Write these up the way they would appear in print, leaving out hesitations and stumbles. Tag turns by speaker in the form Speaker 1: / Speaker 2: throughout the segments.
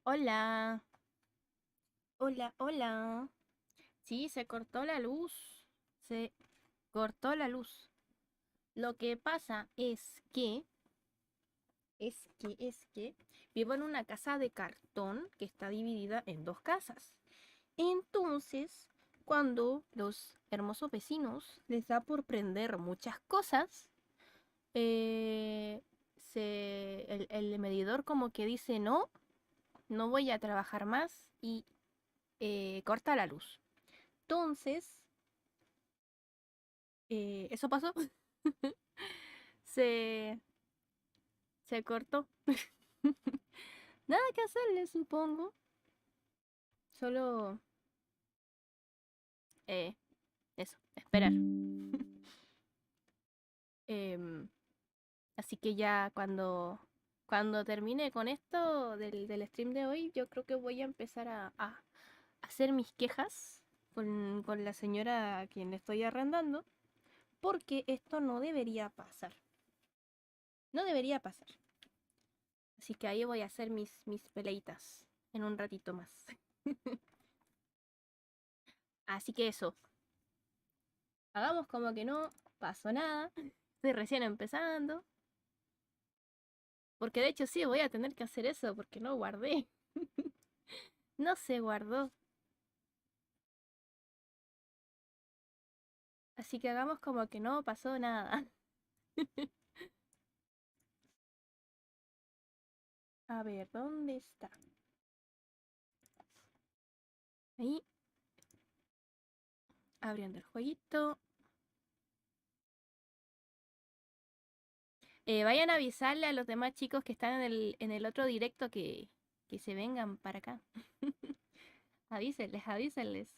Speaker 1: Hola, hola, hola. Sí, se cortó la luz. Se cortó la luz. Lo que pasa es que vivo en una casa de cartón que está dividida en dos casas. Entonces, cuando los hermosos vecinos les da por prender muchas cosas, eh, el medidor como que dice no, no voy a trabajar más y corta la luz. Entonces, eso pasó. se, se cortó. Nada que hacerle, supongo. Solo, eh, eso, esperar. Em, Así que ya cuando termine con esto del stream de hoy, yo creo que voy a empezar a hacer mis quejas con la señora a quien le estoy arrendando. Porque esto no debería pasar. No debería pasar. Así que ahí voy a hacer mis peleitas en un ratito más. Así que eso. Hagamos como que no pasó nada. Estoy recién empezando. Porque de hecho sí, voy a tener que hacer eso porque no guardé. No se guardó. Así que hagamos como que no pasó nada. A ver, ¿dónde está? Ahí. Abriendo el jueguito. Vayan a avisarle a los demás chicos que están en el otro directo que se vengan para acá. Avísenles, avísenles.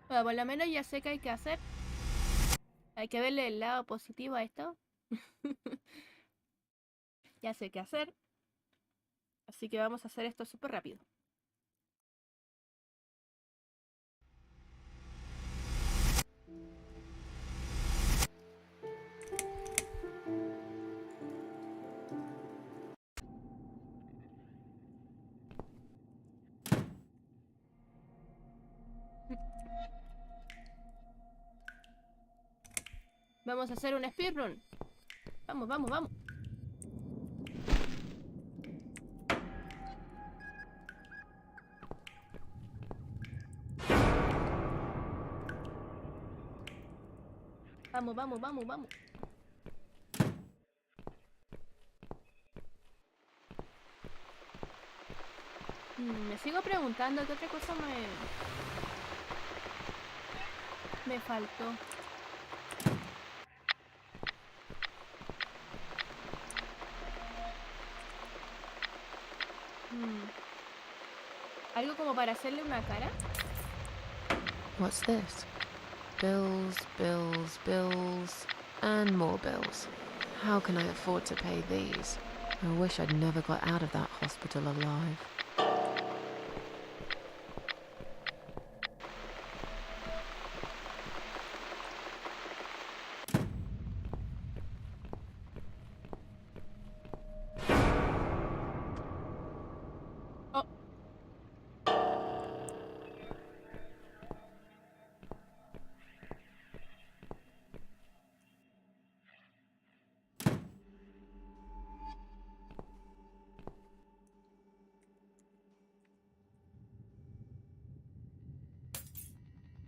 Speaker 1: Bueno, por lo menos ya sé qué hay que hacer. Hay que verle el lado positivo a esto. Ya sé qué hacer. Así que vamos a hacer esto súper rápido. Vamos a hacer un speedrun. Vamos, vamos, vamos. Vamos, vamos, vamos, vamos. Me sigo preguntando qué otra cosa me faltó. Mm, Algo como para hacerle una cara.
Speaker 2: What's this? Bills, bills, bills, and more bills. How can I afford to pay these? I wish I'd never got out of that hospital alive.
Speaker 1: Oh,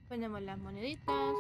Speaker 1: ponemos las moneditas.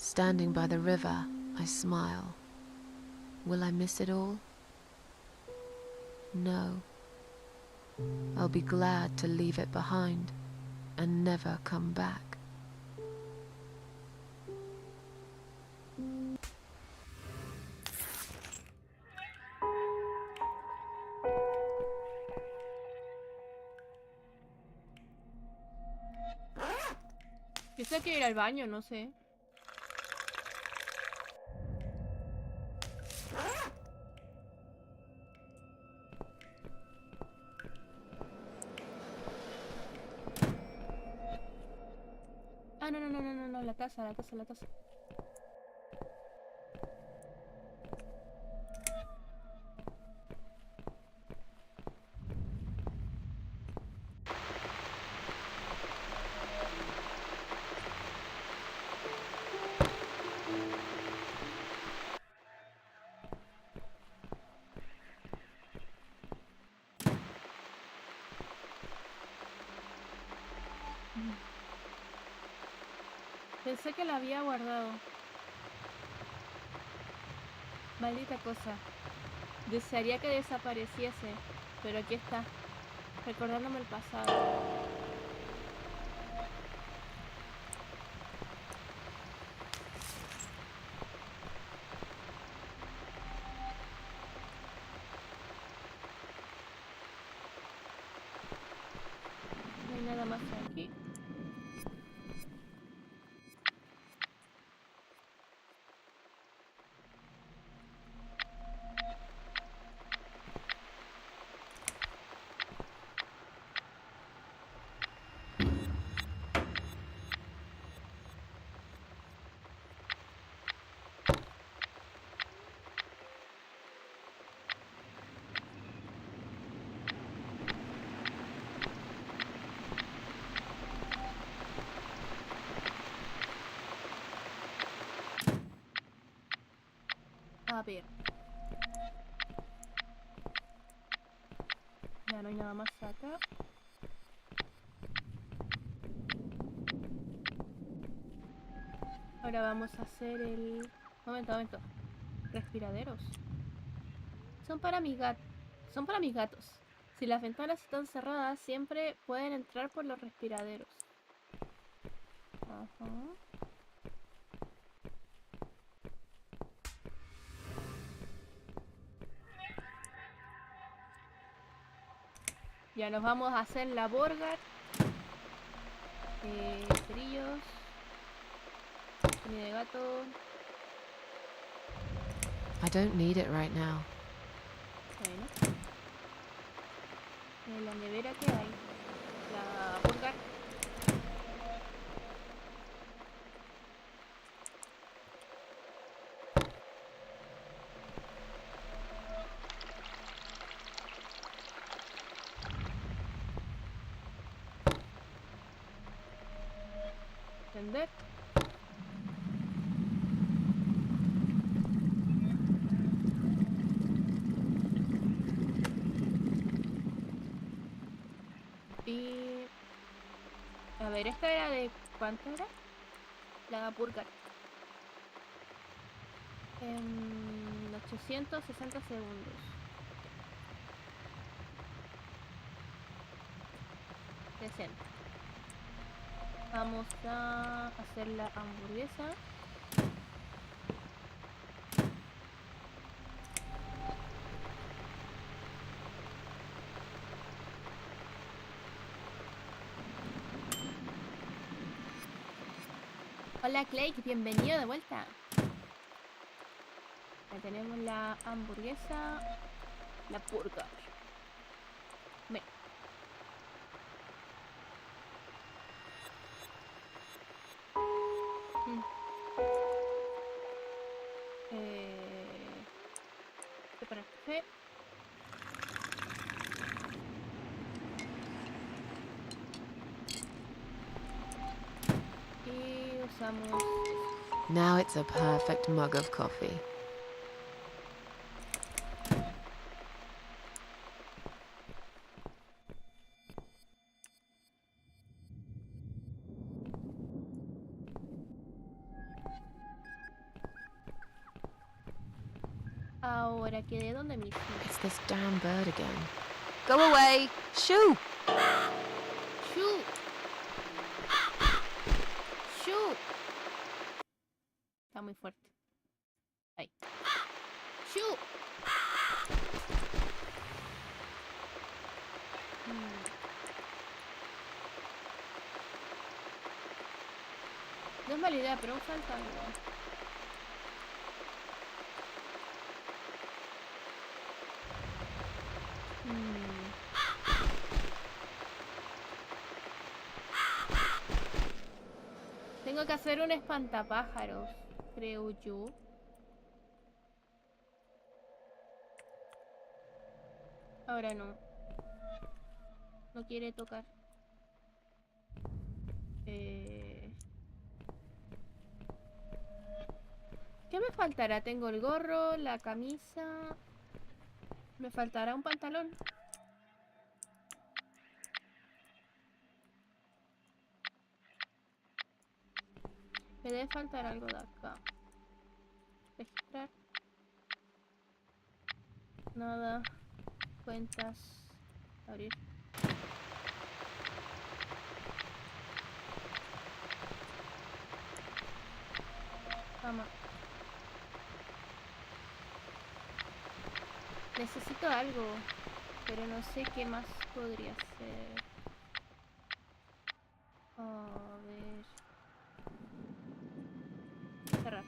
Speaker 2: Standing by the river, I smile. Will I miss it all? No. I'll be glad to leave it behind and never come back.
Speaker 1: Yo sé que ir al baño, no sé. Ah, no, la taza. Pensé que la había guardado. Maldita cosa. Desearía que desapareciese, pero aquí está, recordándome el pasado. No hay nada más aquí. A ver. Ya no hay nada más acá. Ahora vamos a hacer el... Momento. Respiraderos. Son para mis gatos. Si las ventanas están cerradas, siempre pueden entrar por los respiraderos. Ajá. Ya nos vamos a hacer la burger. Cerillos. Comida de gato.
Speaker 2: I don't need it right now.
Speaker 1: Bueno. En la nevera que hay. La burger. Encender. Y... A ver, esta era de... ¿Cuánto era? La burger. 860 segundos. Decente. Vamos a hacer la hamburguesa. Hola Clay, bienvenido de vuelta. Ya tenemos la hamburguesa, la burger. Ven. Prepara el café. Y usamos...
Speaker 2: Now it's a perfect mug of coffee.
Speaker 1: Ahora quedé donde mismo.
Speaker 2: It's this damn bird again. Go away! Shoo!
Speaker 1: ¡Shoo! ¡Shoo! Está muy fuerte. Ahí. ¡Shoo! No es mala idea, pero aún falta algo. Tengo que hacer un espantapájaros, creo yo. Ahora no. No quiere tocar. ¿Qué me faltará? Tengo el gorro, la camisa. Me faltará un pantalón. Me debe faltar algo de acá. Registrar. Nada. Cuentas. Abrir. Cama. Necesito algo, pero no sé qué más podría ser. A ver. Cerrar.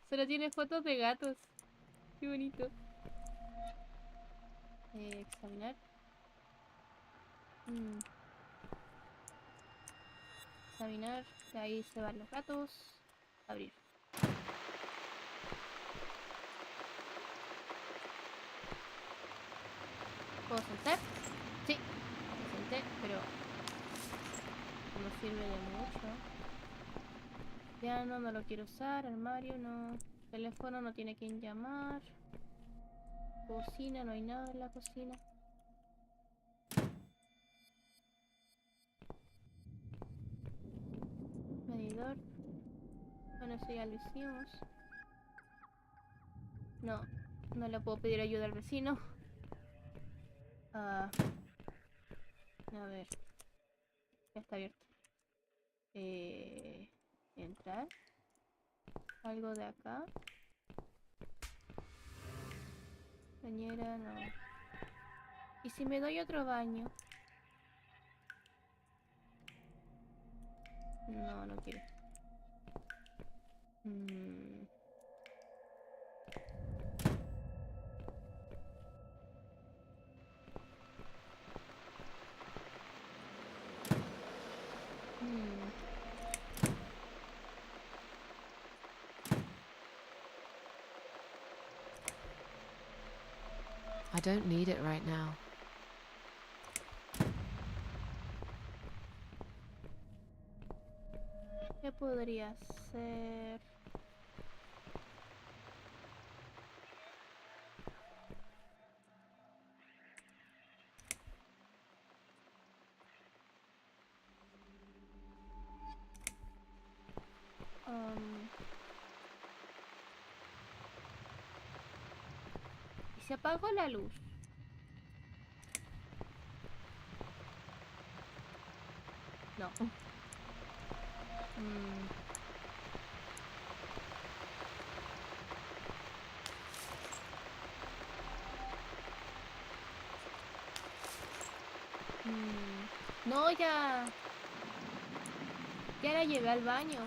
Speaker 1: Solo tiene fotos de gatos. Qué bonito. Examinar. Examinar. De ahí se van los gatos. Abrir. ¿Puedo sentar? Sí. Me senté, pero no sirve de mucho. Piano no lo quiero usar. Armario no. Teléfono no tiene quien llamar. Cocina, no hay nada en la cocina. Medidor. Bueno, eso ya lo hicimos. No, no le puedo pedir ayuda al vecino. A ver. Ya está abierto. Entrar. Algo de acá. Bañera, no. ¿Y si me doy otro baño? No, no quiero.
Speaker 2: I don't need it right now.
Speaker 1: ¿Qué podría ser? ¿Y se apagó la luz? No. No, ya. Ya la llevé al baño.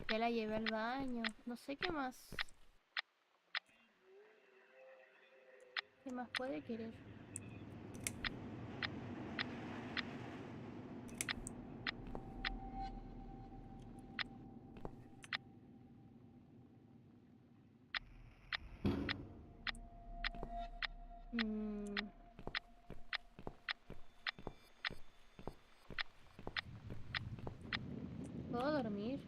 Speaker 1: Ya la llevé al baño. No sé qué más. ¿Qué más puede querer? ¿Puedo dormir?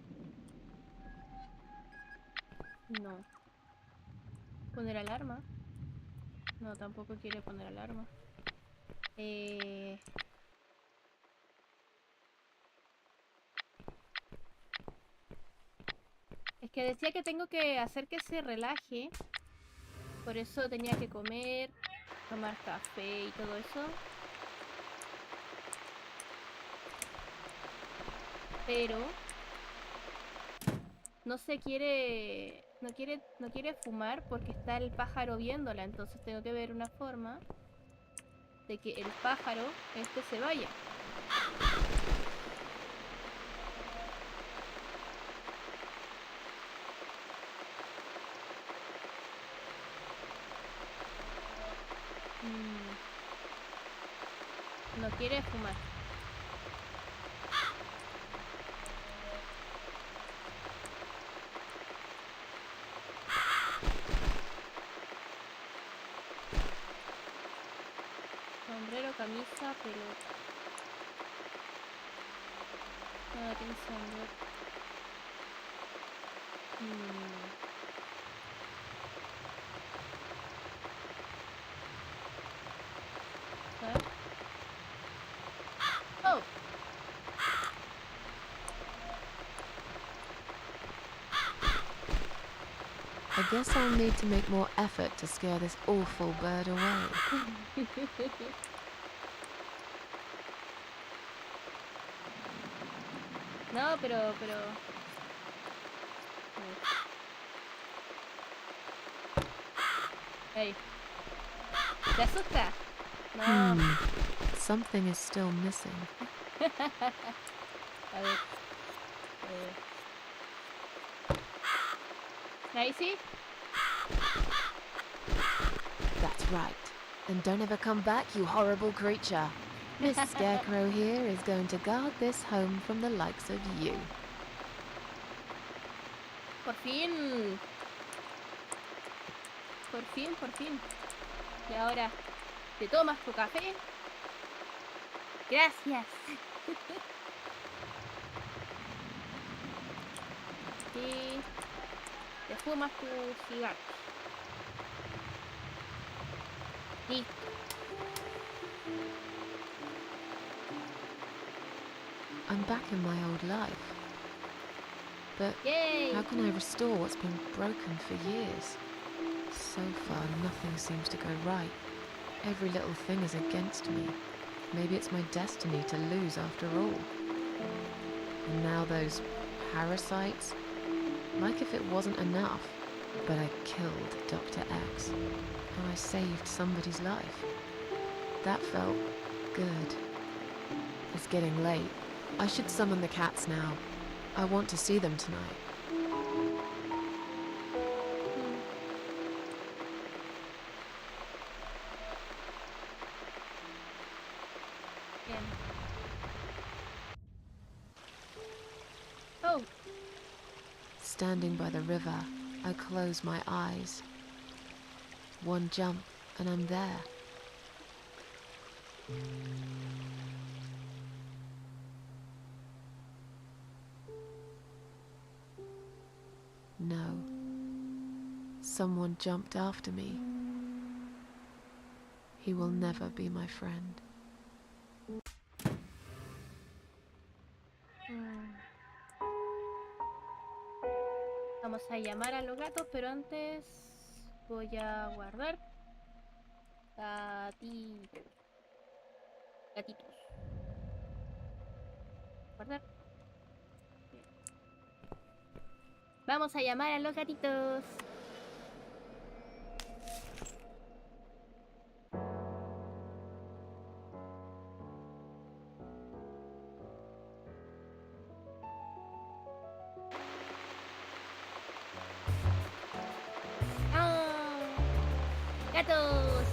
Speaker 1: No. ¿Poner alarma? No, tampoco quiere poner alarma. Es que decía que tengo que hacer que se relaje. Por eso tenía que comer, tomar café y todo eso. Pero no se quiere, no quiere fumar porque está el pájaro viéndola. Entonces tengo que ver una forma de que el pájaro se vaya. No quiere fumar. Sombrero, camisa, pelota. No tiene sombrero. ¿Sabes? Oh.
Speaker 2: I guess I'll need to make more effort to scare this awful bird away.
Speaker 1: No, pero... Hey. ¿Te asusta? No.
Speaker 2: Something is still missing.
Speaker 1: A ver. Ahí sí.
Speaker 2: That's right. And don't ever come back, you horrible creature. Miss Scarecrow here is going to guard this home from the likes of you.
Speaker 1: Por fin. Por fin, por fin. Y ahora, ¿te tomas tu café? Gracias. Y te fumas tu cigarro. Listo.
Speaker 2: I'm back in my old life. But
Speaker 1: Yay!
Speaker 2: how can I restore what's been broken for years? So far, nothing seems to go right. Every little thing is against me. Maybe it's my destiny to lose after all. And now those parasites, like if it wasn't enough. But I killed Dr. X, and I saved somebody's life. That felt good. It's getting late. I should summon the cats now. I want to see them tonight.
Speaker 1: Bien. Oh.
Speaker 2: Standing by the river, I close my eyes. One jump, and I'm there. No. Someone jumped after me. He will never be my friend.
Speaker 1: Vamos a llamar a los gatos, pero antes voy a guardar gatitos. Guardar. Bien. Vamos a llamar a los gatitos. ¡Gatos!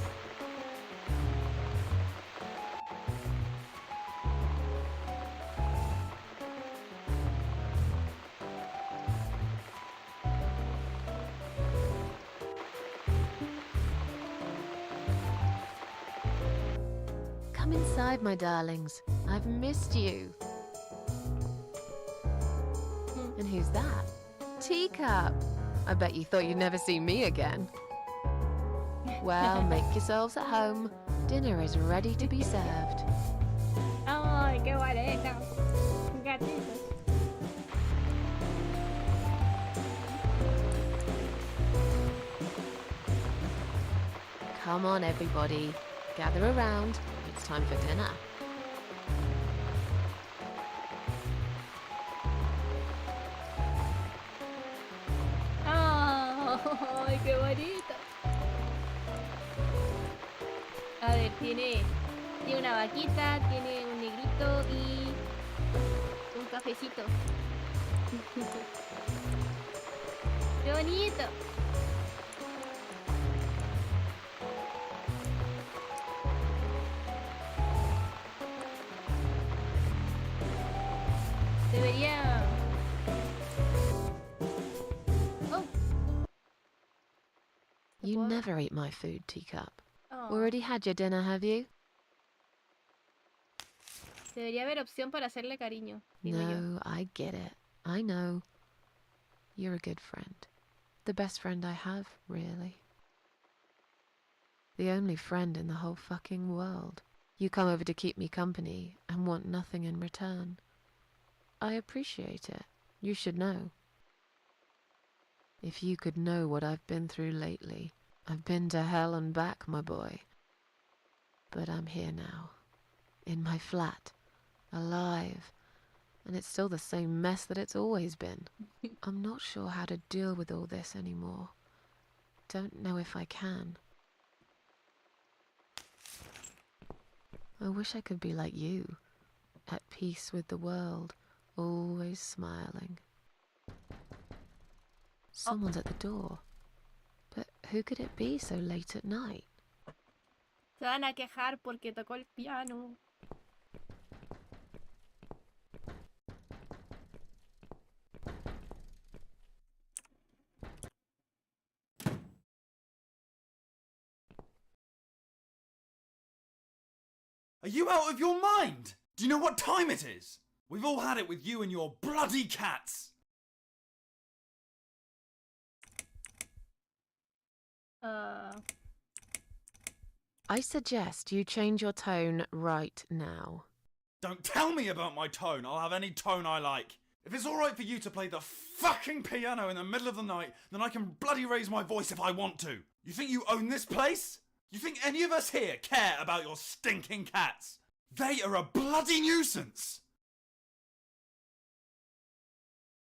Speaker 2: Come inside, my darlings. I've missed you. And who's that? Teacup. I bet you thought you'd never see me again. Well, make yourselves at home. Dinner is ready to be served.
Speaker 1: Ay, qué bonito. Gatitos.
Speaker 2: Come on, everybody. Gather around. It's time for dinner.
Speaker 1: Ay, qué bonito. A ver, tiene una vaquita, tiene un negrito y un cafecito. ¡Qué bonito! Debería... Oh.
Speaker 2: You never eat my food, Teacup.
Speaker 1: Oh.
Speaker 2: Already had your dinner, have you?
Speaker 1: Debería haber opción para hacerle cariño, digo yo.
Speaker 2: No, I get it. I know. You're a good friend. The best friend I have, really. The only friend in the whole fucking world. You come over to keep me company and want nothing in return. I appreciate it. You should know. If you could know what I've been through lately. I've been to hell and back, my boy. But I'm here now. In my flat. Alive. And it's still the same mess that it's always been. I'm not sure how to deal with all this anymore. Don't know if I can. I wish I could be like you. At peace with the world. Always smiling. Someone's at the door. But who could it be so late at night?
Speaker 1: Se van a quejar porque tocó el piano.
Speaker 3: Are you out of your mind? Do you know what time it is? We've all had it with you and your bloody cats.
Speaker 2: I suggest you change your tone right now.
Speaker 3: Don't tell me about my tone. I'll have any tone I like. If it's alright for you to play the fucking piano in the middle of the night, then I can bloody raise my voice if I want to. You think you own this place? You think any of us here care about your stinking cats? They are a bloody nuisance!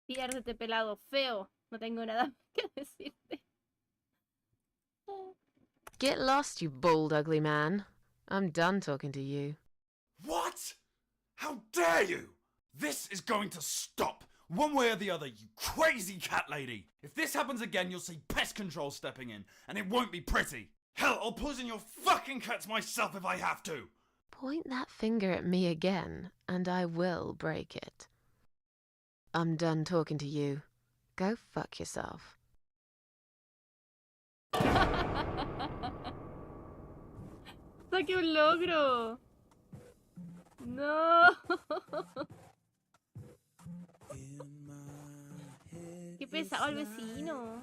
Speaker 1: Piérdete, pelado feo. No tengo nada que decirte.
Speaker 2: Get lost, you bald, ugly man. I'm done talking to you.
Speaker 3: What? How dare you? This is going to stop, one way or the other, you crazy cat lady. If this happens again, you'll see pest control stepping in, and it won't be pretty. Hell, I'll poison your fucking cats myself if I have to.
Speaker 2: Point that finger at me again, and I will break it. I'm done talking to you. Go fuck yourself.
Speaker 1: ¡Saqué un logro! ¡No! ¡Qué pesado el vecino!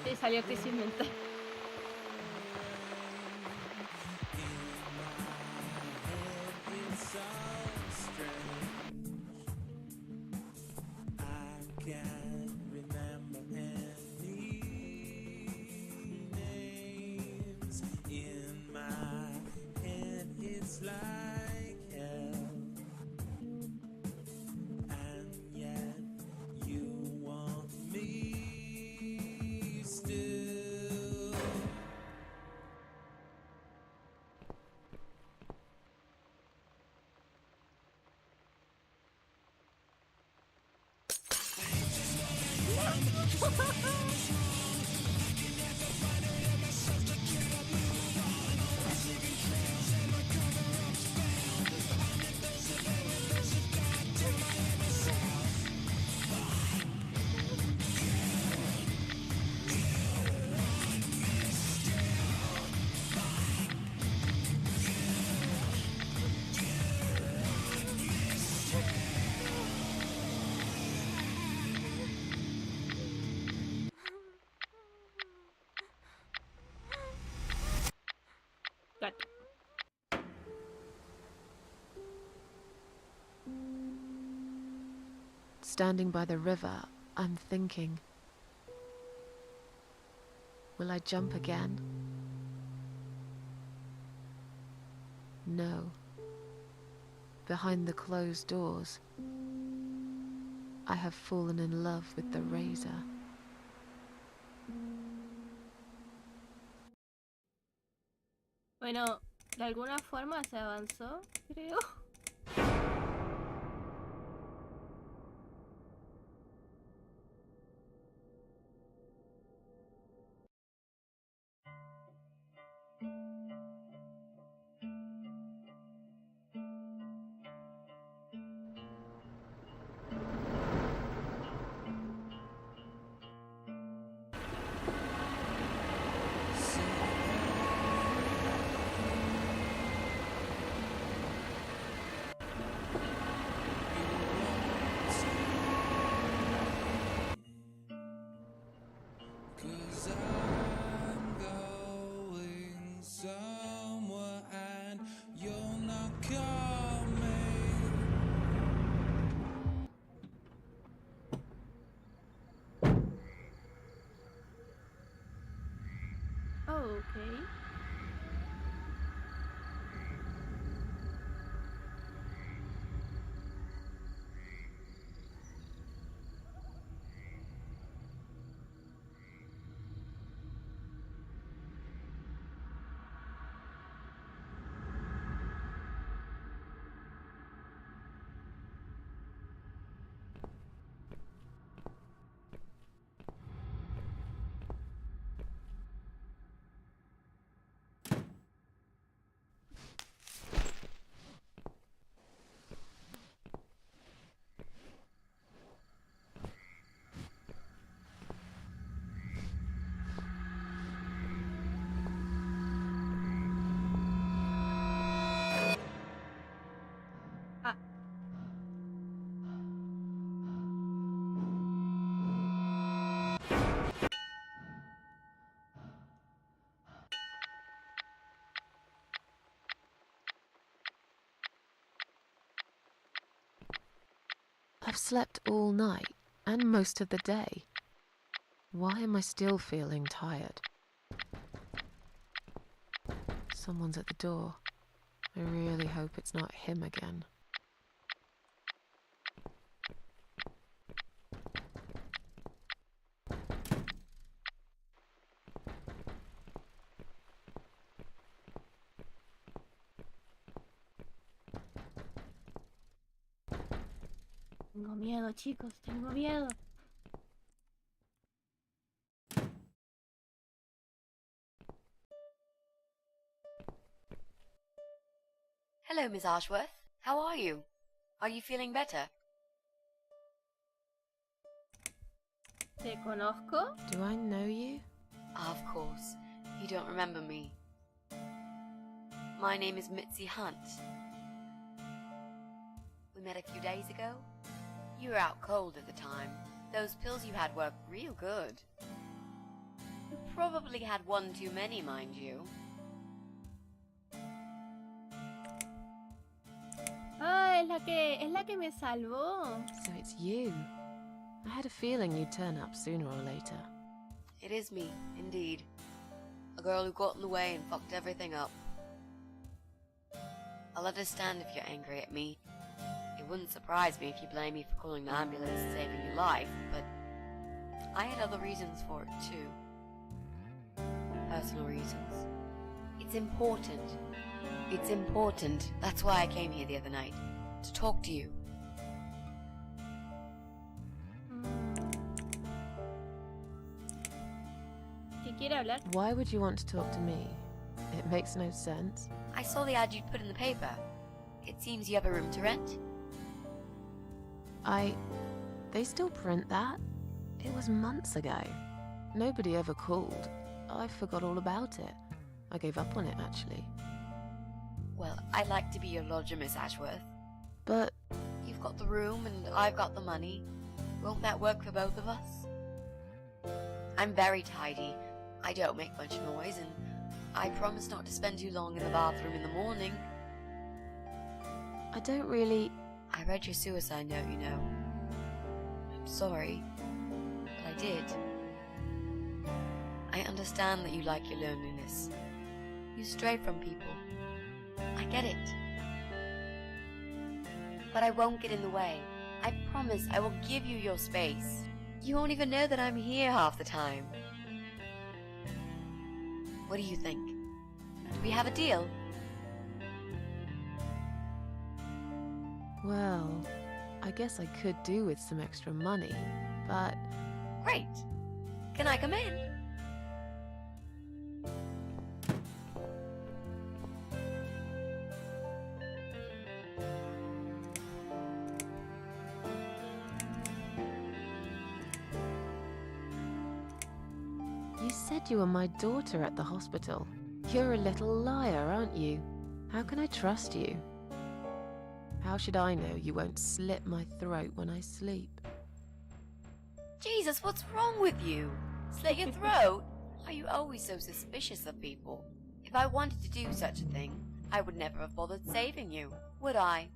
Speaker 1: Sí, salió crisis mental.
Speaker 2: Standing by the river, I'm thinking, will I jump again? No. Behind the closed doors, I have fallen in love with the razor.
Speaker 1: Bueno, de alguna forma se avanzó, creo. Oh, okay.
Speaker 2: I've slept all night and most of the day. Why am I still feeling tired? Someone's at the door. I really hope it's not him again.
Speaker 1: Tengo miedo, chicos, tengo miedo.
Speaker 4: Hello, Miss Ashworth. How are you? Are you feeling better?
Speaker 1: ¿Te conozco?
Speaker 2: Do I know you?
Speaker 4: Of course. You don't remember me. My name is Mitzi Hunt. We met a few days ago. You were out cold at the time. Those pills you had were real good. You probably had one too many, mind you.
Speaker 1: Ah, es la que me salvó.
Speaker 2: So it's you. I had a feeling you'd turn up sooner or later.
Speaker 4: It is me, indeed. A girl who got in the way and fucked everything up. I'll understand if you're angry at me. It wouldn't surprise me if you blame me for calling the ambulance and saving your life, but I had other reasons for it too. Personal reasons. It's important. It's important. That's why I came here the other night. To talk to you.
Speaker 1: ¿Qué quiere hablar?
Speaker 2: Why would you want to talk to me? It makes no sense.
Speaker 4: I saw the ad you'd put in the paper. It seems you have a room to rent.
Speaker 2: They still print that? It was months ago. Nobody ever called. I forgot all about it. I gave up on it, actually.
Speaker 4: Well, I'd like to be your lodger, Miss Ashworth.
Speaker 2: But
Speaker 4: You've got the room and I've got the money. Won't that work for both of us? I'm very tidy. I don't make much noise, and I promise not to spend too long in the bathroom in the morning.
Speaker 2: I don't really...
Speaker 4: I read your suicide note, you know. sorry, but I did. I understand that you like your loneliness. You stray from people. I get it. But I won't get in the way. I promise I will give you your space. You won't even know that I'm here half the time. What do you think? Do we have a deal?
Speaker 2: Well, I guess I could do with some extra money, but...
Speaker 4: Great. Can I come in?
Speaker 2: You said you were my daughter at the hospital. You're a little liar, aren't you? How can I trust you? How should I know you won't slit my throat when I sleep?
Speaker 4: Jesus, what's wrong with you? Slit your throat? Are you always so suspicious of people? If I wanted to do such a thing, I would never have bothered saving you, would I?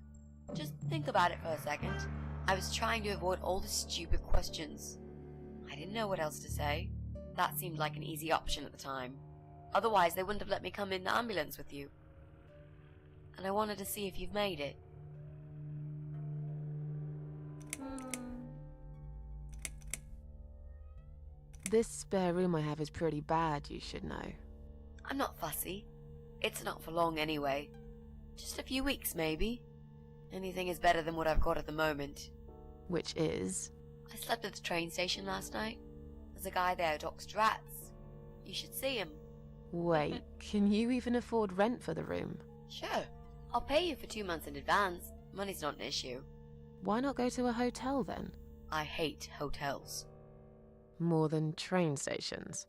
Speaker 4: Just think about it for a second. I was trying to avoid all the stupid questions. I didn't know what else to say. That seemed like an easy option at the time. Otherwise, they wouldn't have let me come in the ambulance with you. And I wanted to see if you've made it.
Speaker 2: This spare room I have is pretty bad, you should know.
Speaker 4: I'm not fussy. It's not for long anyway. Just a few weeks, maybe. Anything is better than what I've got at the moment.
Speaker 2: Which is?
Speaker 4: I slept at the train station last night. There's a guy there who talks to rats. You should see him.
Speaker 2: Wait, can you even afford rent for the room?
Speaker 4: Sure. I'll pay you for 2 months in advance. Money's not an issue.
Speaker 2: Why not go to a hotel then?
Speaker 4: I hate hotels.
Speaker 2: More than train stations,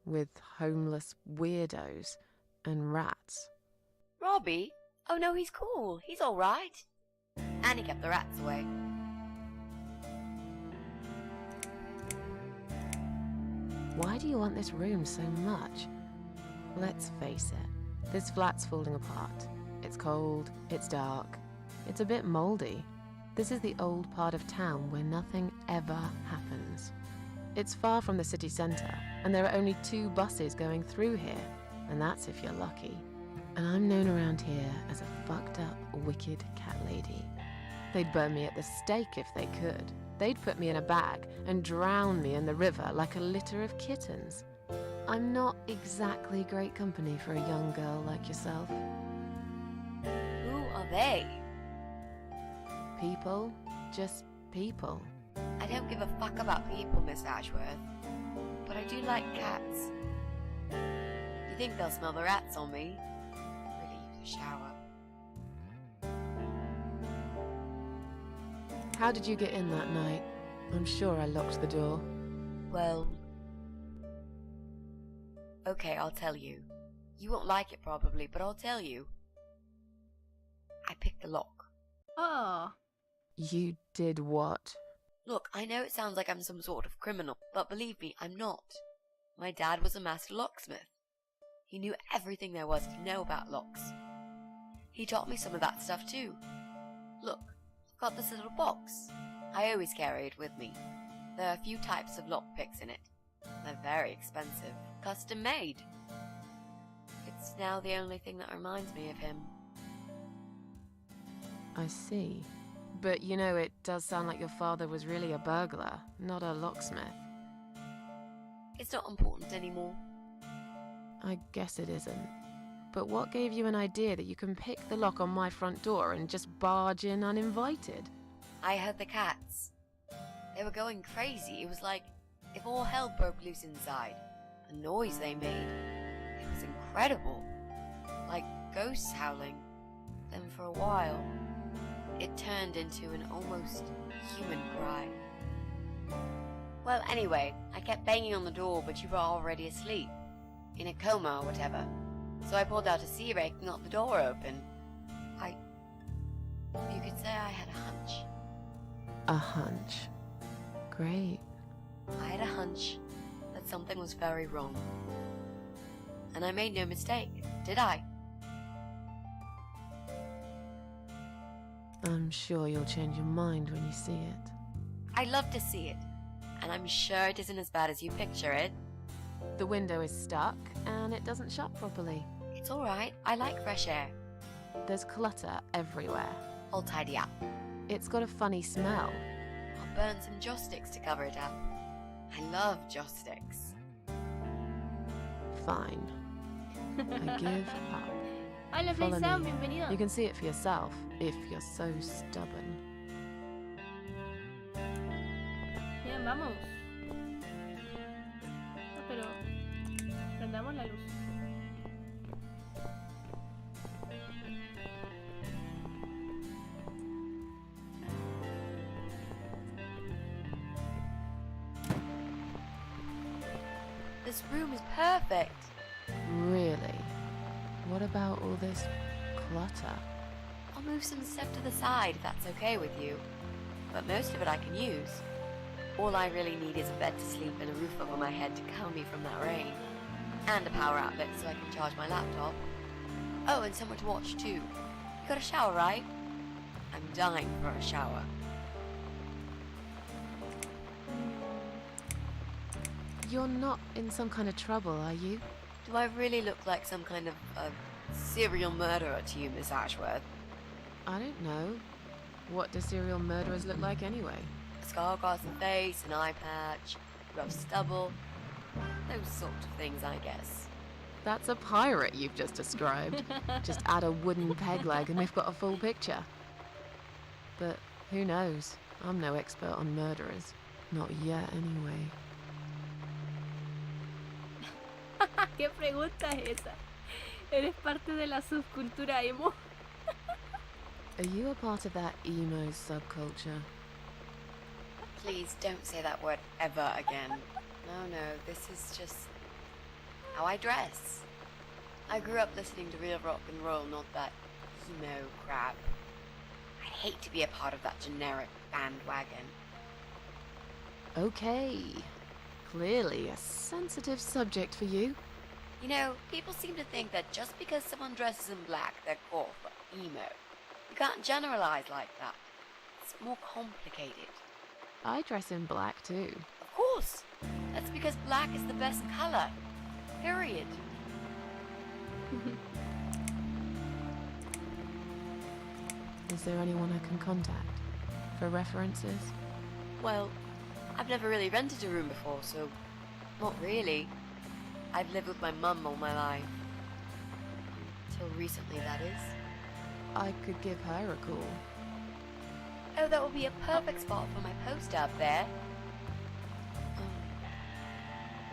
Speaker 2: with homeless weirdos and rats.
Speaker 4: Robbie? Oh no, he's cool. He's alright. And he kept the rats away.
Speaker 2: Why do you want this room so much? Let's face it, this flat's falling apart. It's cold, it's dark, it's a bit mouldy. This is the old part of town where nothing ever happens. It's far from the city centre, and there are only 2 buses going through here, and that's if you're lucky. And I'm known around here as a fucked up, wicked cat lady. They'd burn me at the stake if they could. They'd put me in a bag and drown me in the river like a litter of kittens. I'm not exactly great company for a young girl like yourself.
Speaker 4: Who are they?
Speaker 2: People, just people.
Speaker 4: I don't give a fuck about people, Miss Ashworth. But I do like cats. You think they'll smell the rats on me? Really use a shower.
Speaker 2: How did you get in that night? I'm sure I locked the door.
Speaker 4: Well... Okay, I'll tell you. You won't like it probably, but I'll tell you. I picked the lock.
Speaker 1: Oh.
Speaker 2: You did what?
Speaker 4: Look, I know it sounds like I'm some sort of criminal, but believe me, I'm not. My dad was a master locksmith. He knew everything there was to know about locks. He taught me some of that stuff too. Look, I've got this little box. I always carry it with me. There are a few types of lockpicks in it. They're very expensive, custom made. It's now the only thing that reminds me of him.
Speaker 2: I see. But you know, it does sound like your father was really a burglar, not a locksmith.
Speaker 4: It's not important anymore.
Speaker 2: I guess it isn't. But what gave you an idea that you can pick the lock on my front door and just barge in uninvited?
Speaker 4: I heard the cats. They were going crazy. It was like if all hell broke loose inside. The noise they made. It was incredible. Like ghosts howling. Then for a while, it turned into an almost human cry. Well, anyway, I kept banging on the door, but you were already asleep. In a coma or whatever. So I pulled out a sea rake and got the door open. You could say I had a hunch.
Speaker 2: A hunch. Great.
Speaker 4: I had a hunch that something was very wrong. And I made no mistake, did I?
Speaker 2: I'm sure you'll change your mind when you see it.
Speaker 4: I'd love to see it. And I'm sure it isn't as bad as you picture it.
Speaker 2: The window is stuck and it doesn't shut properly.
Speaker 4: It's alright, I like fresh air.
Speaker 2: There's clutter everywhere.
Speaker 4: I'll tidy up.
Speaker 2: It's got a funny smell.
Speaker 4: I'll burn some joss sticks to cover it up. I love joss sticks.
Speaker 2: Fine. I give up.
Speaker 1: Hola,
Speaker 2: Follow
Speaker 1: Fleisan,
Speaker 2: me.
Speaker 1: bienvenido.
Speaker 2: You can see it for yourself if you're so stubborn.
Speaker 1: Bien, vamos. No, pero prendamos la luz.
Speaker 4: This room is perfect.
Speaker 2: Really? What about all this clutter?
Speaker 4: I'll move some stuff to the side if that's okay with you. But most of it I can use. All I really need is a bed to sleep and a roof over my head to calm me from that rain. And a power outlet so I can charge my laptop. Oh, and somewhere to watch too. You got a shower, right? I'm dying for a shower.
Speaker 2: You're not in some kind of trouble, are you?
Speaker 4: Do I really look like some kind of serial murderer to you, Miss Ashworth?
Speaker 2: I don't know. What do serial murderers look like anyway?
Speaker 4: A scar across the face, an eye patch, rough stubble. Those sort of things, I guess.
Speaker 2: That's a pirate you've just described. Just add a wooden peg leg and we've got a full picture. But who knows? I'm no expert on murderers. Not yet, anyway.
Speaker 1: ¿Qué pregunta es esa? ¿Eres parte de la subcultura emo?
Speaker 2: Are you a part of that emo subculture?
Speaker 4: Please don't say that word ever again. No, this is just how I dress. I grew up listening to real rock and roll, not that emo crap. I hate to be a part of that generic bandwagon.
Speaker 2: Okay. Clearly a sensitive subject for you.
Speaker 4: You know, people seem to think that just because someone dresses in black, they're cool for emo. You can't generalize like that. It's more complicated.
Speaker 2: I dress in black too.
Speaker 4: Of course! That's because black is the best color. Period.
Speaker 2: Is there anyone I can contact for references?
Speaker 4: Well, I've never really rented a room before, so not really. I've lived with my mum all my life. Till recently, that is.
Speaker 2: I could give her a call.
Speaker 4: Oh, that would be a perfect spot for my poster up there.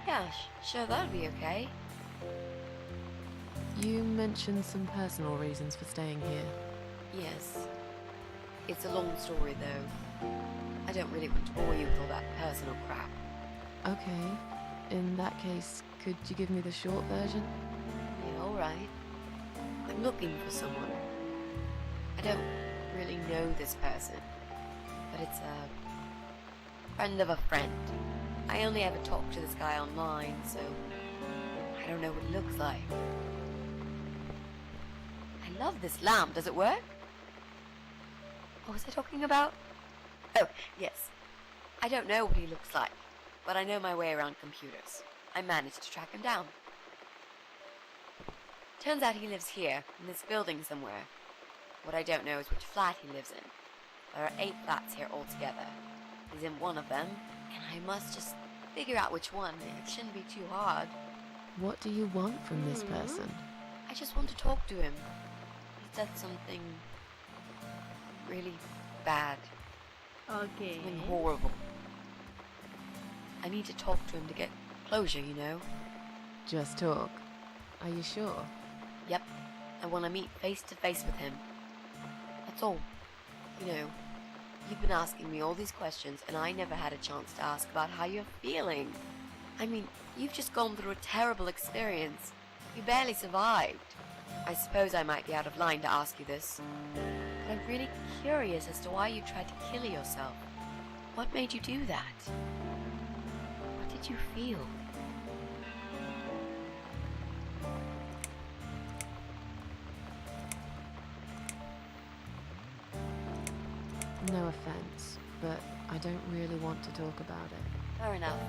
Speaker 4: Yeah, sure, that would be okay.
Speaker 2: You mentioned some personal reasons for staying here.
Speaker 4: Yes. It's a long story, though. I don't really want to bore you with all that personal crap.
Speaker 2: Okay. In that case, could you give me the short version?
Speaker 4: Yeah, alright. I'm looking for someone. I don't really know this person, but it's a friend of a friend. I only ever talk to this guy online, so I don't know what he looks like. I love this lamp. Does it work? What was I talking about? Oh, yes. I don't know what he looks like, but I know my way around computers. I managed to track him down. Turns out he lives here, in this building somewhere. What I don't know is which flat he lives in. There are 8 flats here altogether. He's in one of them, and I must just figure out which one. It shouldn't be too hard.
Speaker 2: What do you want from this person?
Speaker 4: I just want to talk to him. He's done something really bad.
Speaker 1: Okay.
Speaker 4: Something horrible. I need to talk to him to get closure, you know?
Speaker 2: Just talk. Are you sure?
Speaker 4: Yep. I want to meet face to face with him. That's all. You know, you've been asking me all these questions and I never had a chance to ask about how you're feeling. I mean, you've just gone through a terrible experience. You barely survived. I suppose I might be out of line to ask you this, but I'm really curious as to why you tried to kill yourself. What made you do that? What did you feel?
Speaker 2: No offense, but I don't really want to talk about it.
Speaker 4: Fair enough.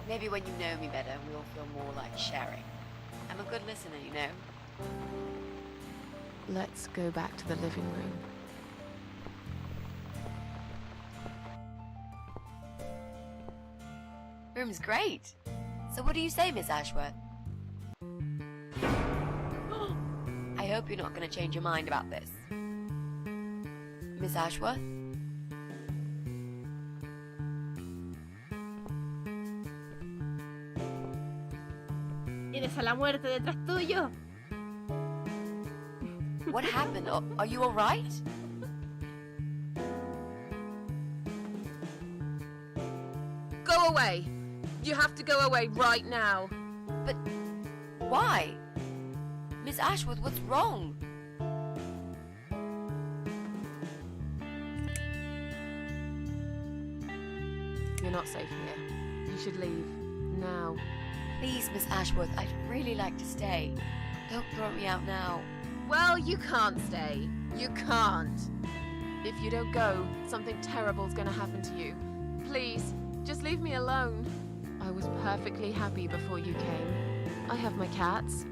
Speaker 4: Maybe when you know me better, we'll feel more like sharing. I'm a good listener, you know.
Speaker 2: Let's go back to the living room.
Speaker 4: Room's great. So what do you say, Miss Ashworth? I hope you're not going to change your mind about this. Miss Ashworth?
Speaker 1: Tienes a la muerte detrás tuyo.
Speaker 4: What happened? Are you alright?
Speaker 2: Go away! You have to go away right now.
Speaker 4: But why? Miss Ashworth, what's wrong?
Speaker 2: You're not safe here. You should leave. Now.
Speaker 4: Please, Miss Ashworth, I'd really like to stay. Don't throw me out now.
Speaker 2: Well, you can't stay. You can't. If you don't go, something terrible's gonna happen to you. Please, just leave me alone. I was perfectly happy before you came. I have my cats.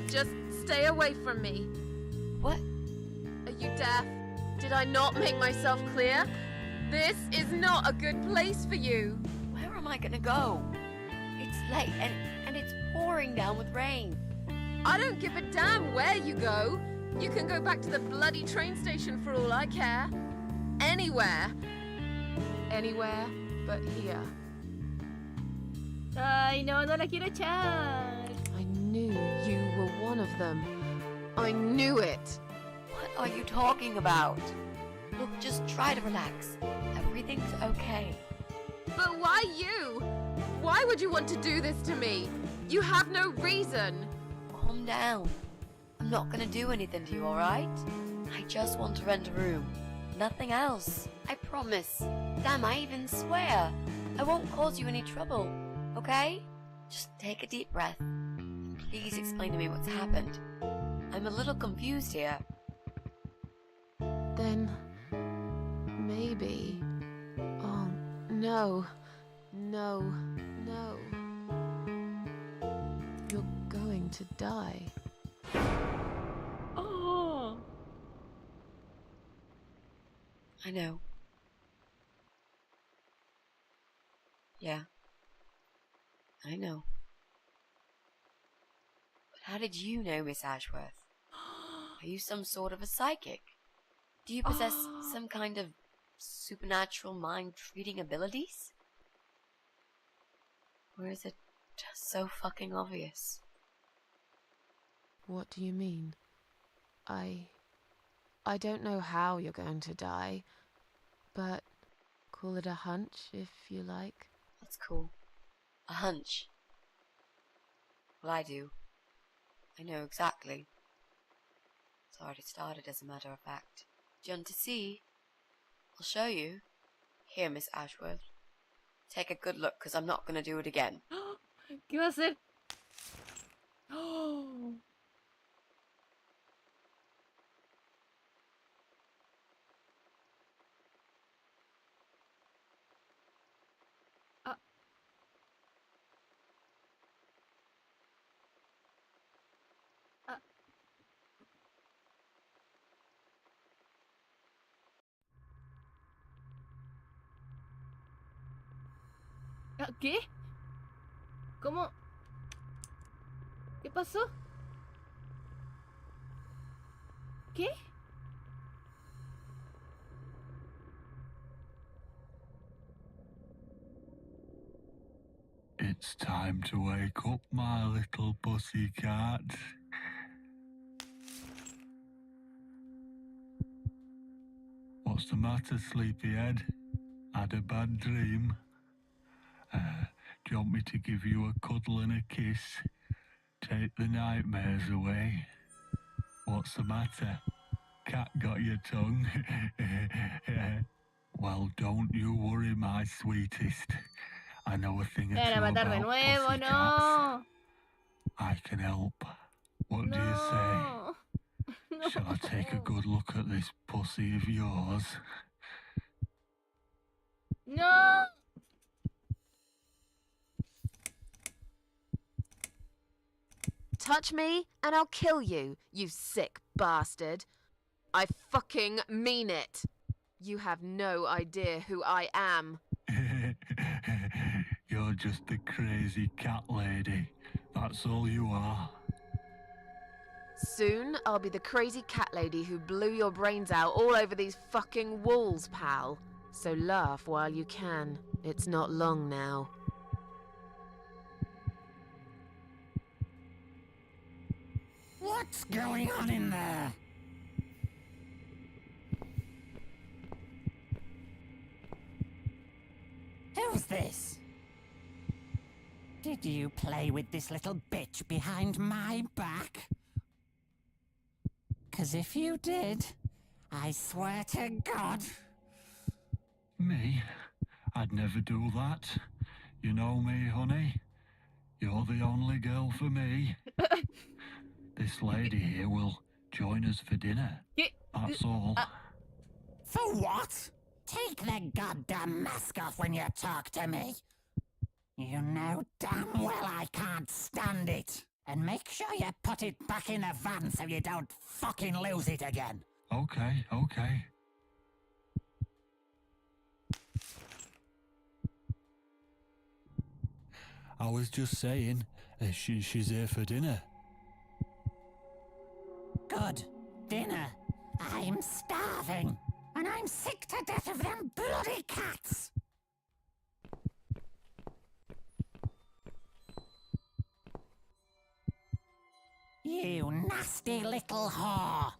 Speaker 2: Just stay away from me.
Speaker 4: What?
Speaker 2: Are you deaf? Did I not make myself clear? This is not a good place for you.
Speaker 4: Where am I gonna go? It's late and it's pouring down with rain.
Speaker 2: I don't give a damn where you go. You can go back to the bloody train station for all I care. Anywhere. Anywhere but here.
Speaker 1: Ay, no, no la quiero echar.
Speaker 2: I knew you were one of them. I knew it.
Speaker 4: What are you talking about? Look, just try to relax. Everything's okay.
Speaker 2: But why you? Why would you want to do this to me? You have no reason.
Speaker 4: Calm down. I'm not gonna do anything to you, alright? I just want to rent a room. Nothing else. I promise. Damn, I even swear. I won't cause you any trouble, okay? Just take a deep breath. Please explain to me what's happened. I'm a little confused here.
Speaker 2: Then maybe. Oh, no. No. No. You're going to die.
Speaker 1: Oh.
Speaker 4: I know. Yeah. I know. But how did you know, Miss Ashworth? Are you some sort of a psychic? Do you possess some kind of supernatural mind-reading abilities? Or is it just so fucking obvious?
Speaker 2: What do you mean? I don't know how you're going to die, but call it a hunch if you like.
Speaker 4: That's cool. A hunch. Well, I do. I know exactly. It's already started, as a matter of fact. Do you want to see? I'll show you. Here, Miss Ashworth. Take a good look, because I'm not going to do it again.
Speaker 1: ¿Qué va a hacer? Oh. Ah. Ah. ¿Qué? ¿Cómo? ¿Qué pasó? ¿Qué?
Speaker 5: It's time to wake up, my little pussycat. What's the matter, sleepyhead? Had a bad dream? Do you want me to give you a cuddle and a kiss? Take the nightmares away? What's the matter? Cat got your tongue? Well, don't you worry, my sweetest. I know a thing or
Speaker 1: Van
Speaker 5: two
Speaker 1: a matar de
Speaker 5: about
Speaker 1: nuevo,
Speaker 5: pussycats.
Speaker 1: no.
Speaker 5: I can help. What do you say?
Speaker 1: No.
Speaker 5: Shall I take a good look at this pussy of yours?
Speaker 1: No.
Speaker 2: Touch me and I'll kill you, you sick bastard. I fucking mean it. You have no idea who I am.
Speaker 5: You're just the crazy cat lady. That's all you are.
Speaker 2: Soon I'll be the crazy cat lady who blew your brains out all over these fucking walls, pal. So laugh while you can. It's not long now.
Speaker 6: What's going on in there? Who's this? Did you play with this little bitch behind my back? 'Cause if you did, I swear to God...
Speaker 5: Me? I'd never do that. You know me, honey. You're the only girl for me. This lady here will join us for dinner. That's all.
Speaker 6: For what? Take the goddamn mask off when you talk to me. You know damn well I can't stand it. And make sure you put it back in the van so you don't fucking lose it again.
Speaker 5: Okay, okay. I was just saying, she's here for dinner.
Speaker 6: Good. Dinner. I'm starving. And I'm sick to death of them bloody cats. You nasty little whore.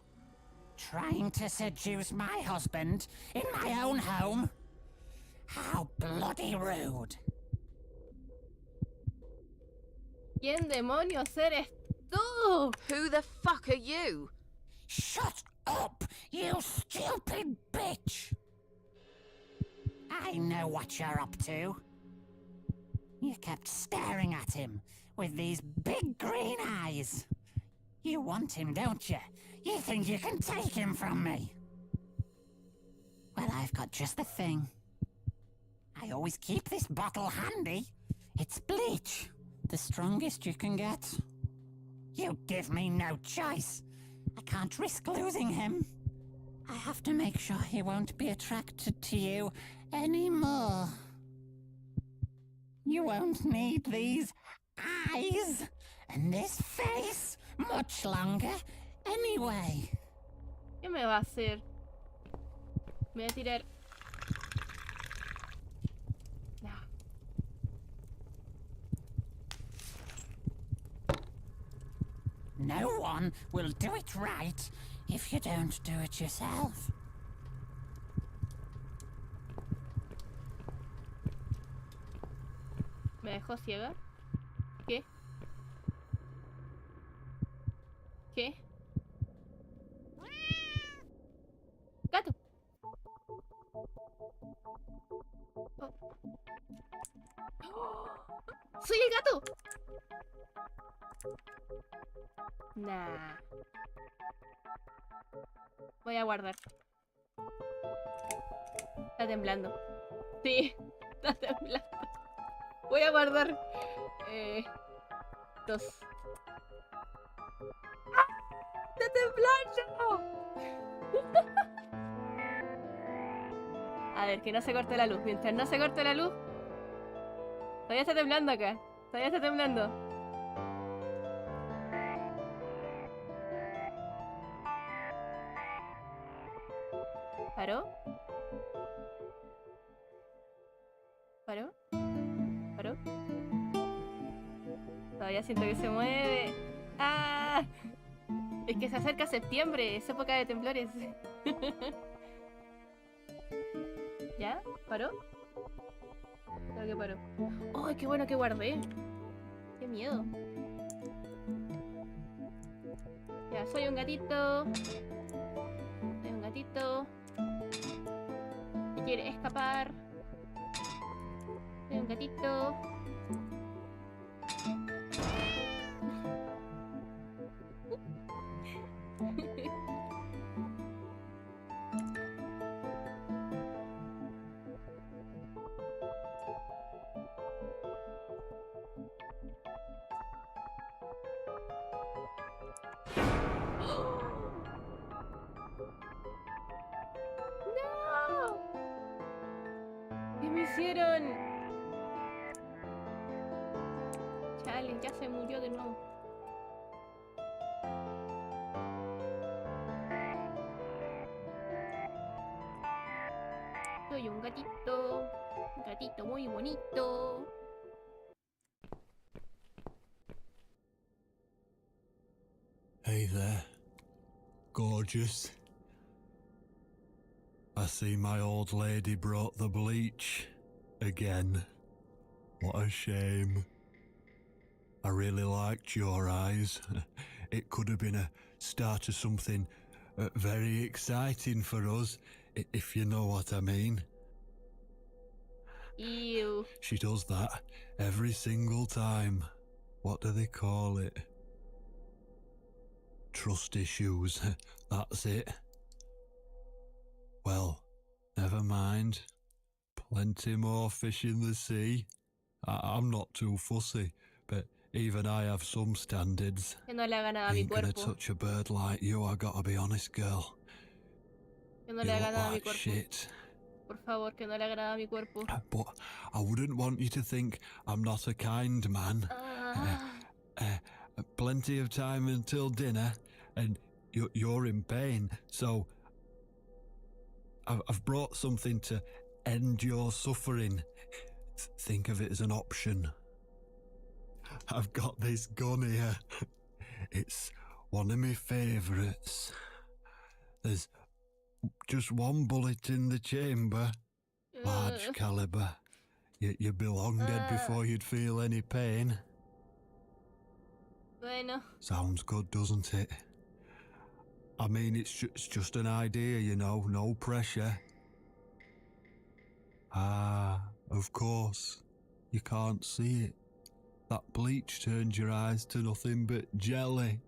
Speaker 6: Trying to seduce my husband in my own home? How bloody rude.
Speaker 1: ¿Quién demonios eres tú?
Speaker 2: Who the fuck are you?
Speaker 6: Shut up, you stupid bitch! I know what you're up to. You kept staring at him with these big green eyes. You want him, don't you? You think you can take him from me? Well, I've got just the thing. I always keep this bottle handy. It's bleach, the strongest you can get. You give me no choice. I can't risk losing him. I have to make sure he won't be attracted to you anymore. You won't need these eyes and this face much longer anyway.
Speaker 1: ¿Qué me va a hacer? Me voy a tirar. No.
Speaker 6: No one will do it right if you don't do it yourself.
Speaker 1: ¿Me dejó ciega? ¿Qué? ¿Qué? ¡Gato! Oh. ¡Soy el gato! Nah. Voy a guardar. Está temblando. Sí, está temblando. Voy a guardar. 2. ¡Ah! ¡Está temblando! A ver, que no se corte la luz. Mientras no se corte la luz. Todavía está temblando acá. Todavía está temblando. ¿Paró? ¿Paró? ¿Paró? Todavía siento que se mueve. ¡Ah! Es que se acerca septiembre, es época de temblores. ¿Ya? ¿Paró? Creo que paró. ¡Ay, qué bueno que guardé! ¡Qué miedo! Ya, soy un gatito. Soy un gatito. Que quiere escapar. Soy un gatito. hicieron? Chale, ya se murió de nuevo. Soy un gatito muy bonito.
Speaker 5: Hey there, gorgeous. I see my old lady brought the bleach again. What a shame. I really liked your eyes. It could have been a start of something very exciting for us, if you know what I mean.
Speaker 1: Ew.
Speaker 5: She does that every single time. What do they call it? Trust issues. That's it. Well, never mind. Plenty more fish in the sea. I'm not too fussy, but even I have some standards.
Speaker 1: Que no le haga nada a mi
Speaker 5: Ain't gonna
Speaker 1: cuerpo.
Speaker 5: touch a bird like you, I gotta be honest, girl.
Speaker 1: Que no
Speaker 5: You
Speaker 1: le haga
Speaker 5: look
Speaker 1: nada a mi
Speaker 5: like
Speaker 1: cuerpo.
Speaker 5: shit.
Speaker 1: Por favor, que no le haga nada a mi cuerpo.
Speaker 5: But I wouldn't want you to think I'm not a kind man. Plenty of time until dinner, and you're in pain, so I've brought something to end your suffering. Think of it as an option. I've got this gun here. It's one of my favourites. There's just one bullet in the chamber. Large caliber. You'd be long dead before you'd feel any pain.
Speaker 1: Bueno.
Speaker 5: Sounds good, doesn't it? I mean, it's just an idea, you know, no pressure. Ah, of course. You can't see it. That bleach turned your eyes to nothing but jelly.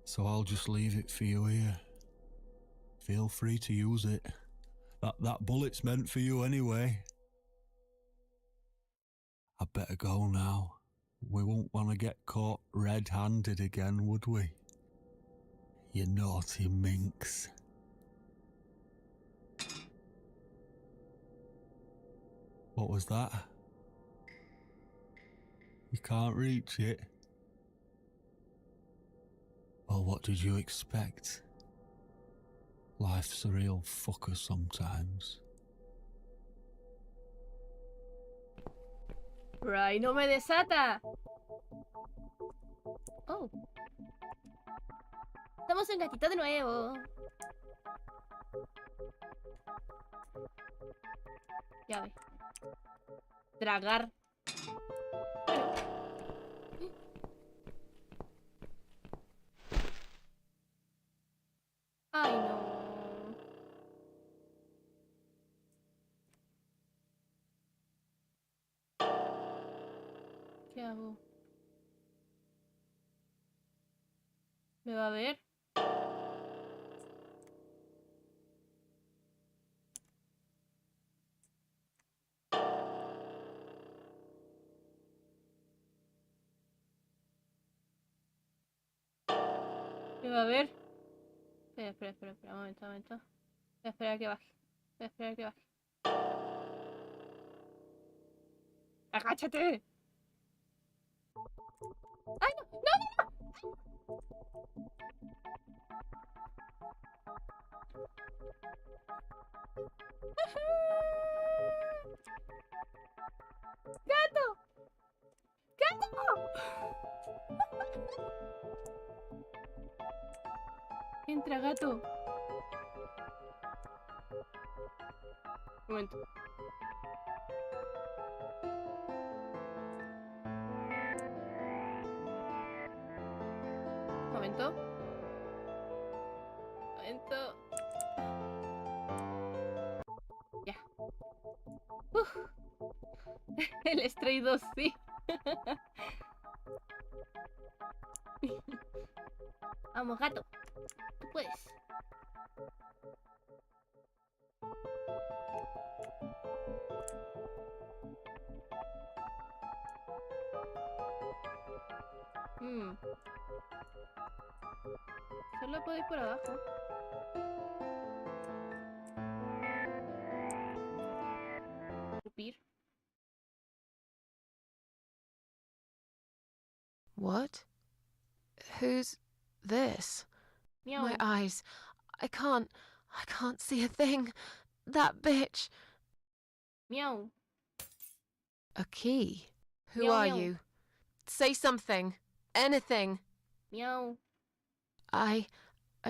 Speaker 5: So I'll just leave it for you here. Feel free to use it. That bullet's meant for you anyway. I'd better go now. We won't want to get caught red-handed again, would we? You naughty minx. What was that? You can't reach it? Well, what did you expect? Life's a real fucker sometimes.
Speaker 1: Ray, no me desata. Oh. Estamos en gatito de nuevo. Llave. Tragar. Bueno. Ay, no. ¿Qué hago? ¿Me va a ver? ¿Me va a ver? Espera, un momento. Voy a esperar a que baje. ¡Agáchate! ¡Ay, no! ¡Gato! Entra, gato. Un momento. Ya. El 𝓟𝓪𝓬𝓮𝓵𝓸𝓸𝓴, sí. Vamos, gato. Tú puedes. Solo puedo ir por abajo. Escupir.
Speaker 2: What? Who's this?
Speaker 1: Miau.
Speaker 2: My eyes. I can't see a thing. That bitch.
Speaker 1: Miau.
Speaker 2: A key? Who
Speaker 1: Meow,
Speaker 2: are
Speaker 1: meow.
Speaker 2: you? Say something. Anything.
Speaker 1: Miau.
Speaker 2: I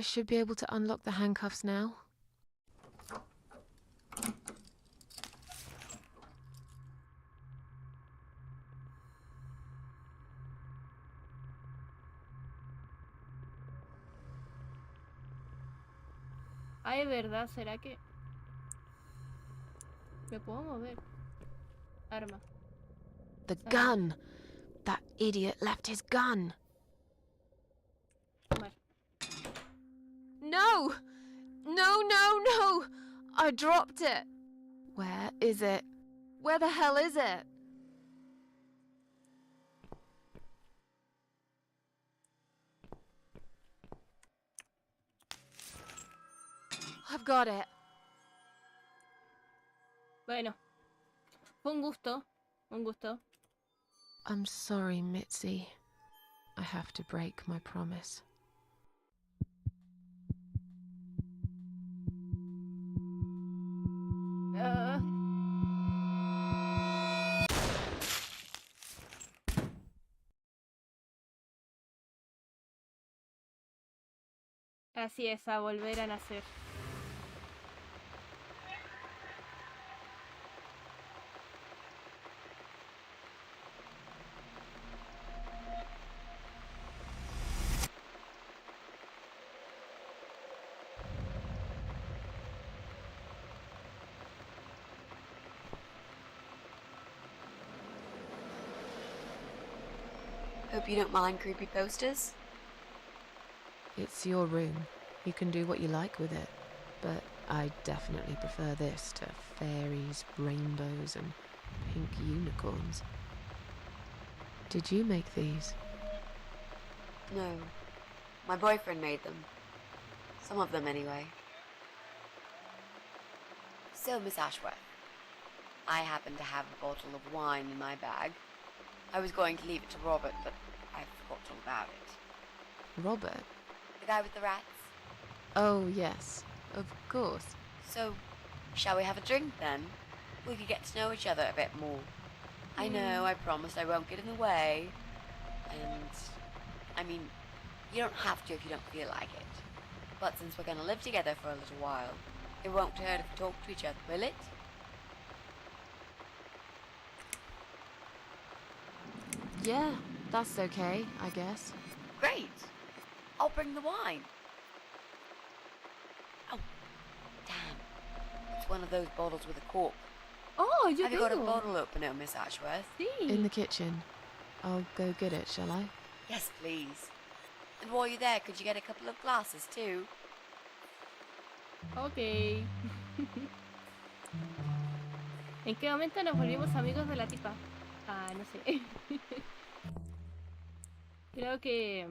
Speaker 2: should be able to unlock the handcuffs now.
Speaker 1: Ay, ¿verdad? ¿Será que me puedo mover? Arma.
Speaker 2: The gun. That idiot left his gun.
Speaker 1: Tomar.
Speaker 2: No! No, no, no! I dropped it. Where is it? Where the hell is it? I've got it.
Speaker 1: Bueno. Fue un gusto. Un gusto.
Speaker 2: I'm sorry, Mitzi. I have to break my promise.
Speaker 1: Así es, a volver a nacer.
Speaker 4: Hope you don't mind creepy posters.
Speaker 2: It's your room. You can do what you like with it. But I definitely prefer this to fairies, rainbows, and pink unicorns. Did you make these?
Speaker 4: No. My boyfriend made them. Some of them, anyway. So, Miss Ashworth, I happen to have a bottle of wine in my bag. I was going to leave it to Robert, but I forgot all about it.
Speaker 2: Robert?
Speaker 4: The guy with the rats?
Speaker 2: Oh, yes. Of course.
Speaker 4: So, shall we have a drink, then? We could get to know each other a bit more. I know, I promised I won't get in the way. And, I mean, you don't have to if you don't feel like it. But since we're going to live together for a little while, it won't hurt if we talk to each other, will it?
Speaker 2: Yeah, that's okay, I guess.
Speaker 4: Great! I'll bring the wine. Oh, damn. It's one of those bottles with a cork.
Speaker 1: Oh, yo
Speaker 4: Have you got a
Speaker 1: tengo.
Speaker 4: bottle opener, Miss Ashworth?
Speaker 1: Sí.
Speaker 2: In the kitchen. I'll go get it, shall I?
Speaker 4: Yes, please. And while you're there, could you get a couple of glasses, too?
Speaker 1: Ok. ¿En qué momento nos volvimos amigos de la tipa? Ah, no sé. Creo que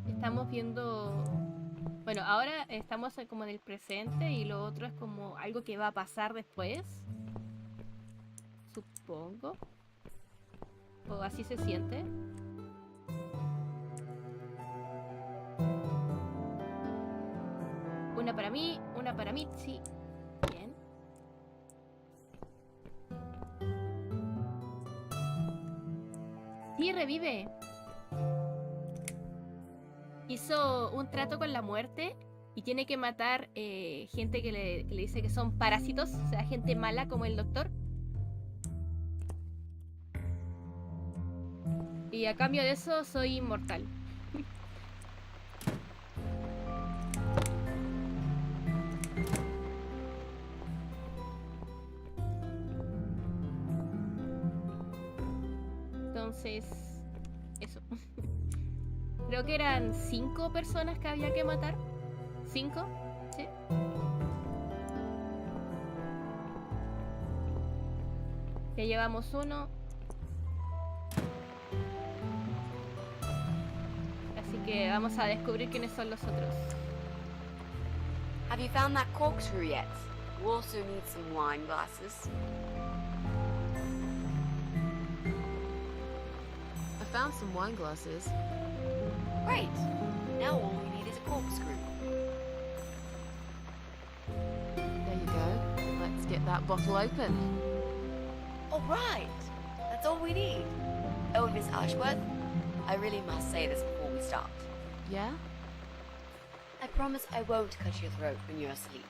Speaker 1: estamos viendo... Bueno, ahora estamos como en el presente y lo otro es como algo que va a pasar después. Supongo. O así se siente. Una para mí, una para Mitzi. Bien. Sí, revive. Hizo un trato con la muerte y tiene que matar gente que le dice que son parásitos, o sea, gente mala como el doctor. Y a cambio de eso soy inmortal. Entonces, eso. Creo que eran 5 personas que había que matar. 5, ¿sí? Ya llevamos uno. que vamos a descubrir quiénes son los otros.
Speaker 4: Have you found that corkscrew yet? You also need some wine glasses.
Speaker 2: I found some wine glasses.
Speaker 4: Great. Now all we need is a corkscrew.
Speaker 2: There you go. Let's get that bottle open.
Speaker 4: All right. That's all we need. Oh, Miss Ashworth, I really must say this before we start.
Speaker 2: Yeah?
Speaker 4: I promise I won't cut your throat when you're asleep.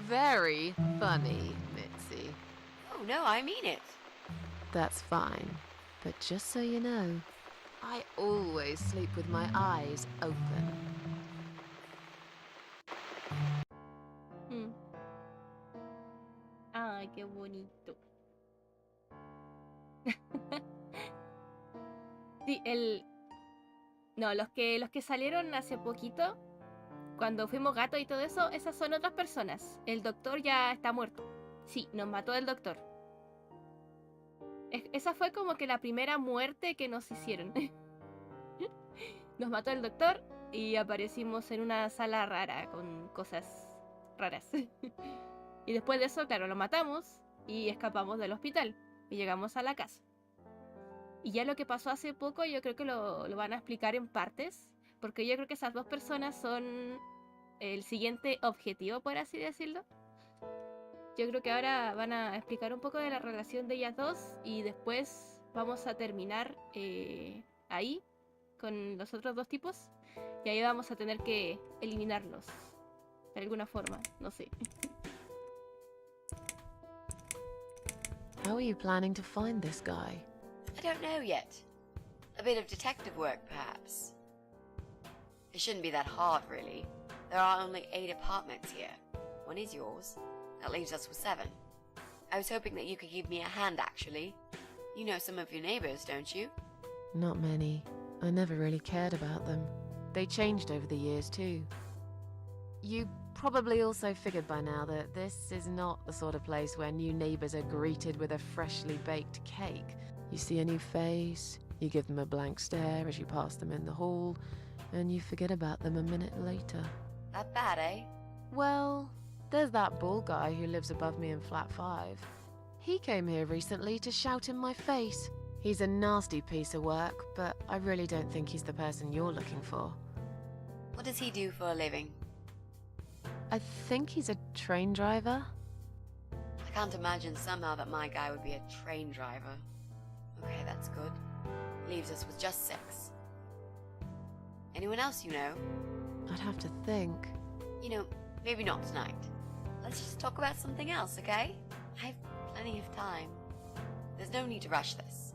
Speaker 2: Very funny, Mitzi.
Speaker 4: Oh, no, I mean it.
Speaker 2: That's fine. But just so you know, I always sleep with my eyes open.
Speaker 1: Ay, qué bonito. Sí, no, los que salieron hace poquito, cuando fuimos gatos y todo eso, esas son otras personas. El doctor ya está muerto. Sí, nos mató el doctor. Esa fue como que la primera muerte que nos hicieron. Nos mató el doctor y aparecimos en una sala rara con cosas raras. Y después de eso, claro, lo matamos y escapamos del hospital y llegamos a la casa. Y ya lo que pasó hace poco yo creo que lo van a explicar en partes, porque yo creo que esas dos personas son el siguiente objetivo, por así decirlo. Yo creo que ahora van a explicar un poco de la relación de ellas dos y después vamos a terminar ahí con los otros dos tipos y ahí vamos a tener que eliminarlos de alguna forma, no sé.
Speaker 2: How are you planning to find this guy?
Speaker 4: I don't know yet. A bit of detective work, perhaps. It shouldn't be that hard, really. There are only 8 apartments here. One is yours. That leaves us with 7. I was hoping that you could give me a hand, actually. You know some of your neighbors, don't you?
Speaker 2: Not many. I never really cared about them. They changed over the years, too. You probably also figured by now that this is not the sort of place where new neighbors are greeted with a freshly baked cake. You see a new face, you give them a blank stare as you pass them in the hall, and you forget about them a minute later.
Speaker 4: That bad, eh?
Speaker 2: Well, there's that bald guy who lives above me in flat 5. He came here recently to shout in my face. He's a nasty piece of work, but I really don't think he's the person you're looking for.
Speaker 4: What does he do for a living?
Speaker 2: I think he's a train driver.
Speaker 4: I can't imagine somehow that my guy would be a train driver. Okay, that's good. Leaves us with just 6. Anyone else you know?
Speaker 2: I'd have to think.
Speaker 4: You know, maybe not tonight. Let's just talk about something else, okay? I have plenty of time. There's no need to rush this.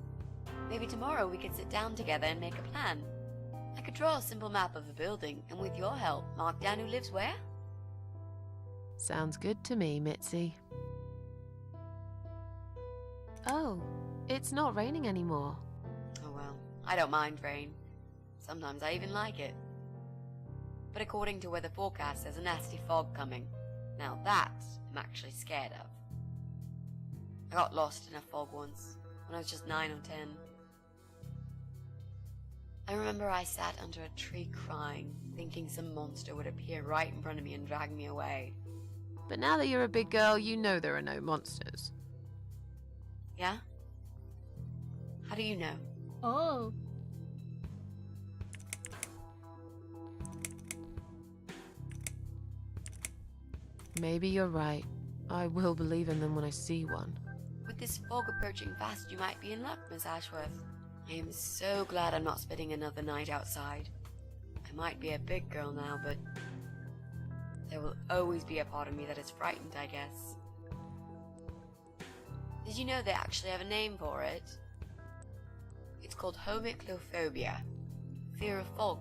Speaker 4: Maybe tomorrow we could sit down together and make a plan. I could draw a simple map of the building, and with your help, mark down who lives where.
Speaker 2: Sounds good to me, Mitzi. Oh, it's not raining anymore.
Speaker 4: Oh well, I don't mind rain. Sometimes I even like it. But according to weather forecast, there's a nasty fog coming. Now that I'm actually scared of. I got lost in a fog once, when I was just 9 or 10. I remember I sat under a tree crying, thinking some monster would appear right in front of me and drag me away.
Speaker 2: But now that you're a big girl, you know there are no monsters.
Speaker 4: Yeah? How do you know?
Speaker 1: Oh,
Speaker 2: Maybe you're right. I will believe in them when I see one.
Speaker 4: With this fog approaching fast, you might be in luck, Miss Ashworth. I am so glad I'm not spending another night outside. I might be a big girl now, but there will always be a part of me that is frightened, I guess. Did you know they actually have a name for it? It's called 𝓕𝓪𝓬𝓵, fear of fog.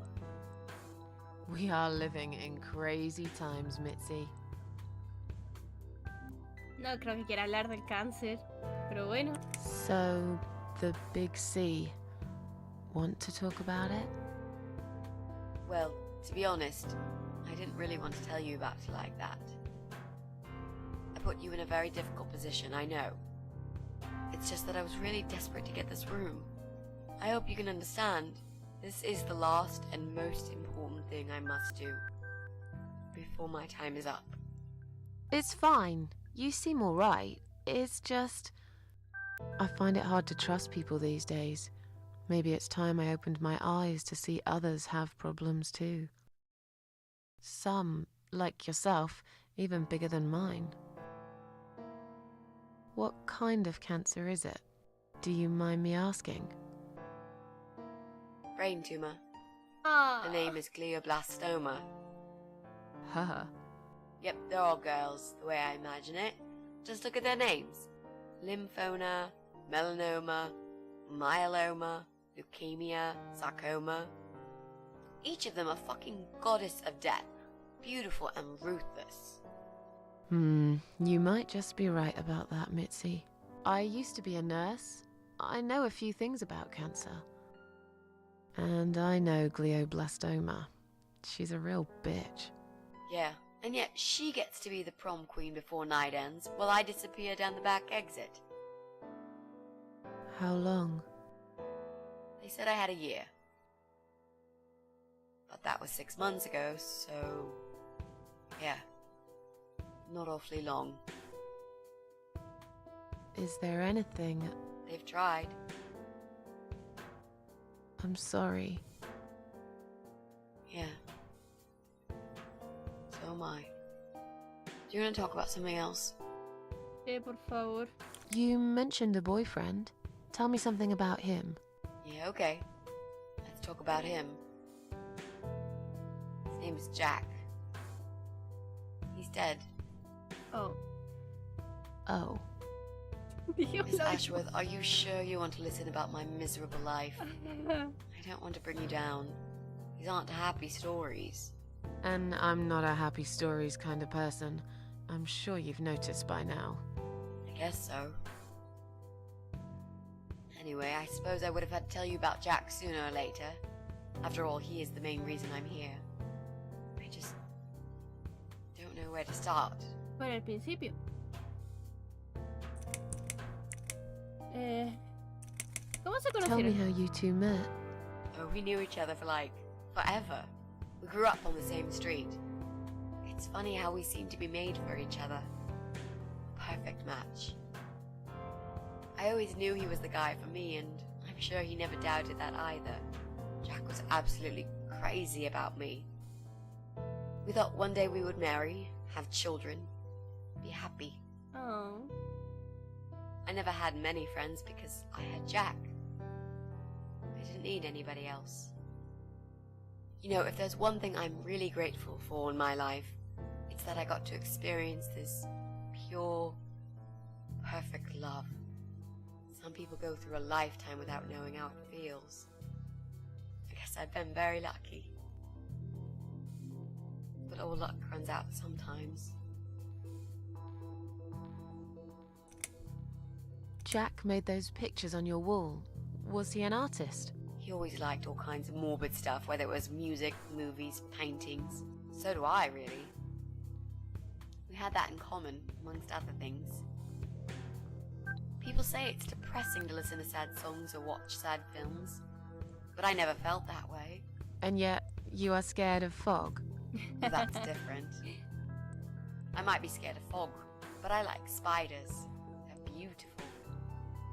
Speaker 2: We are living in crazy times, Mitzi.
Speaker 1: no creo que quiera hablar del cáncer, pero bueno.
Speaker 2: So, the big C. Want to talk about it?
Speaker 4: Well, to be honest, I didn't really want to tell you about it like that. I put you in a very difficult position, I know. It's just that I was really desperate to get this room. I hope you can understand. This is the last and most important thing I must do before my time is up.
Speaker 2: It's fine. You seem alright. It's just... I find it hard to trust people these days. Maybe it's time I opened my eyes to see others have problems too. Some, like yourself, even bigger than mine. What kind of cancer is it? Do you mind me asking?
Speaker 4: Brain tumor.
Speaker 1: Ah.
Speaker 4: The name is glioblastoma.
Speaker 2: Haha.
Speaker 4: Yep, they're all girls, the way I imagine it. Just look at their names. Lymphoma, melanoma, myeloma, leukemia, sarcoma. Each of them a fucking goddess of death. Beautiful and ruthless.
Speaker 2: You might just be right about that, Mitzi. I used to be a nurse. I know a few things about cancer. And I know glioblastoma. She's a real bitch.
Speaker 4: Yeah, and yet she gets to be the prom queen before night ends, while I disappear down the back exit.
Speaker 2: How long?
Speaker 4: They said I had a year. But that was 6 months ago, so... yeah. Not awfully long.
Speaker 2: Is there anything...
Speaker 4: They've tried.
Speaker 2: I'm sorry.
Speaker 4: Yeah. So am I. Do you want to talk about something else?
Speaker 1: Por favor.
Speaker 2: You mentioned a boyfriend. Tell me something about him.
Speaker 4: Yeah, okay. Let's talk about him. His name is Jack. He's dead.
Speaker 1: Oh.
Speaker 2: Oh.
Speaker 1: Dios,
Speaker 4: Miss Ashworth, are you sure you want to listen about my miserable life? I don't want to bring you down. These aren't happy stories.
Speaker 2: And I'm not a happy stories kind of person. I'm sure you've noticed by now.
Speaker 4: I guess so. Anyway, I suppose I would have had to tell you about Jack sooner or later. After all, he is the main reason I'm here. I just don't know where to start.
Speaker 1: Por el principio. ¿Cómo se
Speaker 2: Tell me
Speaker 1: conocieron?
Speaker 2: how you two met.
Speaker 4: Oh, we knew each other for like forever. We grew up on the same street. It's funny how we seem to be made for each other. Perfect match. I always knew he was the guy for me, and I'm sure he never doubted that either. Jack was absolutely crazy about me. We thought one day we would marry, have children, be happy.
Speaker 1: Oh.
Speaker 4: I never had many friends because I had Jack. I didn't need anybody else. You know, if there's one thing I'm really grateful for in my life, it's that I got to experience this pure, perfect love. Some people go through a lifetime without knowing how it feels. I guess I've been very lucky. But all luck runs out sometimes.
Speaker 2: Jack made those pictures on your wall. Was he an artist?
Speaker 4: He always liked all kinds of morbid stuff, whether it was music, movies, paintings. So do I, really. We had that in common, amongst other things. People say it's depressing to listen to sad songs or watch sad films, but I never felt that way.
Speaker 2: And yet, you are scared of fog.
Speaker 4: Well, that's different. I might be scared of fog, but I like spiders. They're beautiful.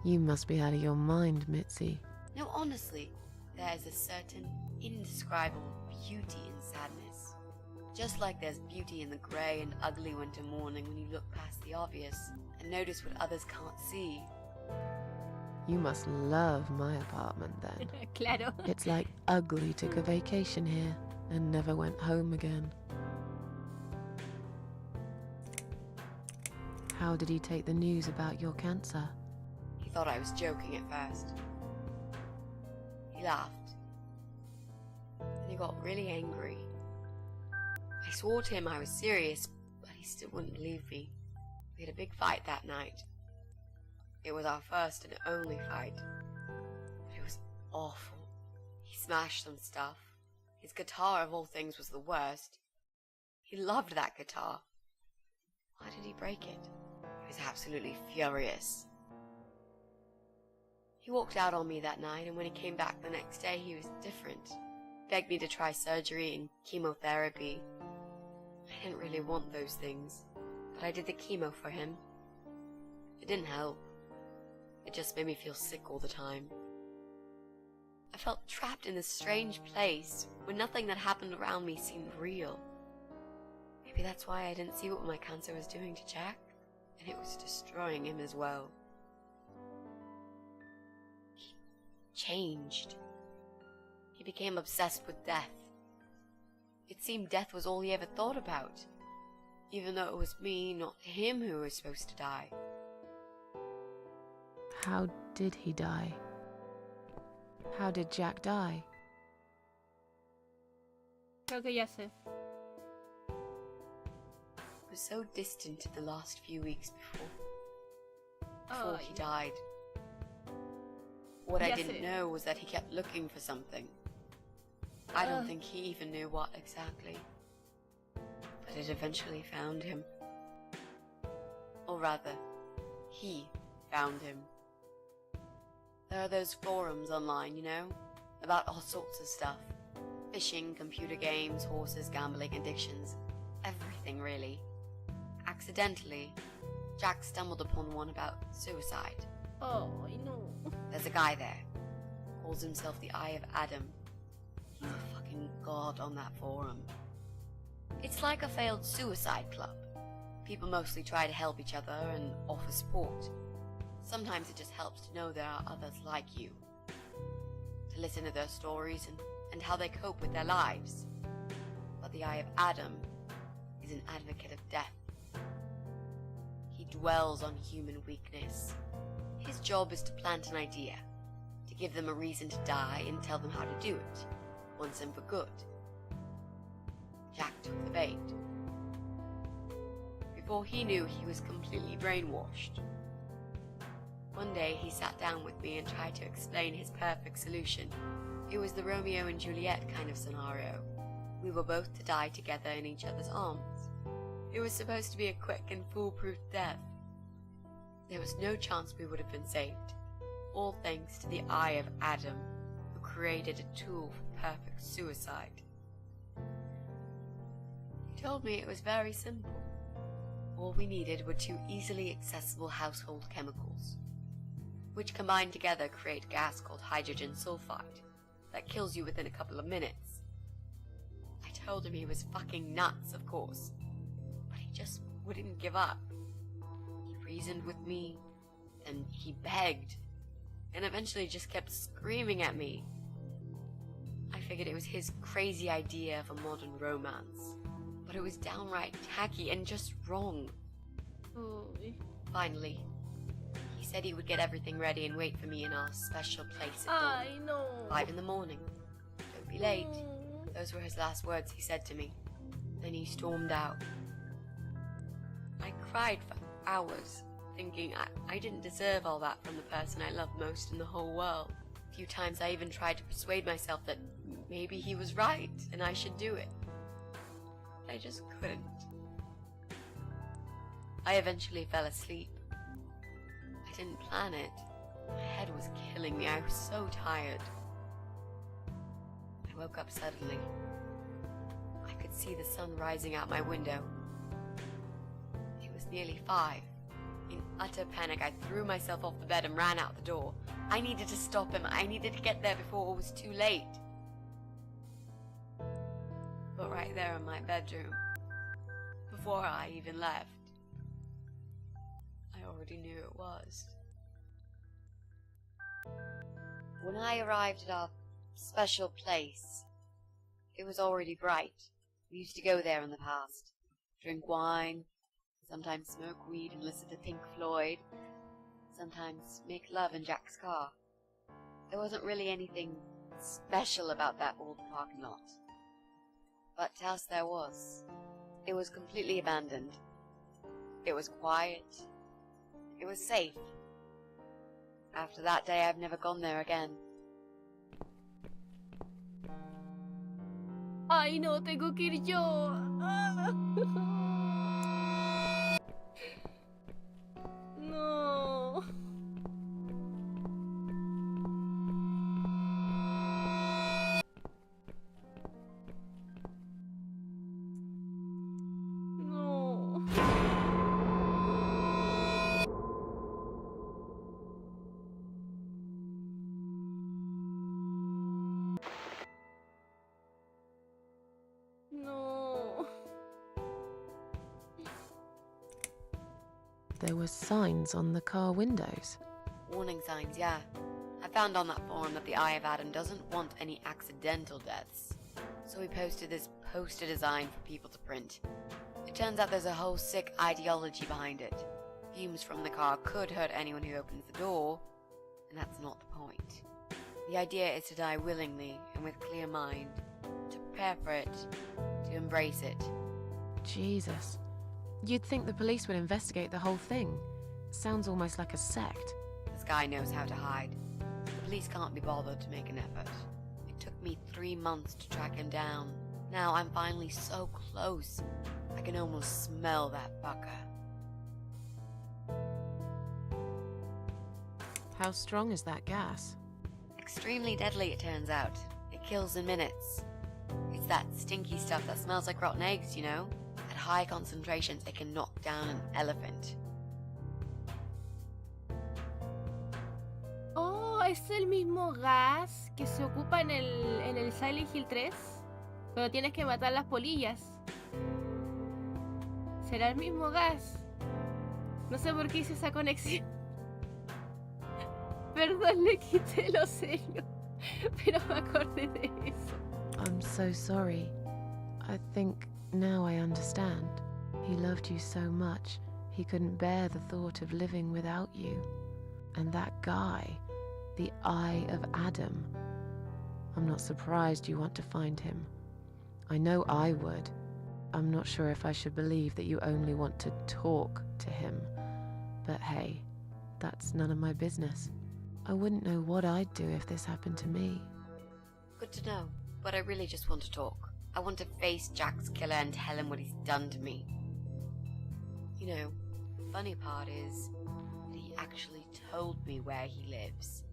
Speaker 2: You must be out of your mind, Mitzi.
Speaker 4: No, honestly, there's a certain indescribable beauty in sadness. Just like there's beauty in the grey and ugly winter morning when you look past the obvious and notice what others can't see.
Speaker 2: You must love my apartment then.
Speaker 1: Claro.
Speaker 2: It's like Ugly took a vacation here and never went home again. How did he take the news about your cancer?
Speaker 4: He thought I was joking at first. He laughed. Then he got really angry. I swore to him I was serious, but he still wouldn't believe me. We had a big fight that night. It was our first and only fight. But it was awful. He smashed some stuff. His guitar, of all things, was the worst. He loved that guitar. Why did he break it? He was absolutely furious. He walked out on me that night, and when he came back the next day, he was different. Begged me to try surgery and chemotherapy. I didn't really want those things, but I did the chemo for him. It didn't help. It just made me feel sick all the time. I felt trapped in this strange place where nothing that happened around me seemed real. Maybe that's why I didn't see what my cancer was doing to Jack, and it was destroying him as well. He changed. He became obsessed with death. It seemed death was all he ever thought about, even though it was me, not him, who was supposed to die.
Speaker 2: How did he die? How did Jack die?
Speaker 1: Creo que ya sé.
Speaker 4: It was so distant the last few weeks before he died. What I didn't know was that he kept looking for something. I don't think he even knew what exactly. But it eventually found him. Or rather, he found him. There are those forums online, you know, about all sorts of stuff. Fishing, computer games, horses, gambling, addictions. Everything, really. Accidentally, Jack stumbled upon one about suicide.
Speaker 1: Oh, no.
Speaker 4: There's a guy there. Calls himself the Eye of Adam. He's a fucking god on that forum. It's like a failed suicide club. People mostly try to help each other and offer support. Sometimes it just helps to know there are others like you. To listen to their stories and how they cope with their lives. But the Eye of Adam is an advocate of death. He dwells on human weakness. His job is to plant an idea, to give them a reason to die and tell them how to do it, once and for good. Jack took the bait. Before he knew, he was completely brainwashed. One day he sat down with me and tried to explain his perfect solution. It was the Romeo and Juliet kind of scenario. We were both to die together in each other's arms. It was supposed to be a quick and foolproof death. There was no chance we would have been saved. All thanks to the Eye of Adam, who created a tool for perfect suicide. He told me it was very simple. All we needed were 2 easily accessible household chemicals, which combined together create a gas called hydrogen sulfide that kills you within a couple of minutes. I told him he was fucking nuts, of course, but he just wouldn't give up. He reasoned with me, and he begged, and eventually just kept screaming at me. I figured it was his crazy idea of a modern romance, but it was downright tacky and just wrong. Finally, he said he would get everything ready and wait for me in our special place at dawn.
Speaker 1: Ay, no.
Speaker 4: 5 in the morning. Don't be late. Those were his last words he said to me. Then he stormed out. I cried for hours, thinking I didn't deserve all that from the person I loved most in the whole world. A few times I even tried to persuade myself that maybe he was right and I should do it. I just couldn't. I eventually fell asleep. I didn't plan it. My head was killing me. I was so tired. I woke up suddenly. I could see the sun rising out my window. It was nearly 5. In utter panic, I threw myself off the bed and ran out the door. I needed to stop him. I needed to get there before it was too late. But right there in my bedroom, before I even left, I already knew it was. When I arrived at our special place, it was already bright. We used to go there in the past, drink wine, sometimes smoke weed and listen to Pink Floyd, sometimes make love in Jack's car. There wasn't really anything special about that old parking lot. But to us there was. It was completely abandoned. It was quiet. It was safe. After that day, I've never gone there again.
Speaker 1: Ay, no, tengo que ir yo. No.
Speaker 2: there were signs on the car windows.
Speaker 4: Warning signs, yeah. I found on that forum that the Eye of Adam doesn't want any accidental deaths. So we posted this poster design for people to print. It turns out there's a whole sick ideology behind it. Fumes from the car could hurt anyone who opens the door, and that's not the point. The idea is to die willingly and with clear mind, to prepare for it, to embrace it.
Speaker 2: Jesus. You'd think the police would investigate the whole thing. Sounds almost like a sect.
Speaker 4: This guy knows how to hide. The police can't be bothered to make an effort. It took me 3 months to track him down. Now I'm finally so close. I can almost smell that fucker.
Speaker 2: How strong is that gas?
Speaker 4: Extremely deadly, it turns out. It kills in minutes. It's that stinky stuff that smells like rotten eggs, you know? At high concentrations, it can knock down an elephant.
Speaker 1: Oh, es el mismo gas que se ocupa en el Silent Hill 3. Pero tienes que matar las polillas. ¿Será el mismo gas? No sé por qué hice esa conexión. Perdón, le quité lo serio. Pero me acordé de eso.
Speaker 2: I'm so sorry. I think now I understand. He loved you so much, he couldn't bear the thought of living without you. And that guy, the Eye of Adam. I'm not surprised you want to find him. I know I would. I'm not sure if I should believe that you only want to talk to him. But hey, that's none of my business. I wouldn't know what I'd do if this happened to me.
Speaker 4: Good to know, but I really just want to talk. I want to face Jack's killer and tell him what he's done to me. You know, the funny part is that he actually told me where he lives.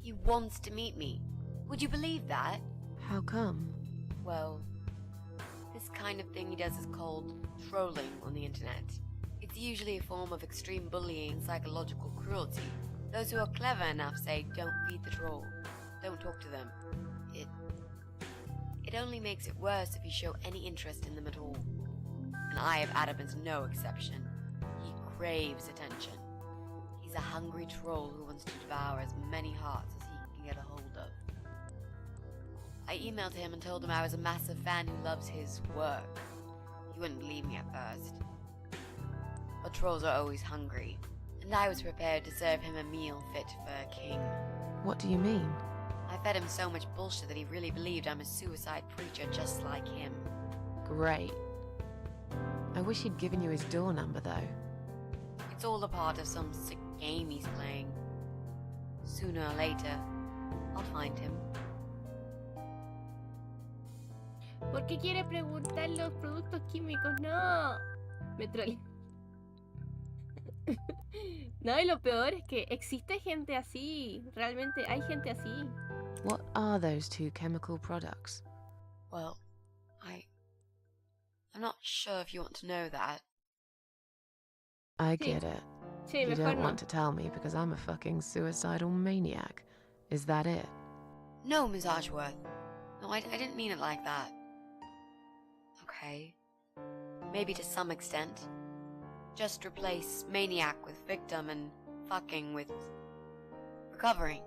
Speaker 4: He wants to meet me. Would you believe that?
Speaker 2: How come?
Speaker 4: Well, this kind of thing he does is called trolling on the internet. It's usually a form of extreme bullying and psychological cruelty. Those who are clever enough say, don't feed the troll. Don't talk to them. It only makes it worse if you show any interest in them at all. And Eye of Adam is no exception. He craves attention. He's a hungry troll who wants to devour as many hearts as he can get a hold of. I emailed him and told him I was a massive fan who loves his work. He wouldn't believe me at first. But trolls are always hungry, and I was prepared to serve him a meal fit for a king.
Speaker 2: What do you mean?
Speaker 4: I fed him so much bullshit that he really believed I'm a suicide preacher just like him.
Speaker 2: Great. I wish he'd given you his door number, though.
Speaker 4: It's all a part of some sick game he's playing. Sooner or later, I'll find him.
Speaker 1: ¿Por qué quiere preguntar los productos químicos? No. Me troleé. No, y lo peor es que existe gente así. Realmente hay gente así.
Speaker 2: What are those two chemical products?
Speaker 4: Well, I'm not sure if you want to know that.
Speaker 2: I
Speaker 1: Sí.
Speaker 2: get it.
Speaker 1: Sí,
Speaker 2: You
Speaker 1: mejor
Speaker 2: don't
Speaker 1: no.
Speaker 2: want to tell me because I'm a fucking suicidal maniac. Is that it?
Speaker 4: No, Ms. Archworth. No, I didn't mean it like that. Okay. Maybe to some extent. Just replace maniac with victim and fucking with recovering.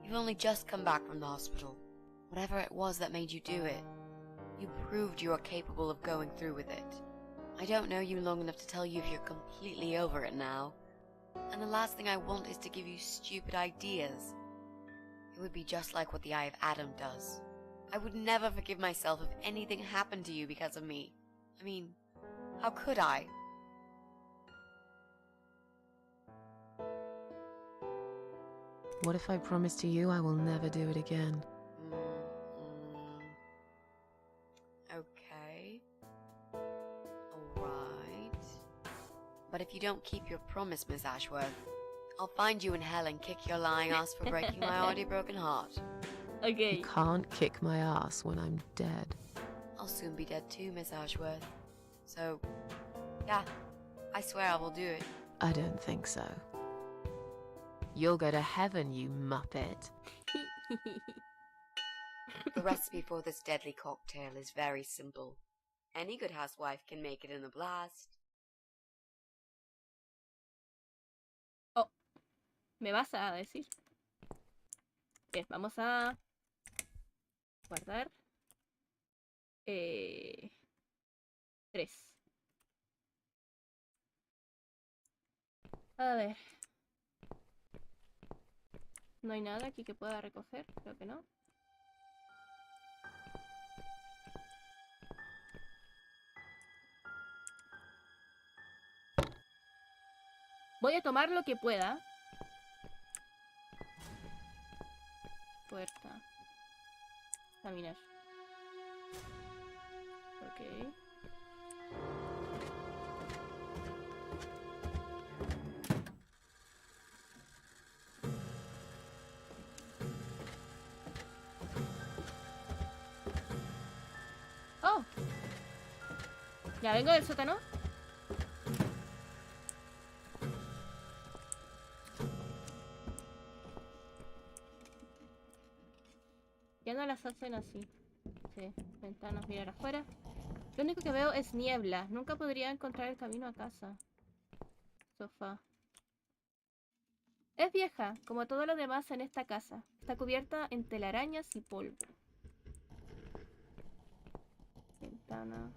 Speaker 4: You've only just come back from the hospital. Whatever it was that made you do it, you proved you are capable of going through with it. I don't know you long enough to tell you if you're completely over it now. And the last thing I want is to give you stupid ideas. It would be just like what the Eye of Adam does. I would never forgive myself if anything happened to you because of me. I mean, how could I?
Speaker 2: What if I promise to you I will never do it again?
Speaker 4: Okay. Alright. But if you don't keep your promise, Miss Ashworth, I'll find you in hell and kick your lying ass for breaking my already broken heart.
Speaker 1: Ok.
Speaker 2: You can't kick my ass when I'm dead.
Speaker 4: I'll soon be dead too, Miss Ashworth. So, yeah, I swear I will do it.
Speaker 2: I don't think so. You'll go to heaven, you muppet.
Speaker 4: The recipe for this deadly cocktail is very simple. Any good housewife can make it in a blast.
Speaker 1: me vas a decir. Bien, vamos a guardar 3. A ver. No hay nada aquí que pueda recoger, creo que no. Voy a tomar lo que pueda. Puerta. Caminar. Ok. Oh. Ya vengo del sótano. Ya no las hacen así. Sí, ventanas, mirar afuera. Lo único que veo es niebla. Nunca podría encontrar el camino a casa. Sofá. Es vieja, como todo lo demás en esta casa. Está cubierta en telarañas y polvo. Ventana.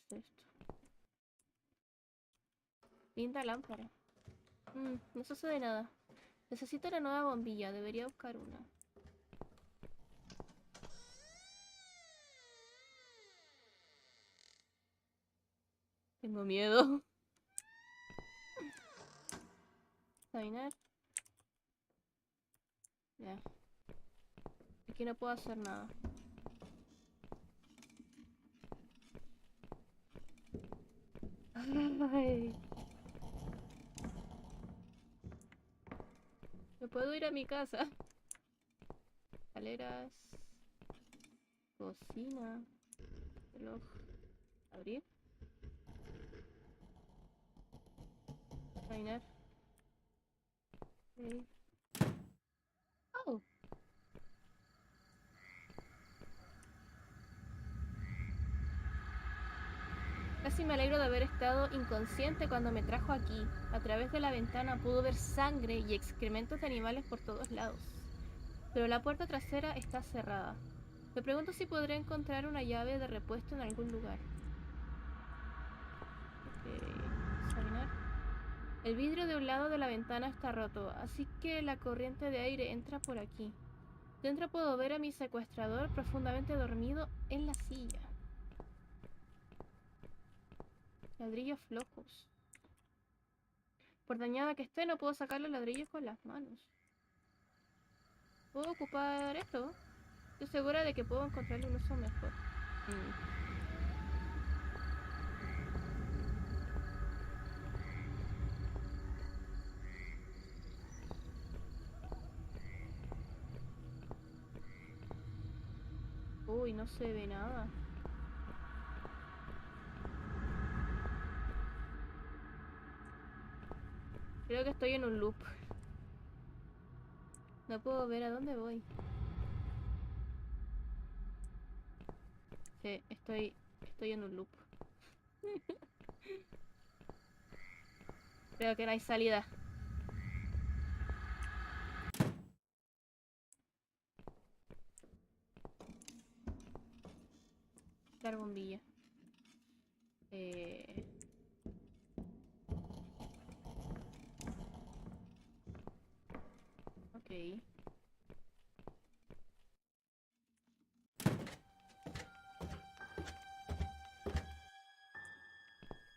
Speaker 1: ¿Qué es esto? Linda lámpara. No sucede nada. Necesito una nueva bombilla. Debería buscar una. Tengo miedo. Examinar. Ya. Aquí no puedo hacer nada. Ay. No puedo ir a mi casa. Escaleras. Cocina. Reloj. Abrir. Examinar. Okay. Oh. Casi me alegro de haber estado inconsciente cuando me trajo aquí. A través de la ventana pudo ver sangre y excrementos de animales por todos lados. Pero la puerta trasera está cerrada. Me pregunto si podré encontrar una llave de repuesto en algún lugar. Examinar. El vidrio de un lado de la ventana está roto, así que la corriente de aire entra por aquí. Dentro puedo ver a mi secuestrador profundamente dormido en la silla. Ladrillos flojos. Por dañada que esté, no puedo sacar los ladrillos con las manos. ¿Puedo ocupar esto? Estoy segura de que puedo encontrarle un uso mejor. Uy, no se ve nada. Creo que estoy en un loop. No puedo ver a dónde voy. Sí, estoy en un loop. Creo que no hay salida. Dar bombilla. Ok.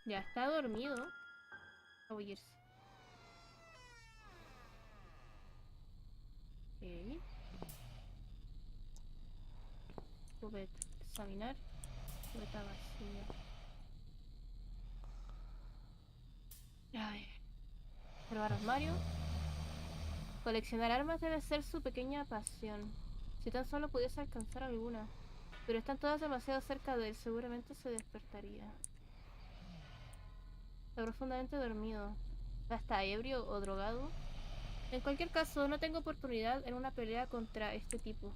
Speaker 1: Ya está dormido. A irse. Ok. Cubeta. Examinar. Cubeta vacía. Ay. Probar armario. Coleccionar armas debe ser su pequeña pasión. Si tan solo pudiese alcanzar alguna. Pero están todas demasiado cerca de él. Seguramente se despertaría. Está profundamente dormido. ¿Está ebrio o drogado? En cualquier caso, no tengo oportunidad en una pelea contra este tipo.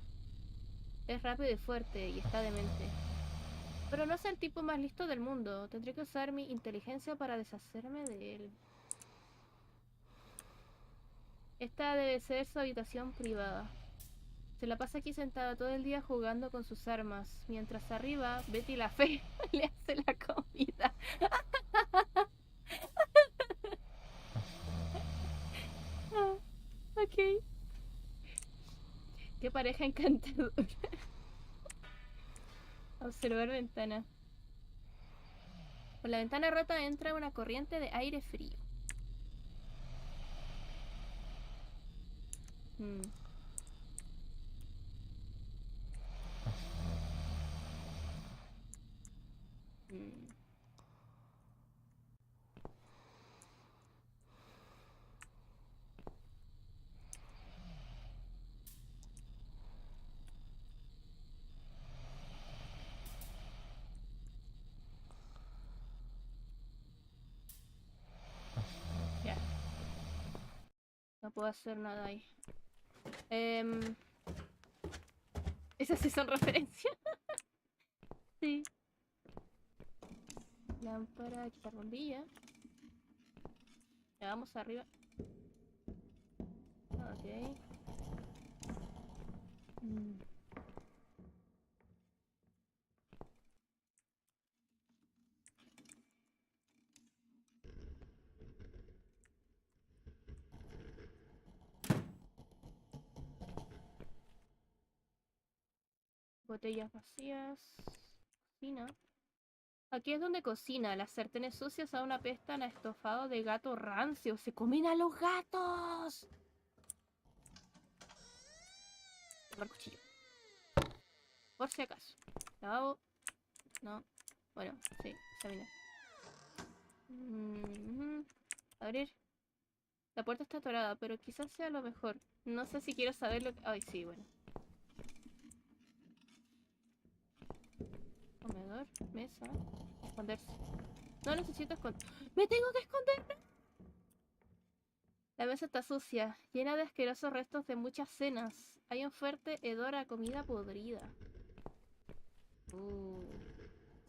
Speaker 1: Es rápido y fuerte y está demente. Pero no es el tipo más listo del mundo. Tendré que usar mi inteligencia para deshacerme de él. Esta debe ser su habitación privada. Se la pasa aquí sentada todo el día jugando con sus armas, mientras arriba Betty la Fea le hace la comida. Ah, ok. Qué pareja encantadora. Observar ventana. Por la ventana rota entra una corriente de aire frío. Mm. Mm. Ya. No puedo hacer nada ahí. Esas sí son referencias. Sí. Lámpara, quitar bombilla. Ya vamos arriba. Ok. Mm. Botellas vacías. Cocina. Aquí es donde cocina. Las sartenes sucias aún apestan a estofado de gato rancio. ¡Se comen a los gatos! Tomar cuchillo. Por si acaso. Lavabo. No. Bueno, sí. Examinar. Abrir. La puerta está atorada, pero quizás sea lo mejor. No sé si quiero saber lo que... Ay, sí, bueno. Comedor. Mesa. Esconderse. No necesito esconder. ¡Me tengo que esconder! La mesa está sucia, llena de asquerosos restos de muchas cenas. Hay un fuerte hedor a comida podrida.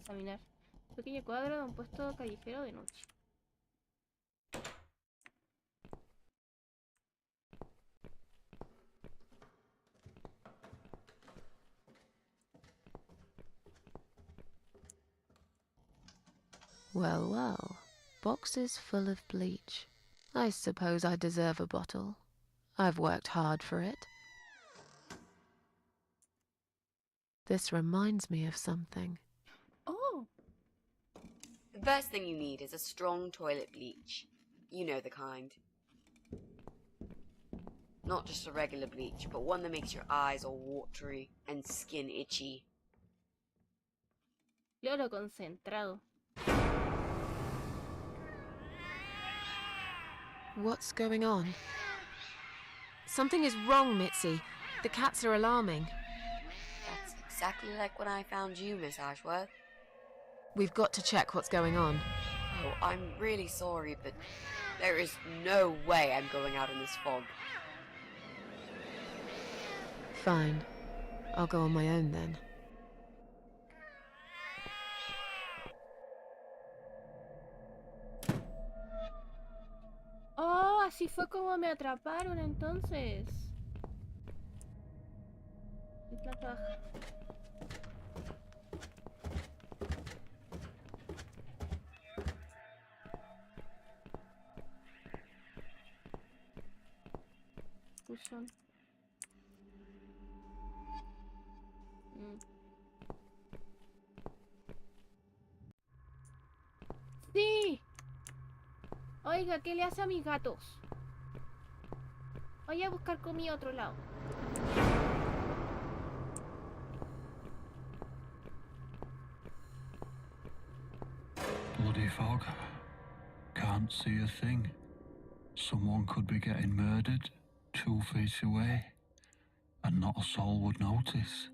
Speaker 1: Examinar. Pequeño cuadro de un puesto callejero de noche.
Speaker 2: Well, well. Boxes full of bleach. I suppose I deserve a bottle. I've worked hard for it. This reminds me of something.
Speaker 1: Oh,
Speaker 4: The first thing you need is a strong toilet bleach. You know the kind. Not just a regular bleach, but one that makes your eyes all watery and skin itchy.
Speaker 1: cloro concentrado.
Speaker 2: What's going on? Something is wrong, Mitzi. The cats are alarming.
Speaker 4: That's exactly like when I found you, Miss Ashworth.
Speaker 2: We've got to check what's going on.
Speaker 4: Oh, I'm really sorry, but there is no way I'm going out in this fog.
Speaker 2: Fine. I'll go on my own then.
Speaker 1: Oh, así fue como me atraparon entonces. Es la caja. Buzón. ¡Sí! Oiga, ¿qué le hace a mis gatos? Voy a buscar comida a otro lado.
Speaker 5: Bloody fog. Can't see a thing. Someone could be getting murdered 2 feet away, and not a soul would notice.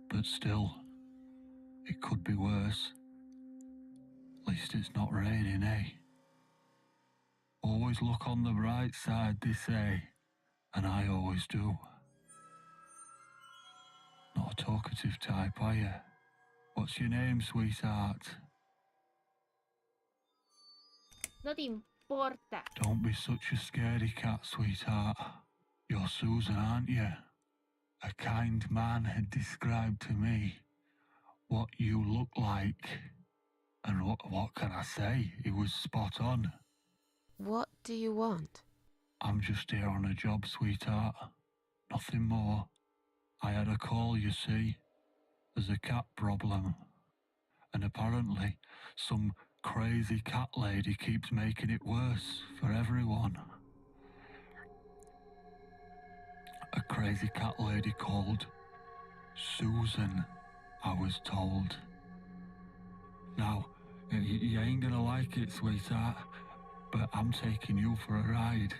Speaker 5: But still, it could be worse. At least it's not raining, eh? Always look on the bright side, they say, and I always do. Not not a talkative type, are you? What's your name, sweetheart?
Speaker 1: No te importa.
Speaker 5: Don't be such a scaredy cat, sweetheart. You're Susan, aren't you? A kind man had described to me what you look like. And what can I say? He was spot on.
Speaker 2: What do you want?
Speaker 5: I'm just here on a job, sweetheart. Nothing more. I had a call, you see. There's a cat problem. And apparently, some crazy cat lady keeps making it worse for everyone. A crazy cat lady called Susan, I was told. Now, you ain't gonna like it, sweetheart, but I'm taking you for a ride.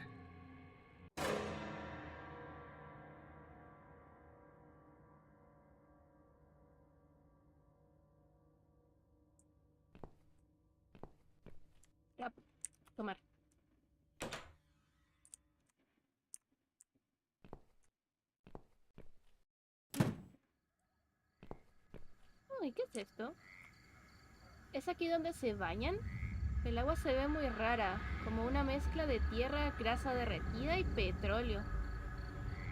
Speaker 1: Ya, tomar. Uy, ¿qué es esto? ¿Es aquí donde se bañan? El agua se ve muy rara, como una mezcla de tierra, grasa derretida y petróleo.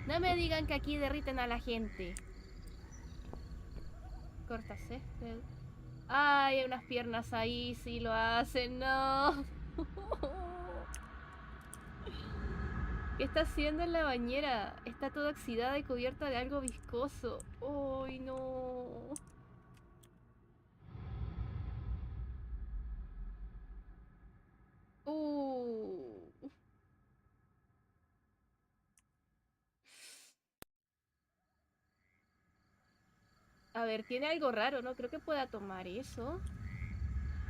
Speaker 1: No me digan que aquí derriten a la gente. Corta césped. Ay, hay unas piernas ahí, sí lo hacen, no. ¿Qué está haciendo en la bañera? Está toda oxidada y cubierta de algo viscoso. ¡Ay, no! A ver, tiene algo raro, no creo que pueda tomar eso.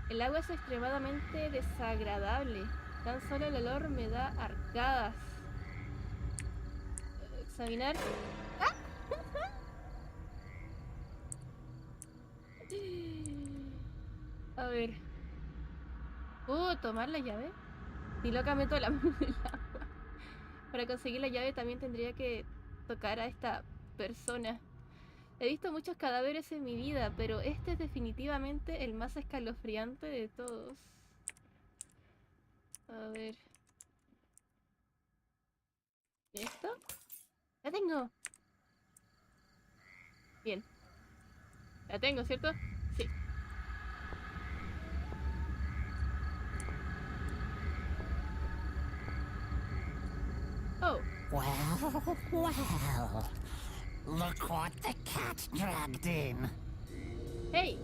Speaker 1: El agua es extremadamente desagradable. Tan solo el olor me da arcadas. Examinar. ¡Ah! A ver. ¿Puedo tomar la llave? Ni loca meto la mano en el agua. Para conseguir la llave también tendría que tocar a esta persona. He visto muchos cadáveres en mi vida, pero este es definitivamente el más escalofriante de todos. A ver. ¿Esto? ¡La tengo! Bien. La tengo, ¿cierto? Sí. Oh.
Speaker 6: Well, well. Look what the cat dragged in.
Speaker 1: Hey.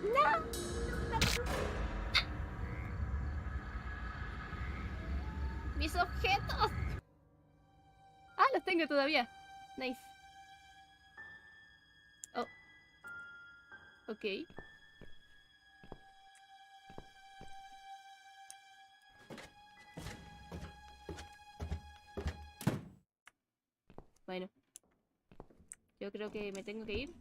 Speaker 1: No. Mis objetos. Ah, los tengo todavía. Nice. Oh. Ok. Bueno. Yo creo que me tengo que ir.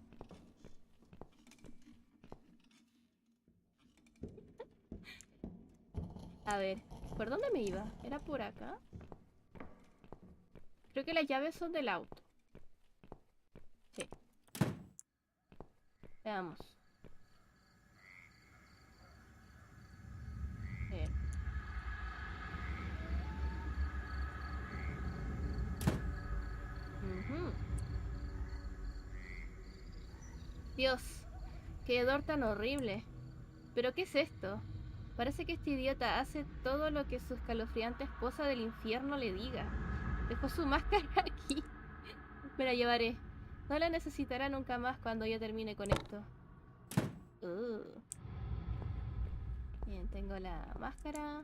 Speaker 1: A ver, ¿por dónde me iba? ¿Era por acá? Creo que las llaves son del auto. Sí. Veamos. Bien. Dios, qué hedor tan horrible. ¿Pero qué es esto? Parece que este idiota hace todo lo que su escalofriante esposa del infierno le diga. Dejó su máscara aquí. Me la llevaré. No la necesitará nunca más cuando yo termine con esto. Bien, tengo la máscara.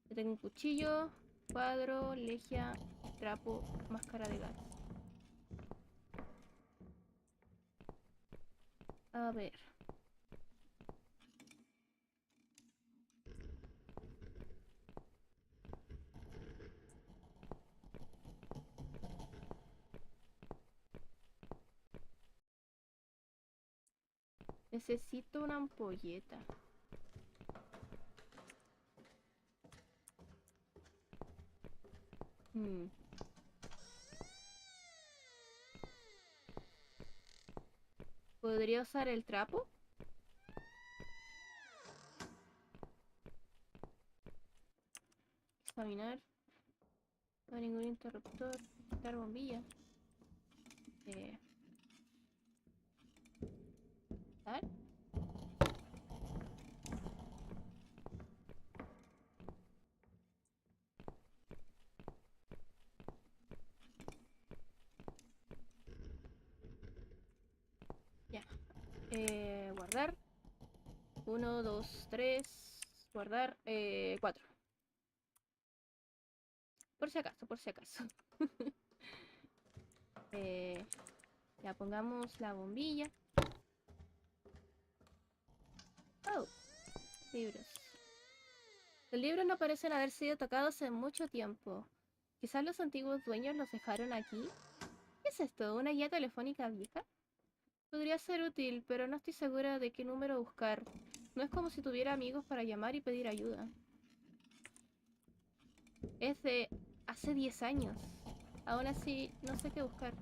Speaker 1: Yo tengo un cuchillo, cuadro, lejía, trapo, máscara de gas. A ver. Necesito una ampolleta. ¿Podría usar el trapo? Examinar. No hay ningún interruptor. Quitar bombilla. ¿Dar? Ya. Guardar. 1, 2, 3. Guardar. 4. Por si acaso, por si acaso. Ya pongamos la bombilla. Oh, libros. Los libros no parecen haber sido tocados en mucho tiempo. Quizás los antiguos dueños los dejaron aquí. ¿Qué es esto? ¿Una guía telefónica vieja? Podría ser útil, pero no estoy segura de qué número buscar. No es como si tuviera amigos para llamar y pedir ayuda. Es de hace 10 años. Aún así, no sé qué buscar.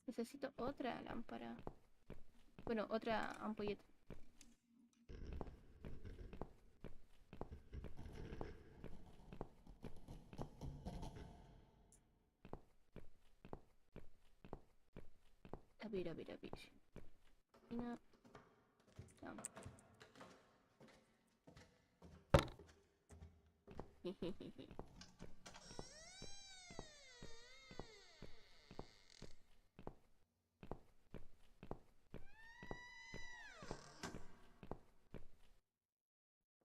Speaker 1: Necesito otra lámpara. Bueno, otra ampolleta. A ver. Una lámpara.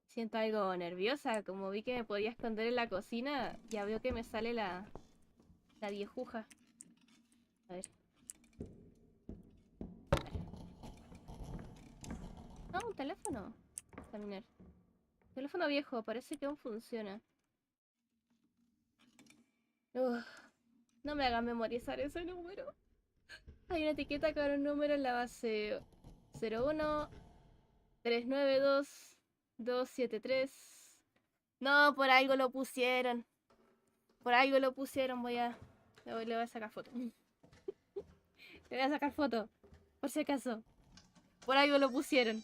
Speaker 1: Siento algo nerviosa, como vi que me podía esconder en la cocina, ya veo que me sale la viejuja. A ver. No, un teléfono. Examinar. Teléfono viejo, parece que aún funciona. No me hagan memorizar ese número. Hay una etiqueta con un número en la base 01 392 273. No, por algo lo pusieron. Por algo lo pusieron, le voy a sacar foto. Le voy a sacar foto. Por si acaso. Por algo lo pusieron.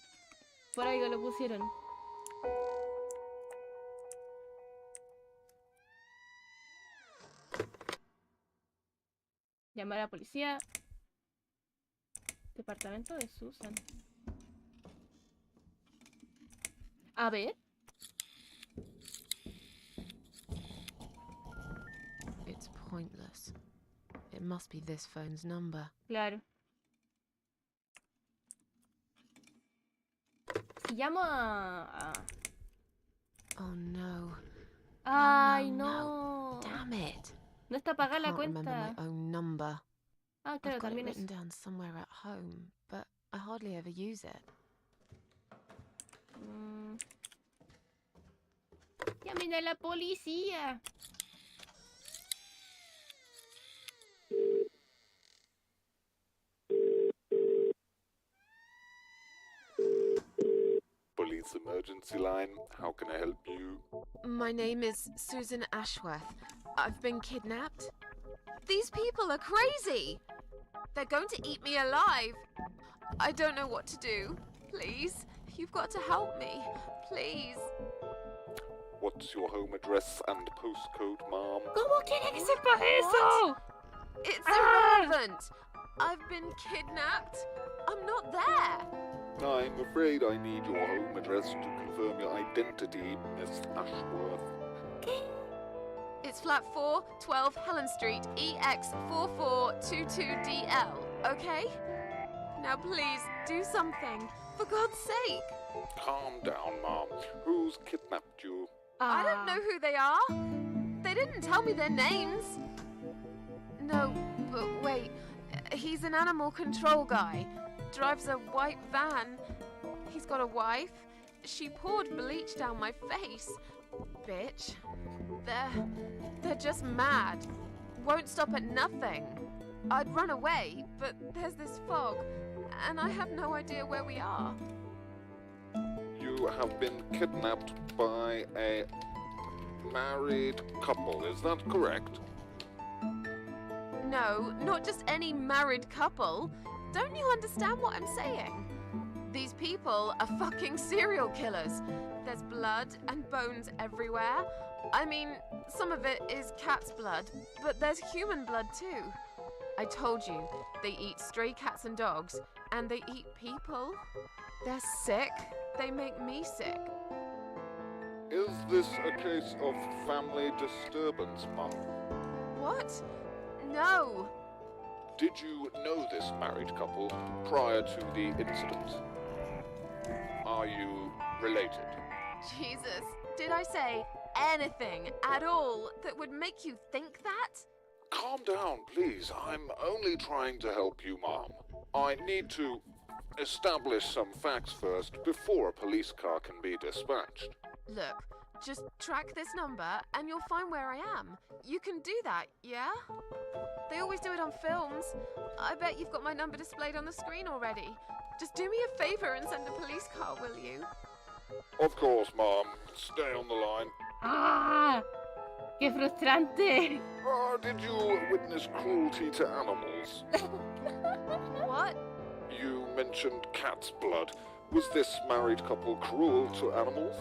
Speaker 1: Por algo lo pusieron. Llamar a la policía. Departamento de Susan. A ver.
Speaker 2: It's pointless. It must be this phone's number.
Speaker 1: Claro. Si llamo a...
Speaker 2: Oh no.
Speaker 1: Ay,
Speaker 2: no.
Speaker 1: no.
Speaker 2: Damn it.
Speaker 1: No está pagada la
Speaker 2: Can't remember
Speaker 1: cuenta.
Speaker 2: my own number.
Speaker 1: Ah,
Speaker 2: I've
Speaker 1: claro,
Speaker 2: got it
Speaker 1: también es...
Speaker 2: written down somewhere at home, but I hardly ever use it.
Speaker 1: Llamen a la policía.
Speaker 7: Police emergency line, how can I help you?
Speaker 2: My name is Susan Ashworth. I've been kidnapped. These people are crazy! They're going to eat me alive. I don't know what to do. Please, you've got to help me. Please.
Speaker 7: What's your home address and postcode, ma'am?
Speaker 1: ¿Cómo quiere que sepa eso?
Speaker 2: It's irrelevant. I've been kidnapped. I'm not there.
Speaker 7: I'm afraid I need your home address to confirm your identity, Miss Ashworth.
Speaker 2: It's flat 4, 12 Helen Street, EX4422DL, okay? Now please, do something. For God's sake.
Speaker 7: Calm down, ma'am. Who's kidnapped you?
Speaker 2: I don't know who they are. They didn't tell me their names. No, but wait. He's an animal control guy. Drives a white van. He's got a wife. She poured bleach down my face. Bitch. They're just mad. Won't stop at nothing. I'd run away, but there's this fog, and I have no idea where we are.
Speaker 7: You have been kidnapped by a married couple, is that correct?
Speaker 2: No, not just any married couple. Don't you understand what I'm saying? These people are fucking serial killers. There's blood and bones everywhere. I mean, some of it is cat's blood, but there's human blood too. I told you, they eat stray cats and dogs, and they eat people. They're sick. They make me sick.
Speaker 7: Is this a case of family disturbance, Mom?
Speaker 2: What? No.
Speaker 7: Did you know this married couple prior to the incident? Are you related?
Speaker 2: Jesus, did I say anything at all that would make you think that?
Speaker 7: Calm down, please. I'm only trying to help you, Mom. I need to establish some facts first before a police car can be dispatched.
Speaker 2: Look, just track this number and you'll find where I am. You can do that, yeah? They always do it on films. I bet you've got my number displayed on the screen already. Just do me a favor and send a police car, will you?
Speaker 7: Of course, Mom. Stay on the line.
Speaker 1: ¡Ah! ¡Qué frustrante!
Speaker 7: Did you witness cruelty to animals?
Speaker 2: What?
Speaker 7: You mentioned cat's blood. Was this married couple cruel to animals?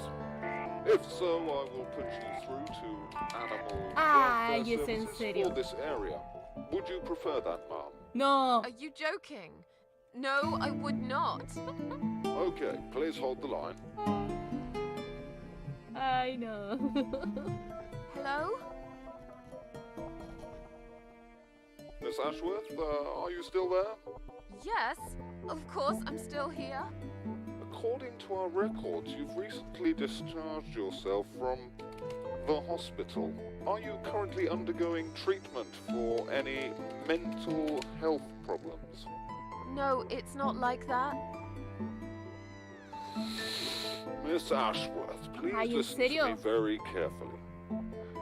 Speaker 7: If so, I will put you through to animal
Speaker 1: Ay,
Speaker 7: welfare
Speaker 1: es en
Speaker 7: services
Speaker 1: serio.
Speaker 7: for this area. Would you prefer that, Mom?
Speaker 1: No.
Speaker 2: Are you joking? No, I would not.
Speaker 7: Okay, please hold the line.
Speaker 1: Ay, no.
Speaker 2: Hello?
Speaker 7: Miss Ashworth, are you still there?
Speaker 2: Yes, of course I'm still here.
Speaker 7: According to our records, you've recently discharged yourself from the hospital. Are you currently undergoing treatment for any mental health problems?
Speaker 2: No, it's not like that.
Speaker 7: Miss Ashworth, please
Speaker 1: Ay, ¿en
Speaker 7: listen
Speaker 1: serio?
Speaker 7: to me very carefully.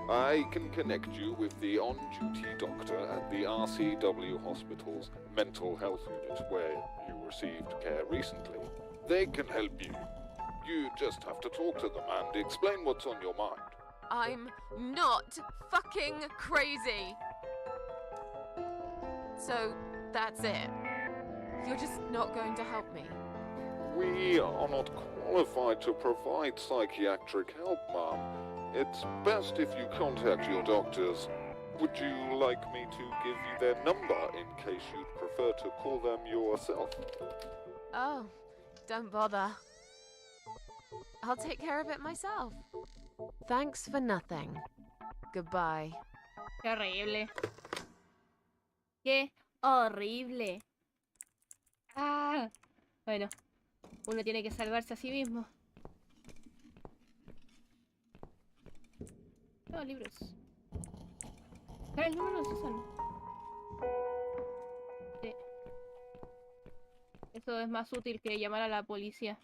Speaker 7: I can connect you with the on-duty doctor at the RCW Hospital's mental health unit where you received care recently. They can help you. You just have to talk to them and explain what's on your mind.
Speaker 2: I'm not fucking crazy. So, that's it. You're just not going to help me.
Speaker 7: We are not qualified to provide psychiatric help, Ma'am. It's best if you contact your doctors. Would you like me to give you their number in case you'd prefer to call them yourself?
Speaker 2: Oh, don't bother. I'll take care of it myself. Thanks for nothing. Goodbye.
Speaker 1: Qué horrible. Qué horrible. Ah. Bueno, uno tiene que salvarse a sí mismo. No, libros. ¿Cuál es el número de Susan? Sí. Eso es más útil que llamar a la policía.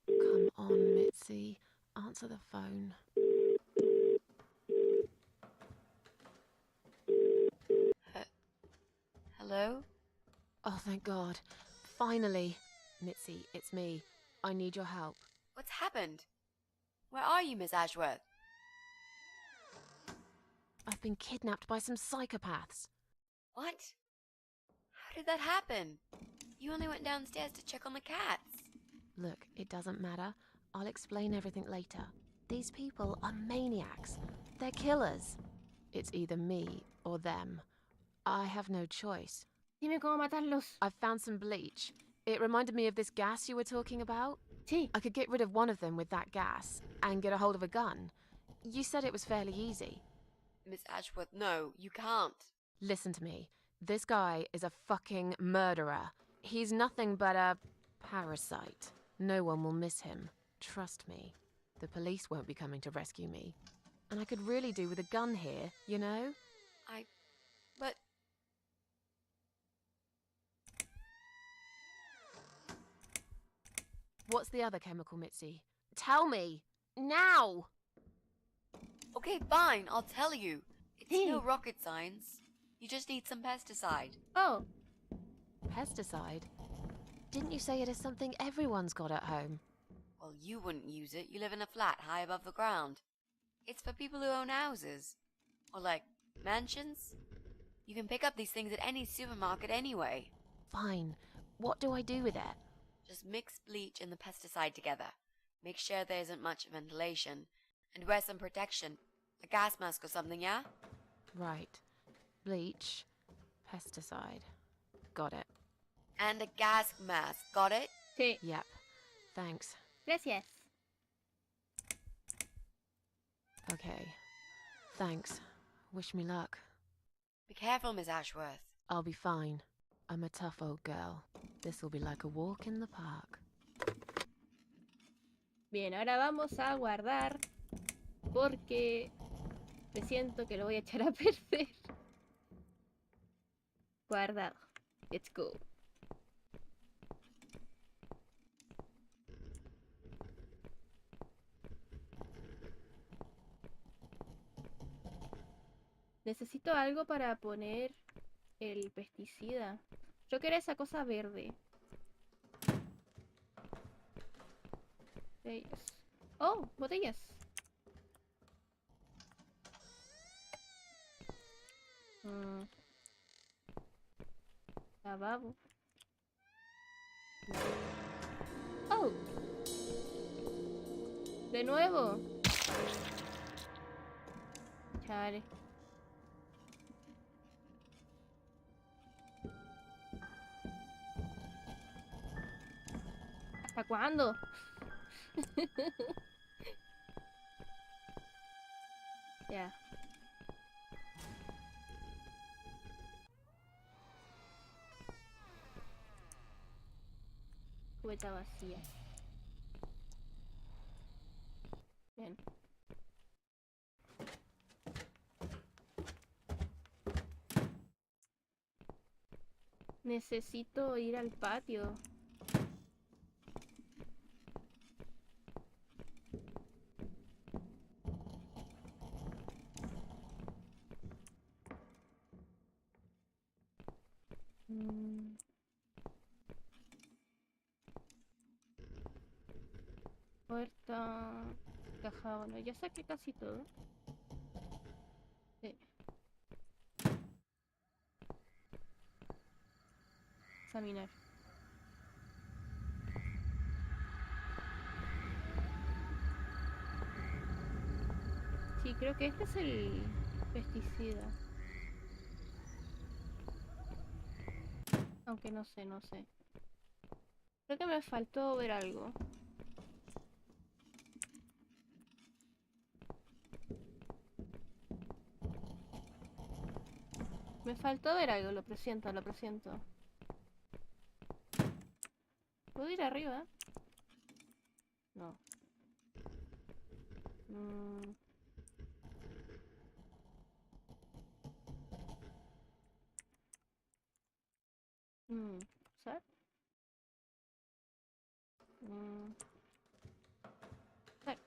Speaker 2: Come on, Mitzi. Answer the phone.
Speaker 4: Hello?
Speaker 2: Oh, thank God. Finally. Mitzi, it's me. I need your help.
Speaker 4: What's happened? Where are you, Miss Ashworth?
Speaker 2: I've been kidnapped by some psychopaths.
Speaker 4: What? How did that happen? You only went downstairs to check on the cats.
Speaker 2: Look, it doesn't matter. I'll explain everything later. These people are maniacs. They're killers. It's either me or them. I have no choice.
Speaker 1: Dime cómo matarlos.
Speaker 2: I've found some bleach. It reminded me of this gas you were talking about.
Speaker 1: Sí.
Speaker 2: I could get rid of one of them with that gas and get a hold of a gun. You said it was fairly easy.
Speaker 4: Miss Ashworth, no, you can't.
Speaker 2: Listen to me. This guy is a fucking murderer. He's nothing but a parasite. No one will miss him. Trust me. The police won't be coming to rescue me. And I could really do with a gun here, you know?
Speaker 4: But...
Speaker 2: What's the other chemical, Mitzi? Tell me! Now!
Speaker 4: Okay, fine, I'll tell you. It's
Speaker 1: Hey.
Speaker 4: no rocket science. You just need some pesticide.
Speaker 1: Oh,
Speaker 2: Pesticide? Didn't you say it is something everyone's got at home?
Speaker 4: Well, you wouldn't use it. You live in a flat high above the ground. It's for people who own houses. Or, like, mansions. You can pick up these things at any supermarket anyway.
Speaker 2: Fine. What do I do with it?
Speaker 4: Just mix bleach and the pesticide together. Make sure there isn't much ventilation. And wear some protection. A gas mask or something, yeah?
Speaker 2: Right. Bleach. Pesticide. Got it.
Speaker 4: And a gas mask. Got it?
Speaker 1: sí.
Speaker 2: Yep. Thanks.
Speaker 1: Gracias.
Speaker 2: Okay. Thanks. Wish me luck.
Speaker 4: Be careful, Miss Ashworth.
Speaker 2: I'll be fine. I'm a tough old girl. This'll be like a walk in the park.
Speaker 1: Bien, ahora vamos a guardar porque presiento que lo voy a echar a perder. Guardado. Let's go. Necesito algo para poner el pesticida. Yo quiero esa cosa verde. Botellas. Oh, botellas. Lavabo. Oh. De nuevo. Chale. ¿Hasta cuándo? Ya. Cubeta vacía. Bien. Necesito ir al patio. Puerta. Caja, bueno, ya saqué casi todo. Sí. Examinar. Sí, creo que este es el pesticida. Aunque no sé, no sé. Creo que me faltó ver algo. Me faltó ver algo, lo presiento, lo presiento. ¿Puedo ir arriba? No. ¿Sabes? Vale.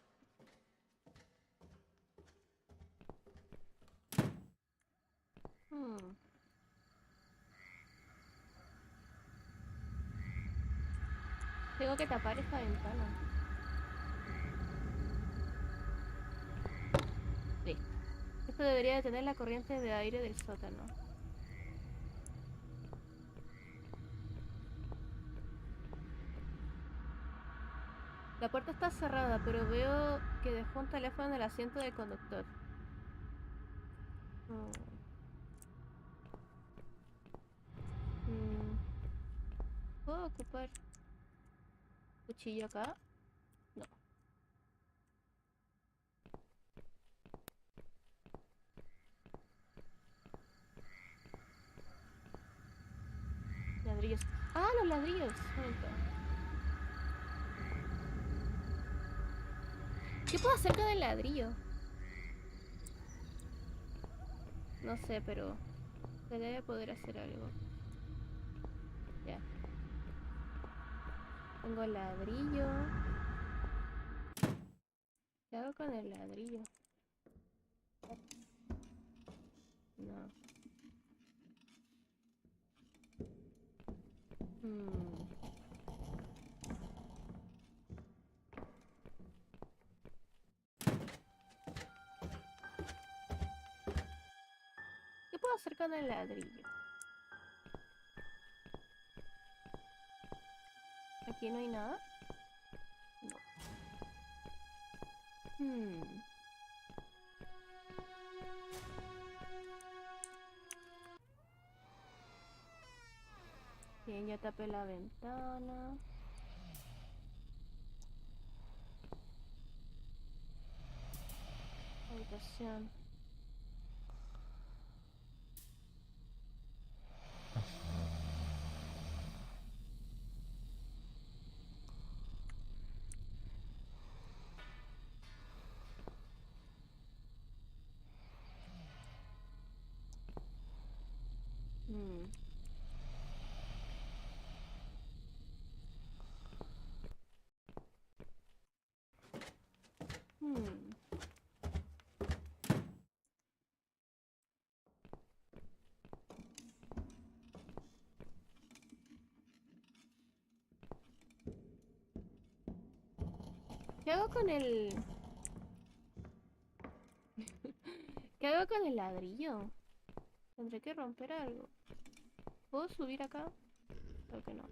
Speaker 1: Tengo que tapar esta ventana. Listo. Esto debería detener la corriente de aire del sótano. La puerta está cerrada, pero veo que dejó un teléfono en el asiento del conductor. ¿Puedo ocupar cuchillo acá? No. Ladrillos. ¡Ah, los ladrillos! Un momento. ¿Qué puedo hacer con el ladrillo? No sé, pero se debe poder hacer algo. Ya. Tengo el ladrillo. ¿Qué hago con el ladrillo? No. ¿Qué puedo hacer con el ladrillo? ¿Aquí no hay nada? No. Bien, ya tapé la ventana. Habitación. ¿Qué hago con el... ¿Qué hago con el ladrillo? Tendré que romper algo. ¿Puedo subir acá? Creo que no.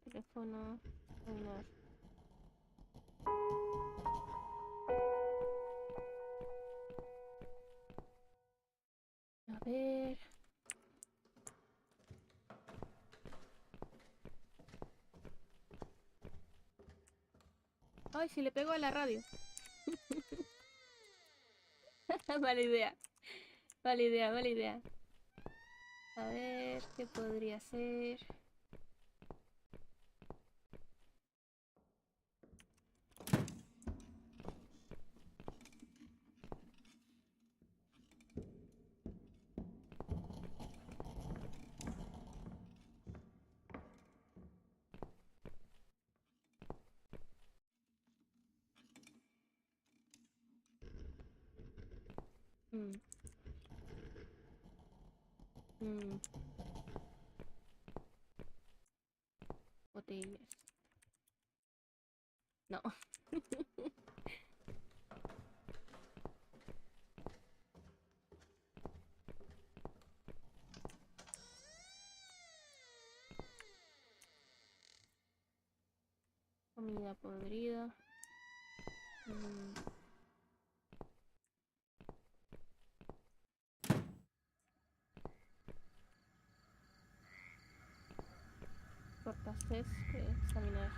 Speaker 1: Teléfono. Caminar. A ver. Ay, si le pego a la radio. Mala idea. Mala idea, mala idea. A ver, ¿qué podría ser? Mm. Mm. Botellas. No. Comida podrida. Cortacés que examinar.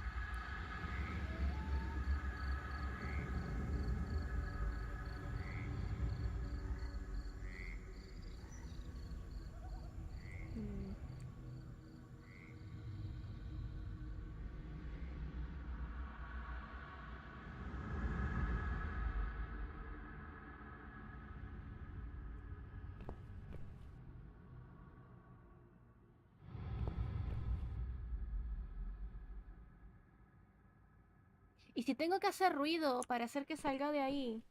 Speaker 1: ¿Y si tengo que hacer ruido para hacer que salga de ahí?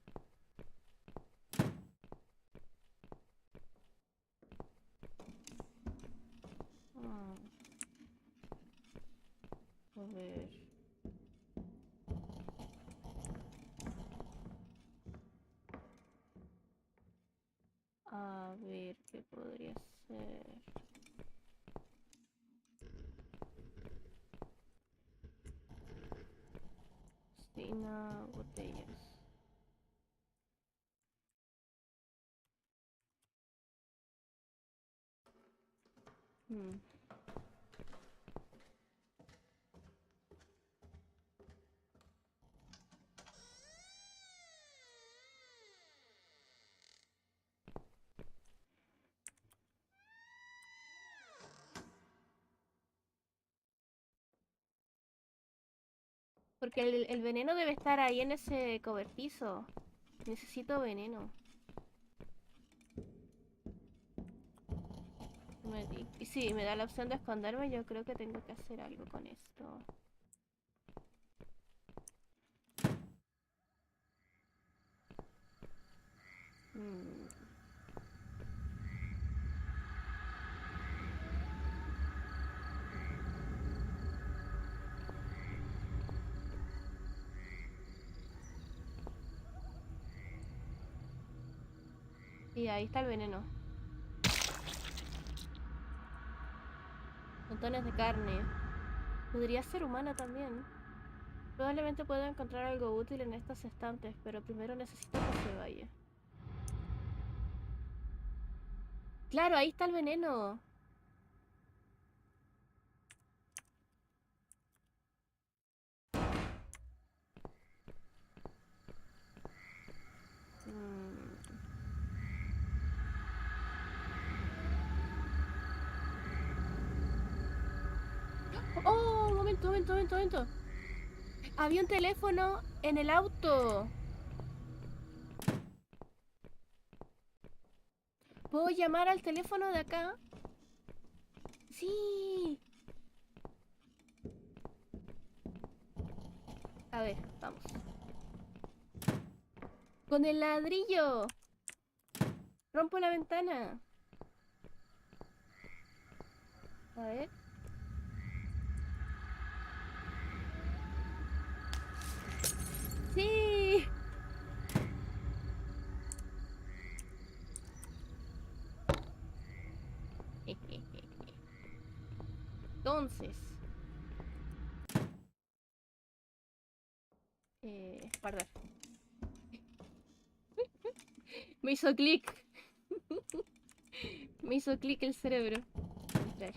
Speaker 1: A ver. A ver, ¿qué podría ser? Cocina, botellas. Porque el veneno debe estar ahí en ese cobertizo. Necesito veneno. Y si me da la opción de esconderme, yo creo que tengo que hacer algo con esto. Y ahí está el veneno. Montones de carne. Podría ser humana también. Probablemente pueda encontrar algo útil en estos estantes, pero primero necesito que se vaya. ¡Claro! Ahí está el veneno. ¡Oh! Momento. Había un teléfono en el auto. ¿Puedo llamar al teléfono de acá? Sí. A ver, vamos. Con el ladrillo. Rompo la ventana. A ver. Sí. Entonces. Guardar. Me hizo clic. Me hizo clic el cerebro. Entrar.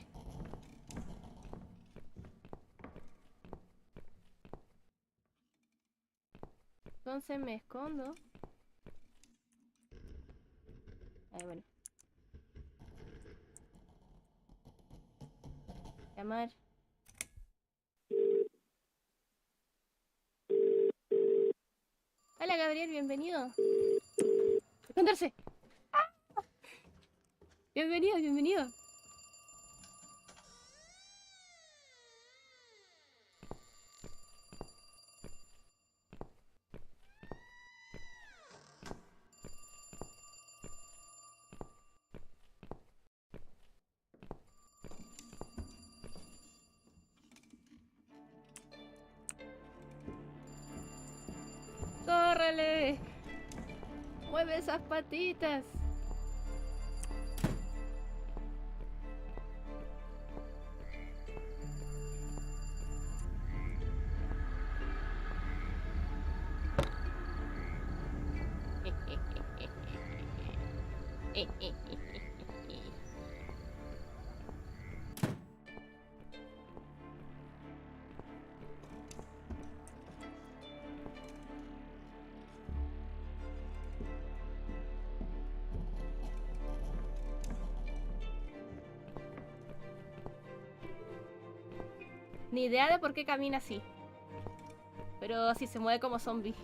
Speaker 1: Entonces me escondo. Ahí, bueno. Llamar. Hola Gabriel, bienvenido. Esconderse. ¡Ah! Bienvenido. ¡Córrele! ¡Mueve esas patitas! Ni idea de por qué camina así. Pero si se mueve como zombie.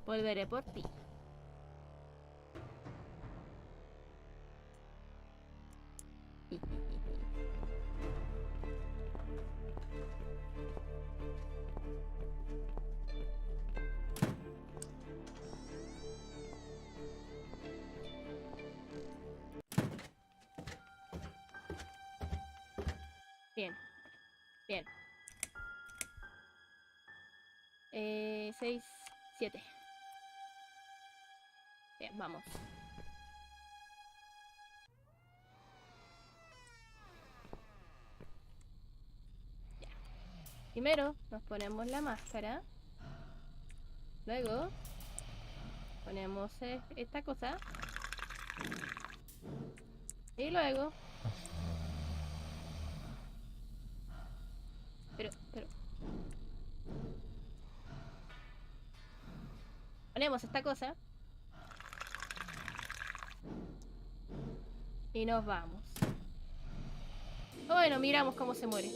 Speaker 1: Volveré por ti. Bien. 6, 7. Bien, vamos. Ya. Primero nos ponemos la máscara. Luego ponemos esta cosa. Y luego... Pero... Ponemos esta cosa. Y nos vamos. Bueno, miramos cómo se muere.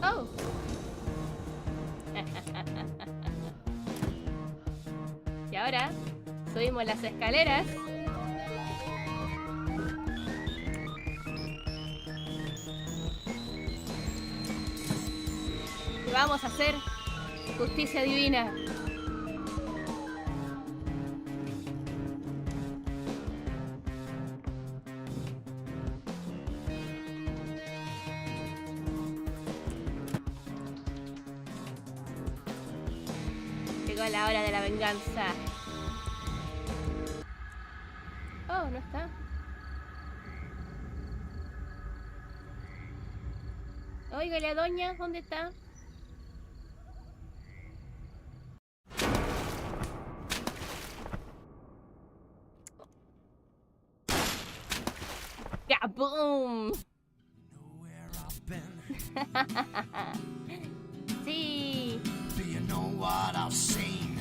Speaker 1: Oh. Y ahora subimos las escaleras. vamos a hacer justicia divina. Llegó la hora de la venganza. Oh, no está. Oiga, la doña, ¿dónde está? ¡Kaboom! Sí.
Speaker 6: Do you know what I've seen?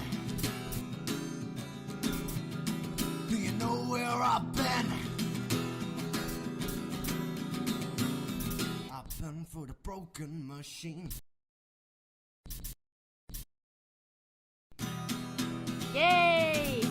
Speaker 6: Do you know where I've been? I've been for the broken machine.
Speaker 1: Yay!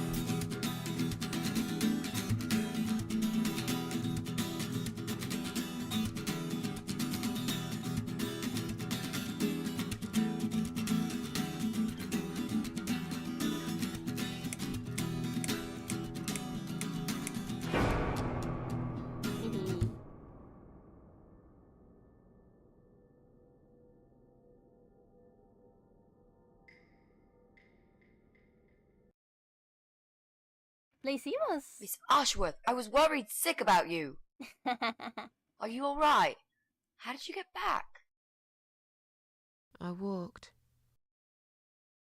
Speaker 1: ¿Lo hicimos?
Speaker 4: Miss Ashworth, I was worried sick about you. Are you alright? How did you get back?
Speaker 2: I walked.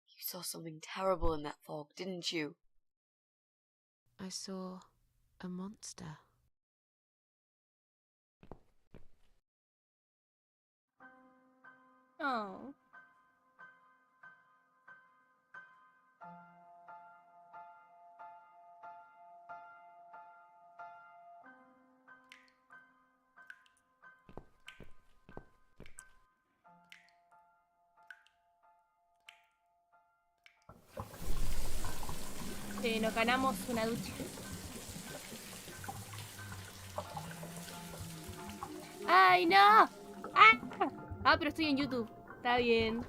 Speaker 4: You saw something terrible in that fog, didn't you?
Speaker 2: I saw a monster.
Speaker 1: Oh. Nos ganamos una ducha. ¡Ay, no! ¡Ah! Ah, pero estoy en YouTube. Está bien.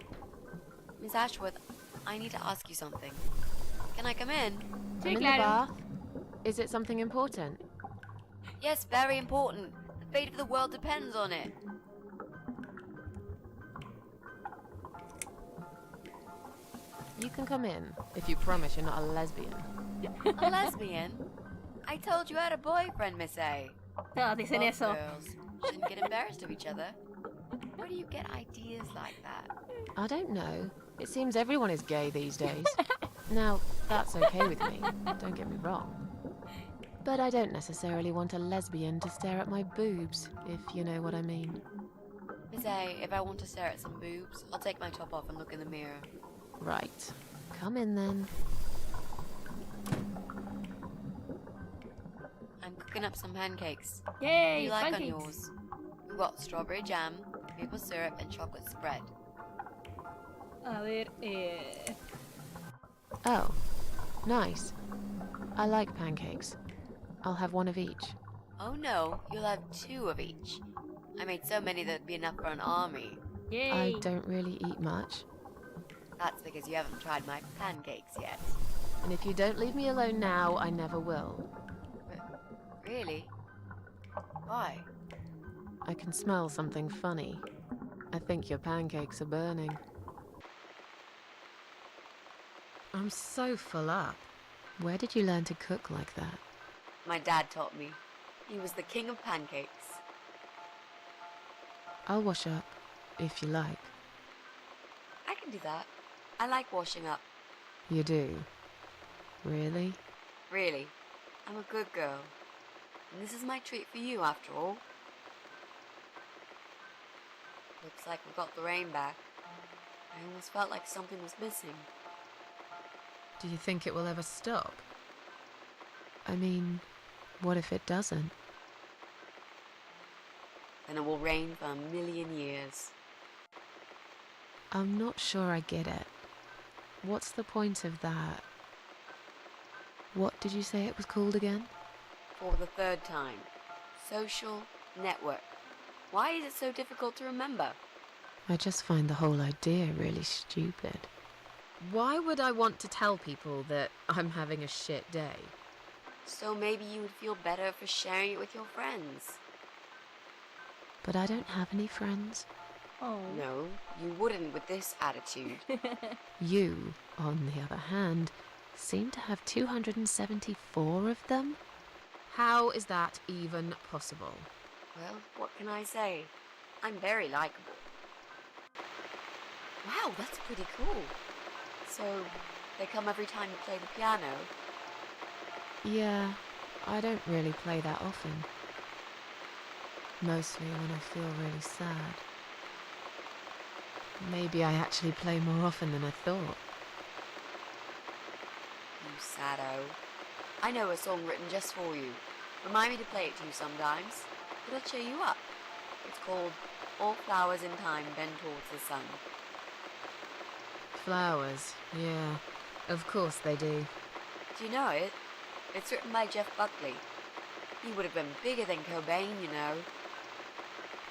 Speaker 4: Miss Ashworth, I need to ask you something. Can I come in?
Speaker 1: Sí,
Speaker 2: I'm in the
Speaker 1: claro.
Speaker 2: bath. Is it something important?
Speaker 4: Yes, very important. The fate of the world depends on it.
Speaker 2: You can come in, if you promise you're not a lesbian.
Speaker 4: A lesbian? I told you I had a boyfriend, Miss A.
Speaker 1: Todos dicen
Speaker 4: Both
Speaker 1: eso.
Speaker 4: girls shouldn't get embarrassed of each other. Where do you get ideas like that?
Speaker 2: I don't know. It seems everyone is gay these days. Now, that's okay with me, don't get me wrong. But I don't necessarily want a lesbian to stare at my boobs, if you know what I mean.
Speaker 4: Miss A, if I want to stare at some boobs, I'll take my top off and look in the mirror.
Speaker 2: Right. Come in then.
Speaker 4: I'm cooking up some pancakes. What do
Speaker 1: Yay,
Speaker 4: you like on
Speaker 1: pancakes.
Speaker 4: yours? We've got strawberry jam, maple syrup, and chocolate spread.
Speaker 1: A ver,
Speaker 2: Oh, nice. I like pancakes. I'll have one of each.
Speaker 4: Oh no, you'll have 2 of each. I made so many that'd be enough for an army.
Speaker 1: yay.
Speaker 2: I don't really eat much.
Speaker 4: That's because you haven't tried my pancakes yet.
Speaker 2: And if you don't leave me alone now, I never will.
Speaker 4: Really? Why?
Speaker 2: I can smell something funny. I think your pancakes are burning. I'm so full up. Where did you learn to cook like that?
Speaker 4: My dad taught me. He was the king of pancakes.
Speaker 2: I'll wash up, if you like.
Speaker 4: I can do that. I like washing up.
Speaker 2: You do? Really?
Speaker 4: Really. I'm a good girl. And this is my treat for you, after all. Looks like we got the rain back. I almost felt like something was missing.
Speaker 2: Do you think it will ever stop? I mean, what if it doesn't?
Speaker 4: Then it will rain for 1,000,000 years.
Speaker 2: I'm not sure I get it. What's the point of that? What did you say it was called again?
Speaker 4: For the 3rd time. Social network. Why is it so difficult to remember?
Speaker 2: I just find the whole idea really stupid. Why would I want to tell people that I'm having a shit day?
Speaker 4: So maybe you would feel better for sharing it with your friends.
Speaker 2: But I don't have any friends.
Speaker 1: Oh.
Speaker 4: No, you wouldn't with this attitude.
Speaker 2: You, on the other hand, seem to have 274 of them? How is that even possible?
Speaker 4: Well, what can I say? I'm very likable. Wow, that's pretty cool. So, they come every time you play the piano?
Speaker 2: Yeah, I don't really play that often. Mostly when I feel really sad. Maybe I actually play more often than I thought.
Speaker 4: You saddo. I know a song written just for you. Remind me to play it to you sometimes. It'll cheer you up. It's called All Flowers in Time Bend Towards the Sun.
Speaker 2: Flowers, yeah. Of course they do.
Speaker 4: Do you know it? It's written by Jeff Buckley. He would have been bigger than Cobain, you know.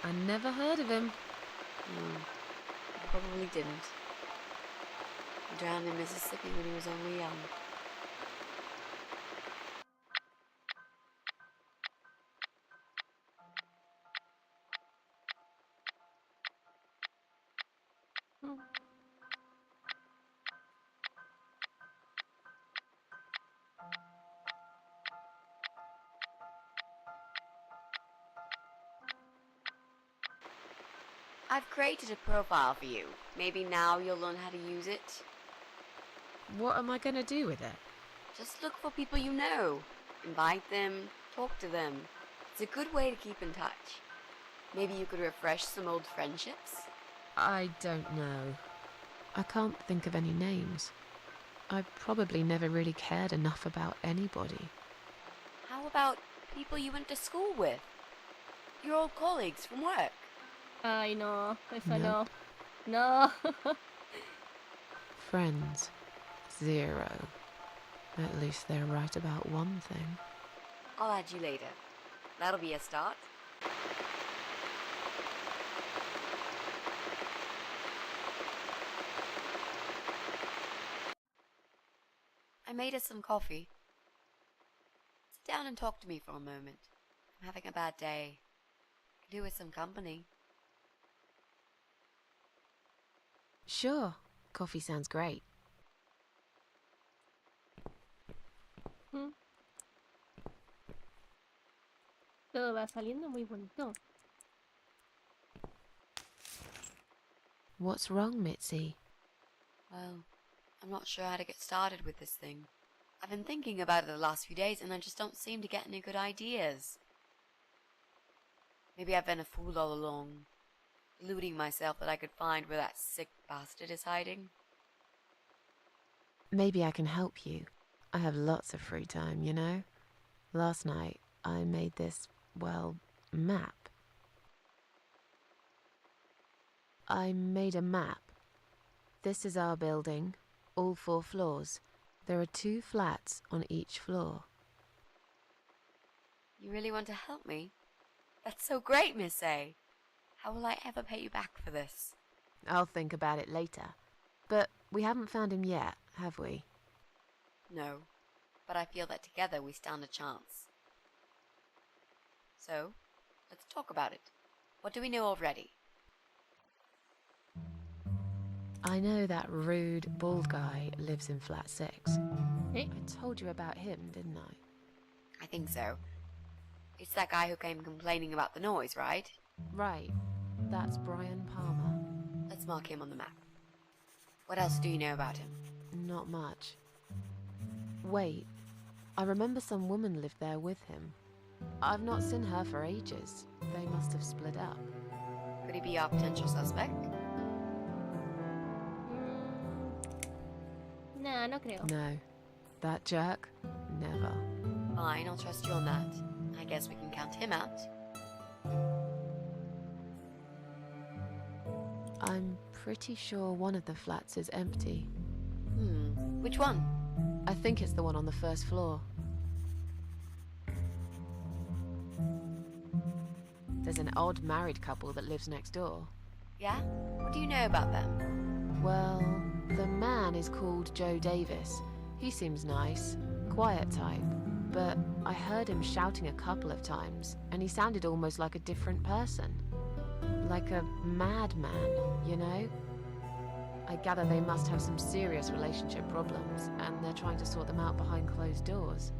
Speaker 2: I never heard of him.
Speaker 4: He probably didn't. He drowned in Mississippi when he was only young. I've created a profile for you. Maybe now you'll learn how to use it.
Speaker 2: What am I gonna do with it?
Speaker 4: Just look for people you know. Invite them, talk to them. It's a good way to keep in touch. Maybe you could refresh some old friendships?
Speaker 2: I don't know. I can't think of any names. I probably never really cared enough about anybody.
Speaker 4: How about people you went to school with? Your old colleagues from work?
Speaker 1: Ay, no. Eso
Speaker 2: Nope.
Speaker 1: no. No.
Speaker 2: Friends. 0. At least they're right about one thing.
Speaker 4: I'll add you later. That'll be a start. I made us some coffee. Sit down and talk to me for a moment. I'm having a bad day. Could do with some company.
Speaker 2: Sure. Coffee sounds great.
Speaker 1: Todo va saliendo muy bonito.
Speaker 2: What's wrong, Mitzi?
Speaker 4: Well, I'm not sure how to get started with this thing. I've been thinking about it the last few days and I just don't seem to get any good ideas. Maybe I've been a fool all along, deluding myself that I could find where that sick bastard is hiding.
Speaker 2: Maybe I can help you. I have lots of free time, you know? Last night, I made this, well, map. I made a map. This is our building, all 4 floors. There are 2 flats on each floor.
Speaker 4: You really want to help me? That's so great, Miss A. How will I ever pay you back for this?
Speaker 2: I'll think about it later. But we haven't found him yet, have we?
Speaker 4: No, but I feel that together we stand a chance. So, let's talk about it. What do we know already?
Speaker 2: I know that rude, bald guy lives in flat 6.
Speaker 1: Eh?
Speaker 2: I told you about him, didn't I?
Speaker 4: I think so. It's that guy who came complaining about the noise, right?
Speaker 2: Right. That's Brian Palmer.
Speaker 4: Let's mark him on the map. What else do you know about him?
Speaker 2: Not much. Wait. I remember some woman lived there with him. I've not seen her for ages. They must have split up.
Speaker 4: Could he be our potential suspect?
Speaker 1: Nah, no creo.
Speaker 2: No. That jerk? Never.
Speaker 4: Fine, I'll trust you on that. I guess we can count him out.
Speaker 2: I'm pretty sure one of the flats is empty.
Speaker 4: Which one?
Speaker 2: I think it's the one on the 1st floor. There's an odd married couple that lives next door.
Speaker 4: Yeah? What do you know about them?
Speaker 2: Well, the man is called Joe Davis. He seems nice, quiet type, but I heard him shouting a couple of times, and he sounded almost like a different person. Like a madman, you know? I gather they must have some serious relationship problems, and they're trying to sort them out behind closed doors.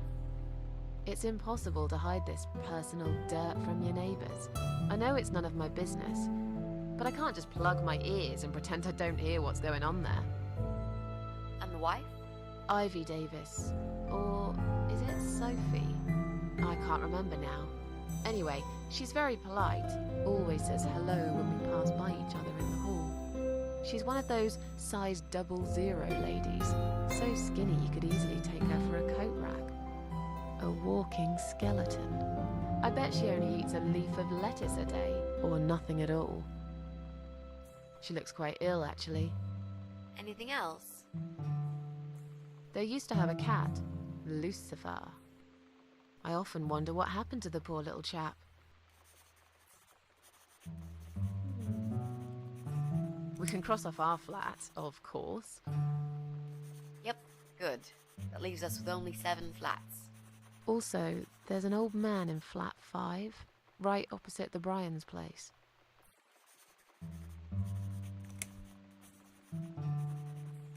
Speaker 2: It's impossible to hide this personal dirt from your neighbours. I know it's none of my business, but I can't just plug my ears and pretend I don't hear what's going on there.
Speaker 4: And the wife?
Speaker 2: Ivy Davis. Or is it Sophie? I can't remember now. Anyway, she's very polite, always says hello when we pass by each other in the hall. She's one of those size 00 ladies, so skinny you could easily take her for a coat rack. A walking skeleton. I bet she only eats a leaf of lettuce a day, or nothing at all. She looks quite ill, actually.
Speaker 4: Anything else?
Speaker 2: They used to have a cat, Lucifer. I often wonder what happened to the poor little chap. We can cross off our flat, of course.
Speaker 4: Yep, good. That leaves us with only 7 flats.
Speaker 2: Also, there's an old man in flat 5, right opposite the Bryan's place.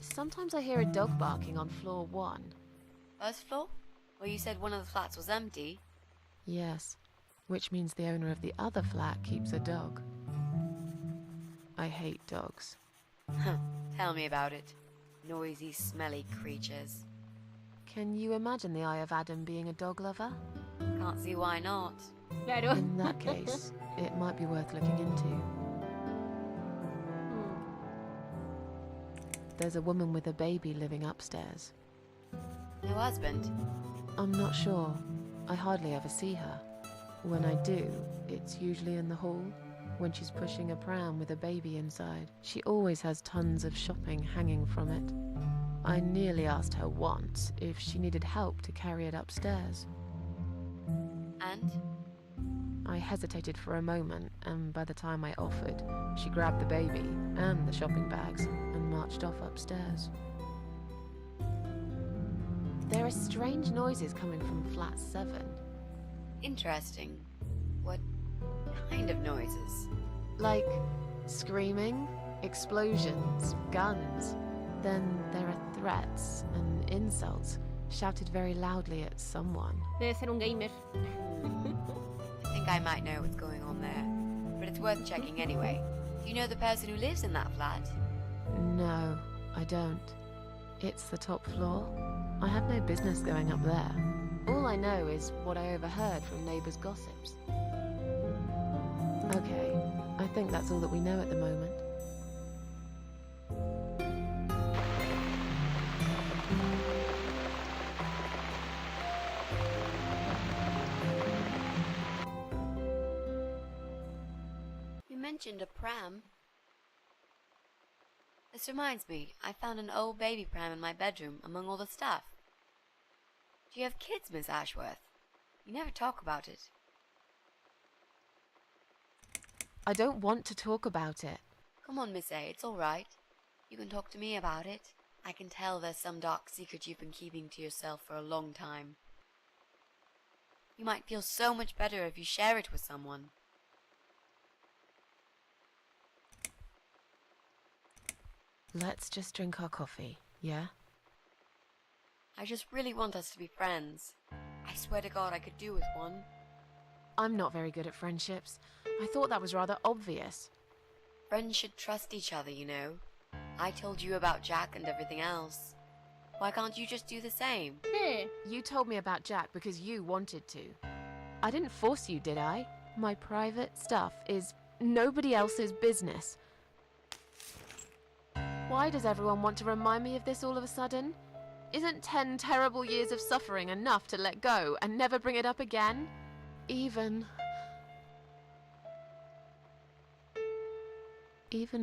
Speaker 2: Sometimes I hear a dog barking on floor 1.
Speaker 4: First floor? Well, you said one of the flats was empty.
Speaker 2: Yes, which means the owner of the other flat keeps a dog. I hate dogs.
Speaker 4: Tell me about it. Noisy, smelly creatures.
Speaker 2: Can you imagine the Eye of Adam being a dog lover?
Speaker 4: Can't see why not.
Speaker 1: Claro.
Speaker 2: In that case, it might be worth looking into. There's a woman with a baby living upstairs.
Speaker 4: No husband?
Speaker 2: I'm not sure. I hardly ever see her. When I do, it's usually in the hall, when she's pushing a pram with a baby inside. She always has tons of shopping hanging from it. I nearly asked her once if she needed help to carry it upstairs.
Speaker 4: And?
Speaker 2: I hesitated for a moment, and by the time I offered, she grabbed the baby and the shopping bags and marched off upstairs. There are strange noises coming from flat 7.
Speaker 4: Interesting. What kind of noises?
Speaker 2: Like screaming, explosions, guns. Then there are threats and insults shouted very loudly at someone.
Speaker 1: Debe ser un gamer.
Speaker 4: I think I might know what's going on there, but it's worth checking anyway. Do you know the person who lives in that flat?
Speaker 2: No, I don't. It's the top floor. I have no business going up there. All I know is what I overheard from neighbours' gossips. Okay, I think that's all that we know at the moment.
Speaker 4: You mentioned a pram. This reminds me, I found an old baby pram in my bedroom among all the stuff. Do you have kids, Miss Ashworth? You never talk about it.
Speaker 2: I don't want to talk about it.
Speaker 4: Come on, Miss A, it's all right. You can talk to me about it. I can tell there's some dark secret you've been keeping to yourself for a long time. You might feel so much better if you share it with someone.
Speaker 2: Let's just drink our coffee, yeah?
Speaker 4: I just really want us to be friends. I swear to God I could do with one.
Speaker 2: I'm not very good at friendships. I thought that was rather obvious.
Speaker 4: Friends should trust each other, you know. I told you about Jack and everything else. Why can't you just do the same?
Speaker 1: Hey.
Speaker 2: You told me about Jack because you wanted to. I didn't force you, did I? My private stuff is nobody else's business. Why does everyone want to remind me of this all of a sudden? Isn't 10 terrible years of suffering enough to let go and never bring it up again? Even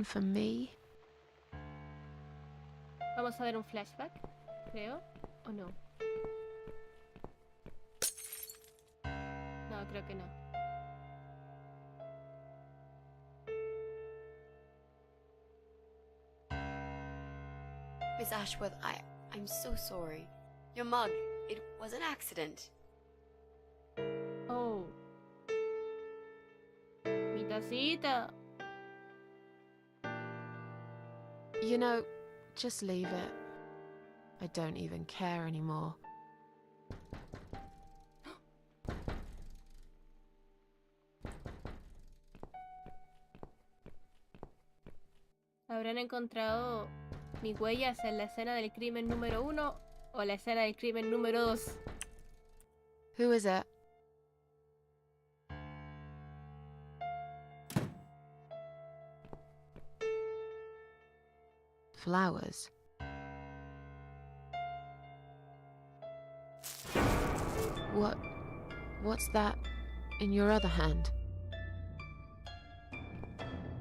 Speaker 2: for me?
Speaker 1: Vamos a ver un flashback, creo. ¿O no? No, creo que no.
Speaker 4: Miss Ashworth, I'm so sorry. Your mug, it was an accident.
Speaker 1: Oh. Mi tacita.
Speaker 2: You know, just leave it. I don't even care anymore.
Speaker 1: ¿Habrán encontrado mis huellas en la escena del crimen número 1 o la escena del crimen número 2?
Speaker 2: Who is it? Flowers? What's that in your other hand?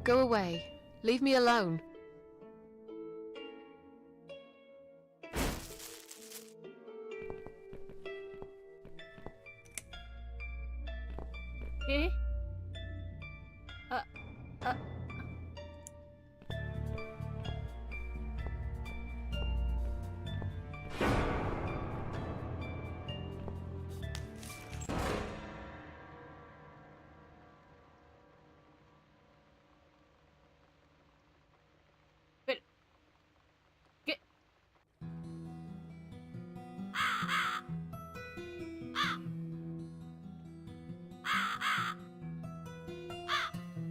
Speaker 2: Go away. Leave me alone.
Speaker 1: ¿Qué? Ah. Pero... ¿Qué?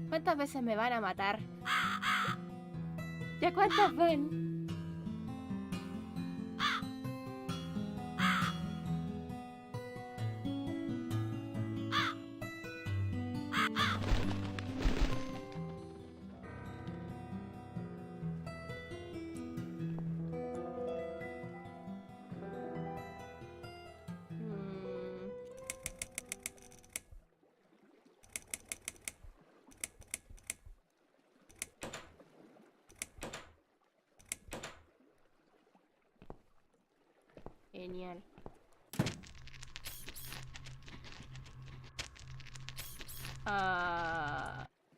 Speaker 1: ¿Cuántas veces me van a matar? ¿Ya cuántas van? Genial.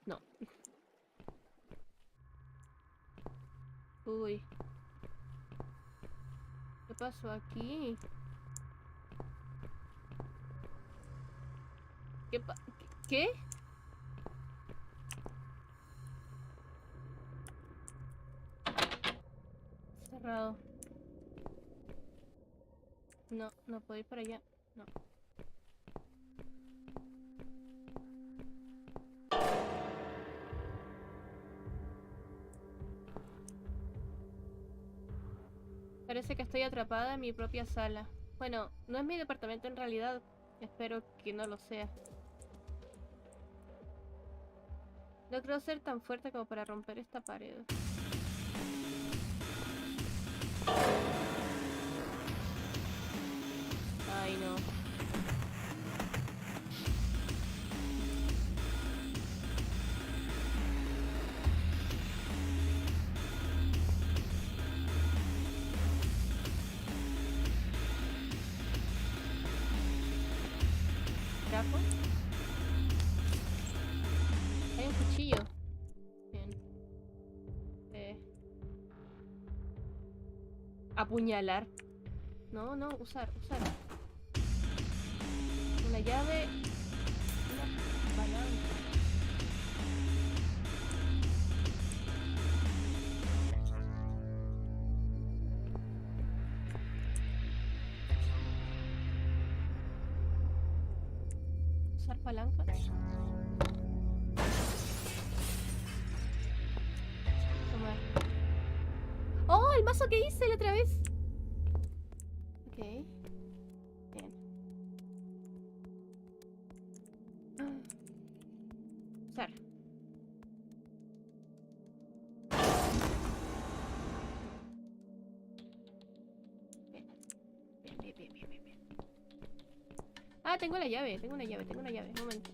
Speaker 1: No. Uy. ¿Qué pasó aquí? ¿Qué? Cerrado. No puedo ir para allá. No. Parece que estoy atrapada en mi propia sala. Bueno, no es mi departamento en realidad. Espero que no lo sea. No creo ser tan fuerte como para romper esta pared. Ay, no. ¿Trapo? Hay un cuchillo. Bien. Apuñalar. No, usar. Una llave. Una palanca. Usar palanca. Tomar. ¡Oh! El mazo que hice la otra vez. Ok. Bien. Usar. Bien. Ah, tengo la llave, tengo una llave. Un momento.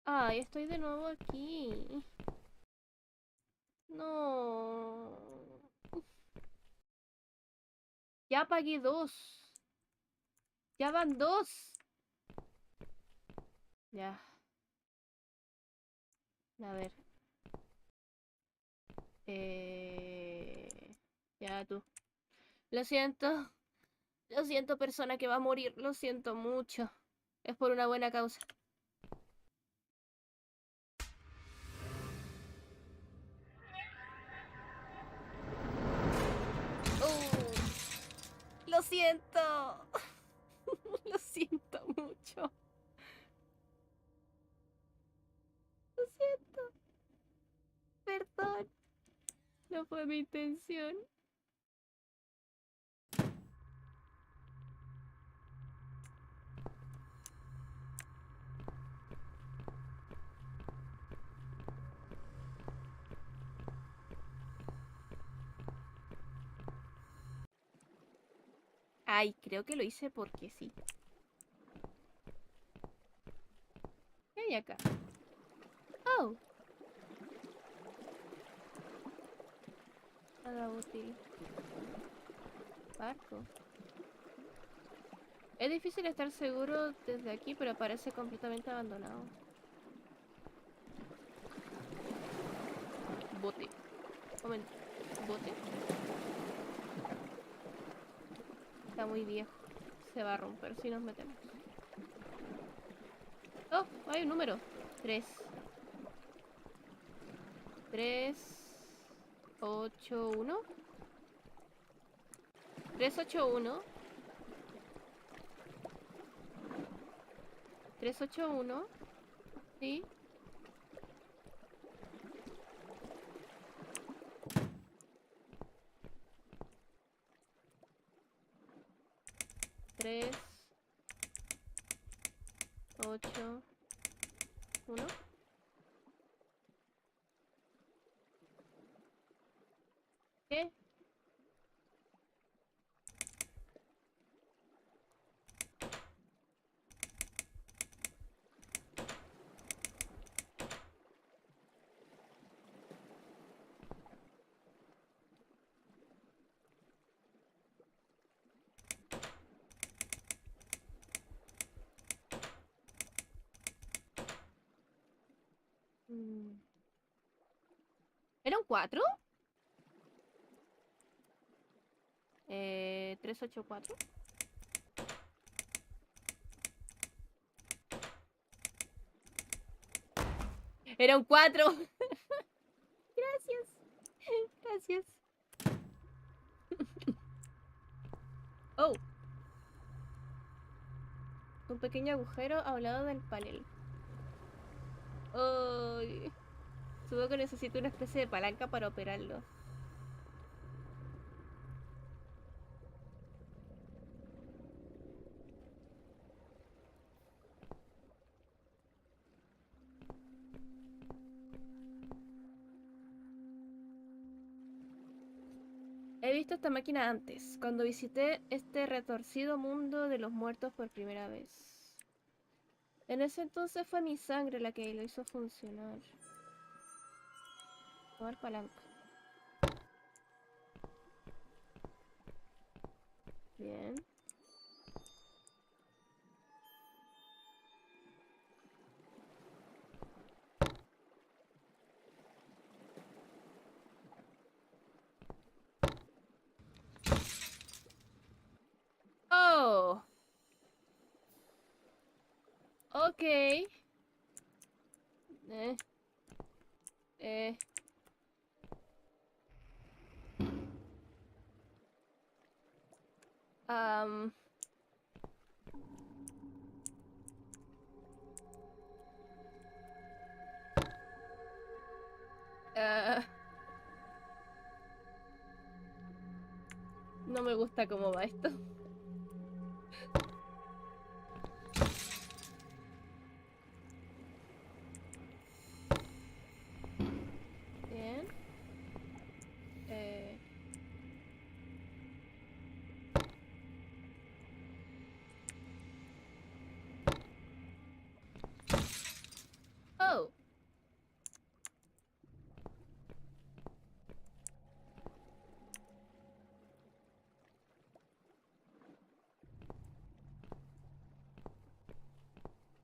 Speaker 1: Ay, estoy de nuevo aquí. No. Ya pagué 2. Ya van 2. Ya. A ver. Ya tú. Lo siento. Lo siento, persona que va a morir. Lo siento mucho. Es por una buena causa. Lo siento. Lo siento mucho. Lo siento. Perdón. No fue mi intención. Ay, creo que lo hice porque sí. ¿Qué hay acá? Oh. Nada útil. Barco. Es difícil estar seguro desde aquí, pero parece completamente abandonado. Bote. Momento. Bote. Está muy viejo. Se va a romper si nos metemos. Oh, hay un número. 3. 381. 381. 381. Sí. Tres, 8, 1. ¿Qué? ¿Era un 4? 384. Era un 4. Gracias. Gracias. Oh. Un pequeño agujero a un lado del panel. Ay. Supongo que necesito una especie de palanca para operarlo. He visto esta máquina antes, cuando visité este retorcido mundo de los muertos por primera vez. En ese entonces fue mi sangre la que lo hizo funcionar. Tomar palanca. Bien. Oh. Ok. Eh. Eh. Um. No me gusta cómo va esto. Bien. Oh.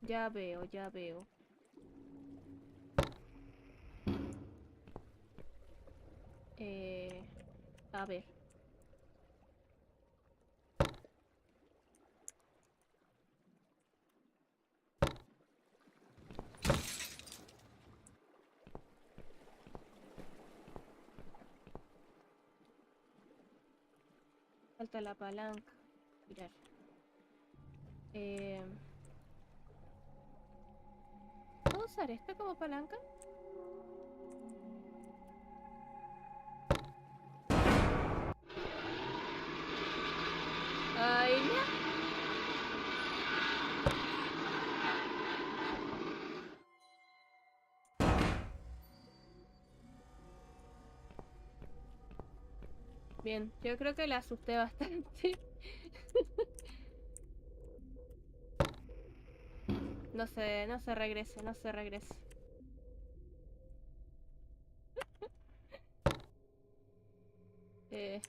Speaker 1: Ya veo, ya veo. A ver. Falta la palanca. Mirar. ¿Puedo usar esta como palanca? Ay, no. Bien, yo creo que la asusté bastante. No se regrese, no se regrese. Eh.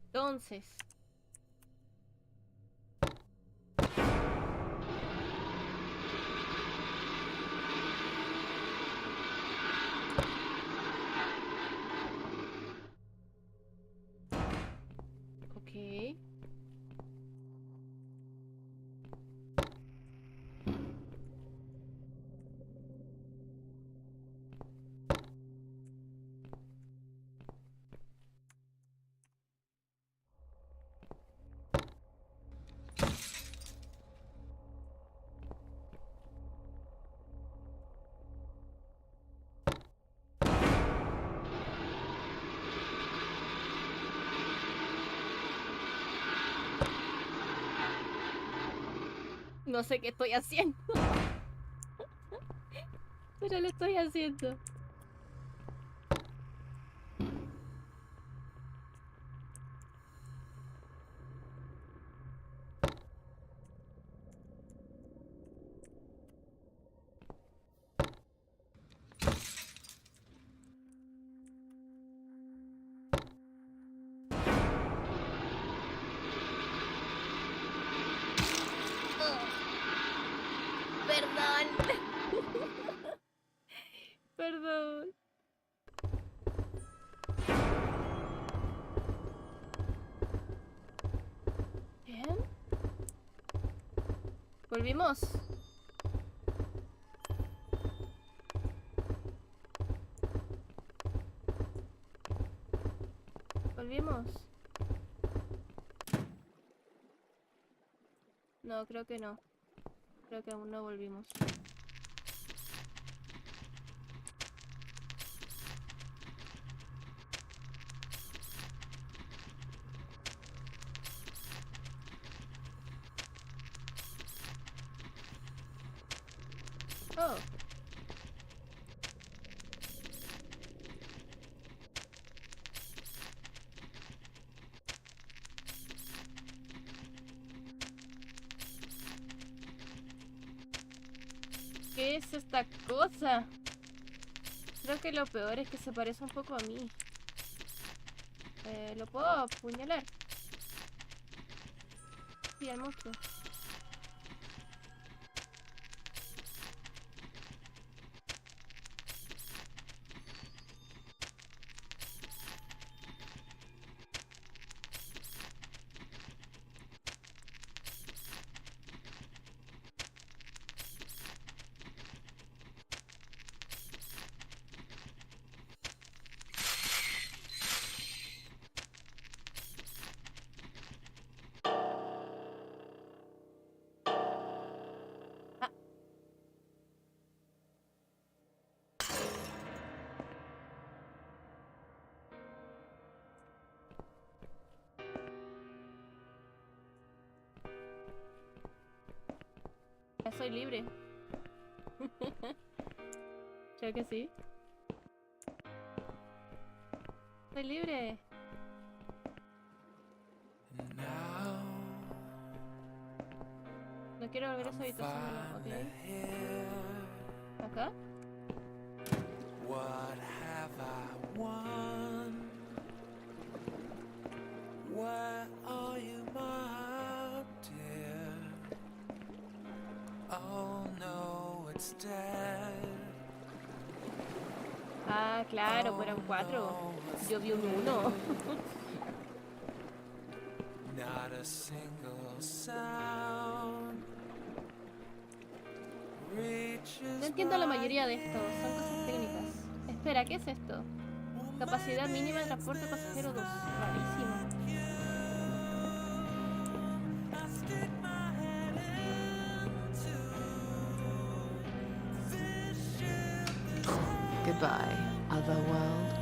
Speaker 1: Entonces. Ok. No sé qué estoy haciendo. Pero lo estoy haciendo. Perdón. Perdón. Bien. Volvimos. Volvimos. No, creo que no. Creo que aún no volvimos. Oh. ¿Qué es esta cosa? Creo que lo peor es que se parece un poco a mí. ¿Lo puedo apuñalar? Sí, al monstruo. Ah. Ya soy libre. Creo que sí. Soy libre. No quiero volver a esa habitación, no. Ok. ¿Acá?
Speaker 8: What have I won? What
Speaker 1: Ah, claro, pues eran 4. Yo vi un 1. No entiendo la mayoría de esto, son cosas técnicas. Espera, ¿qué es esto? Capacidad mínima de transporte pasajero 2. Rarísimo.
Speaker 2: Goodbye, other world.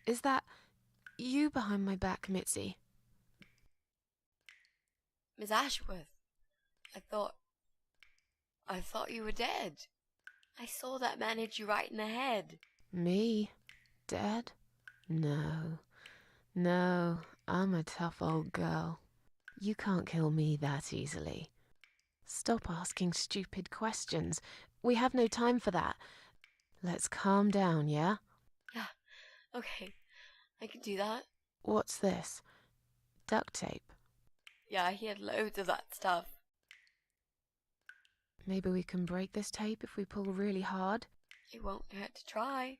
Speaker 2: Is that you behind my back, Mitzi?
Speaker 4: Miss Ashworth, I thought you were dead. I saw that man hit you right in the head.
Speaker 2: Me? Dead? No. No, I'm a tough old girl. You can't kill me that easily. Stop asking stupid questions. We have no time for that. Let's calm down, yeah?
Speaker 4: Yeah, okay, I can do that.
Speaker 2: What's this? Duct tape?
Speaker 4: Yeah, he had loads of that stuff.
Speaker 2: Maybe we can break this tape if we pull really hard?
Speaker 4: It won't hurt to try.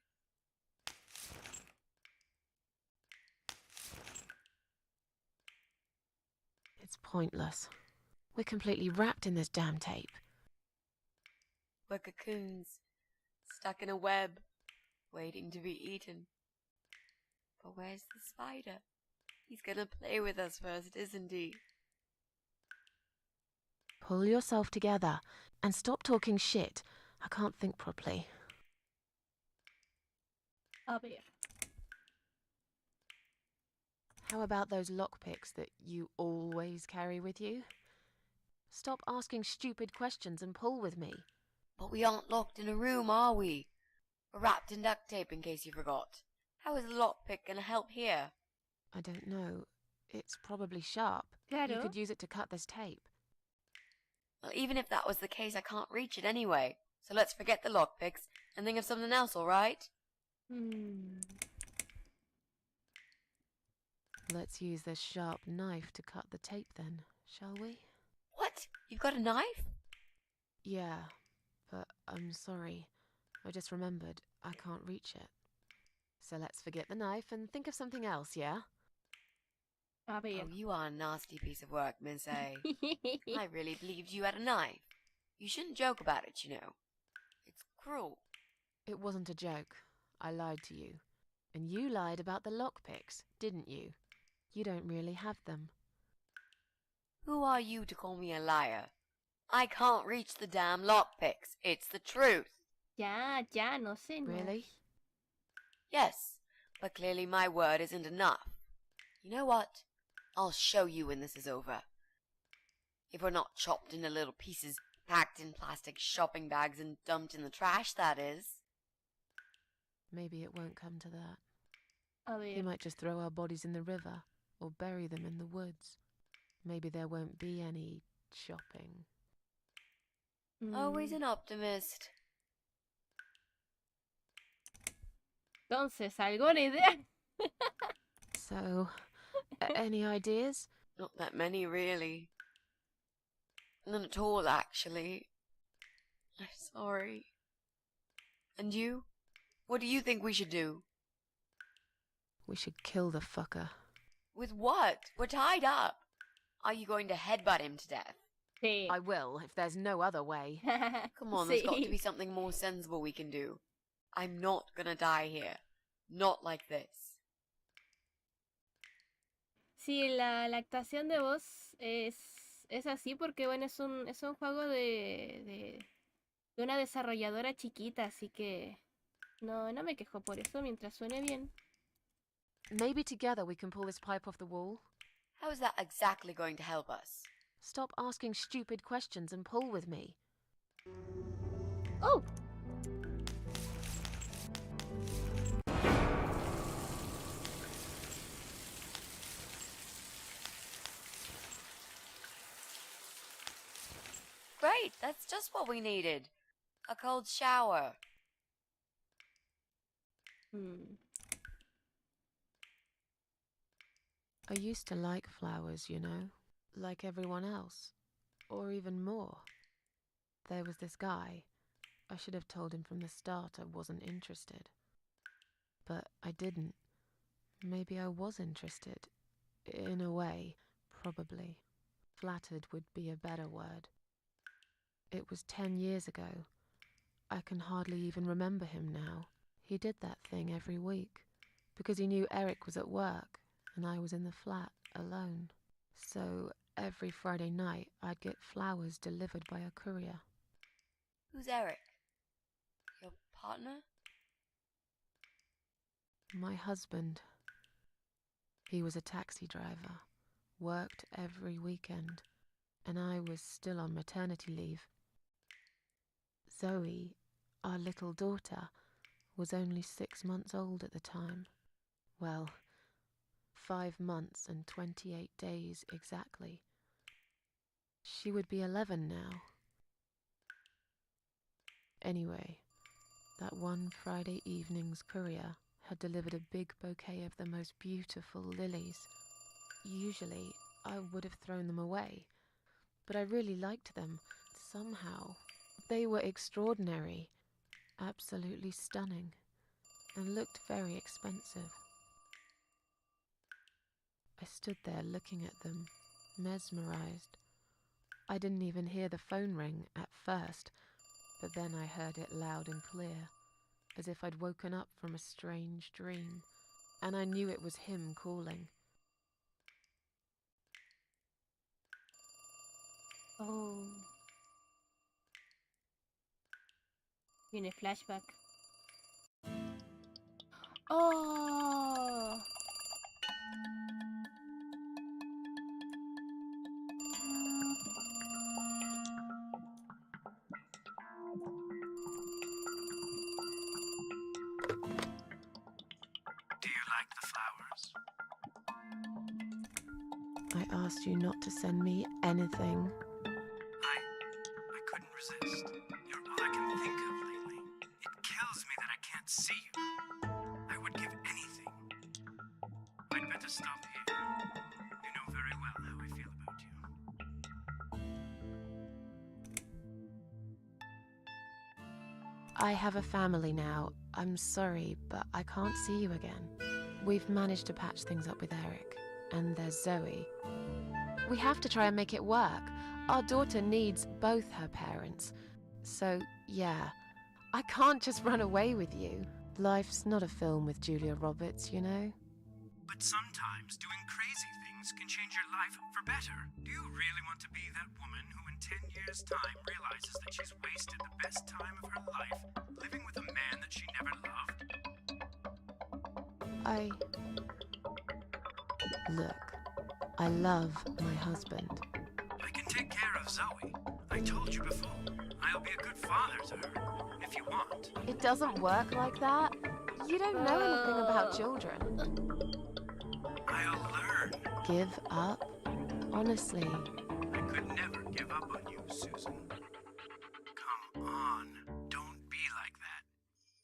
Speaker 2: It's pointless. We're completely wrapped in this damn tape.
Speaker 4: We're cocoons, stuck in a web, waiting to be eaten. But where's the spider? He's gonna play with us first, isn't he?
Speaker 2: Pull yourself together and stop talking shit. I can't think properly.
Speaker 1: A ver.
Speaker 2: How about those lockpicks that you always carry with you? Stop asking stupid questions and pull with me.
Speaker 4: But we aren't locked in a room, are we? We're wrapped in duct tape, in case you forgot. How is a lockpick gonna help here?
Speaker 2: I don't know. It's probably sharp. You
Speaker 1: Claro.
Speaker 2: could use it to cut this tape.
Speaker 4: Well, even if that was the case, I can't reach it anyway. So let's forget the lockpicks and think of something else, alright?
Speaker 2: Let's use this sharp knife to cut the tape then, shall we?
Speaker 4: What? You've got a knife?
Speaker 2: Yeah, but I'm sorry. I just remembered I can't reach it. So let's forget the knife and think of something else, yeah?
Speaker 1: A ver.
Speaker 4: Oh, you are a nasty piece of work, Miss A. I really believed you had a knife. You shouldn't joke about it, you know. It's cruel.
Speaker 2: It wasn't a joke. I lied to you. And you lied about the lockpicks, didn't you? You don't really have them.
Speaker 4: Who are you to call me a liar? I can't reach the damn lockpicks. It's the truth.
Speaker 1: Ya, no sé. No.
Speaker 2: Really?
Speaker 4: Yes, but clearly my word isn't enough. You know what? I'll show you when this is over. If we're not chopped into little pieces, packed in plastic shopping bags and dumped in the trash, that is.
Speaker 2: Maybe it won't come to that.
Speaker 1: A
Speaker 2: He
Speaker 1: ver.
Speaker 2: might just throw our bodies in the river or bury them in the woods. Maybe there won't be any shopping.
Speaker 4: Always an optimist.
Speaker 1: Entonces, ¿alguna idea?
Speaker 2: So, any ideas?
Speaker 4: Not that many, really. None at all, actually. I'm sorry. And you? What do you think we should do?
Speaker 2: We should kill the fucker.
Speaker 4: With what? We're tied up. Are you going to headbutt him to death?
Speaker 1: Sí.
Speaker 2: I will, if there's no other way.
Speaker 4: Come on, there's got to
Speaker 1: Sí.
Speaker 4: be something more sensible we can do. I'm not gonna die here. Not like this.
Speaker 1: Sí, la actuación de voz es así porque, bueno, es un juego de una desarrolladora chiquita, así que no me quejo por eso mientras suene bien.
Speaker 2: Maybe together we can pull this pipe off the wall?
Speaker 4: How is that exactly going to help us?
Speaker 2: Stop asking stupid questions and pull with me.
Speaker 1: ¡Oh!
Speaker 4: Great, that's just what we needed. A cold shower.
Speaker 2: I used to like flowers, you know, like everyone else, or even more. There was this guy. I should have told him from the start I wasn't interested. But I didn't. Maybe I was interested. In a way, probably. Flattered would be a better word. It was 10 years ago. I can hardly even remember him now. He did that thing every week, because he knew Eric was at work and I was in the flat alone. So every Friday night I'd get flowers delivered by a courier.
Speaker 4: Who's Eric? Your partner?
Speaker 2: My husband. He was a taxi driver, worked every weekend, and I was still on maternity leave. Zoe, our little daughter, was only 6 months old at the time. Well, 5 months and 28 days exactly. She would be 11 now. Anyway, that one Friday evening's courier had delivered a big bouquet of the most beautiful lilies. Usually, I would have thrown them away, but I really liked them, somehow. They were extraordinary, absolutely stunning, and looked very expensive. I stood there looking at them, mesmerized. I didn't even hear the phone ring at first, but then I heard it loud and clear, as if I'd woken up from a strange dream, and I knew it was him calling.
Speaker 1: Oh. Viene flashback. Oh.
Speaker 8: Do you like the flowers?
Speaker 2: I asked you not to send me anything.
Speaker 8: I couldn't resist. You're all I can think of lately. It kills me that I can't see you. I would give anything. I'd better stop here. You know very well how I feel about you.
Speaker 2: I have a family now. I'm sorry, but I can't see you again. We've managed to patch things up with Eric, and there's Zoe. We have to try and make it work. Our daughter needs both her parents. So, yeah, I can't just run away with you. Life's not a film with Julia Roberts, you know?
Speaker 8: But sometimes doing crazy things can change your life for better. Do you really want to be that woman who in 10 years' time realizes that she's wasted the best time of her life living with a man that she never loved?
Speaker 2: Look, I love my husband.
Speaker 8: I can take care of Zoe. I told you before. I'll be a good father to her, if you want.
Speaker 2: It doesn't work like that. You don't know anything about children.
Speaker 8: I'll learn.
Speaker 2: Give up? Honestly.
Speaker 8: I could never give up on you, Susan. Come on. Don't be like that.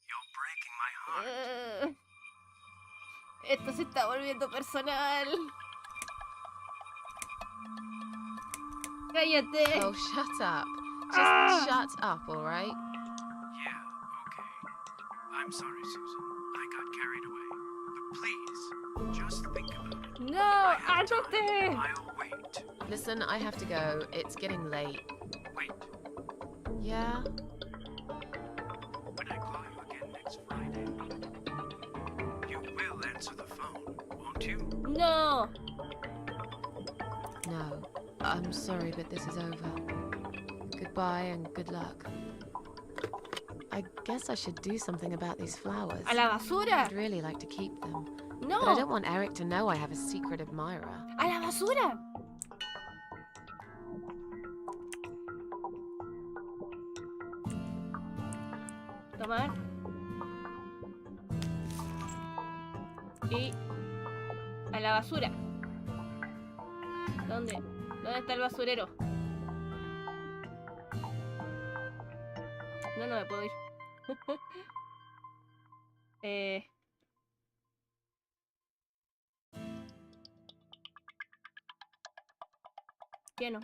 Speaker 8: You're breaking my heart.
Speaker 1: Esto se está volviendo personal. Cállate.
Speaker 2: Oh, shut up. Just shut up, all right?
Speaker 8: Yeah, okay. I'm sorry, Susan. I got carried away. But please, just think about it.
Speaker 1: No,
Speaker 8: I have
Speaker 1: ándate.
Speaker 8: time. I'll wait.
Speaker 2: Listen, I have to go. It's getting late.
Speaker 8: Wait.
Speaker 2: Yeah?
Speaker 8: When I call you again next Friday, you will answer the phone, won't you?
Speaker 1: No.
Speaker 2: No, I'm sorry, but this is over. Goodbye and good luck. I guess I should do something about these flowers.
Speaker 1: ¡A la basura!
Speaker 2: I'd really like to keep them.
Speaker 1: ¡No!
Speaker 2: But I don't want Eric to know I have a secret admirer.
Speaker 1: ¡A la basura! Tomar. Y... a la basura. ¿Dónde? ¿Dónde está el basurero? No, no me puedo ir. Piano.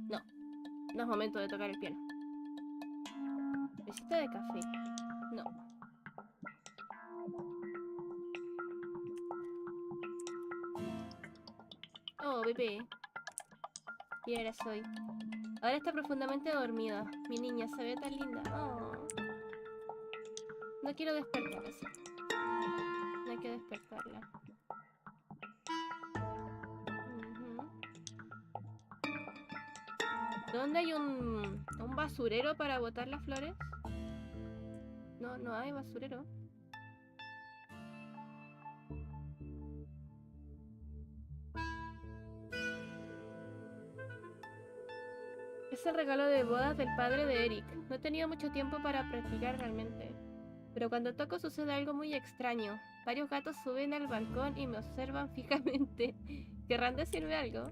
Speaker 1: No. No es momento de tocar el piano. Mesita de café. No. Oh, bebé. Y ahora soy. Ahora está profundamente dormida. Mi niña se ve tan linda. Oh. No quiero despertarla así. No hay que despertarla. ¿Dónde hay un basurero para botar las flores? No, no hay basurero. Es el regalo de bodas del padre de Eric. No he tenido mucho tiempo para practicar realmente. Pero cuando toco sucede algo muy extraño. Varios gatos suben al balcón y me observan fijamente. ¿Querrán decirme algo?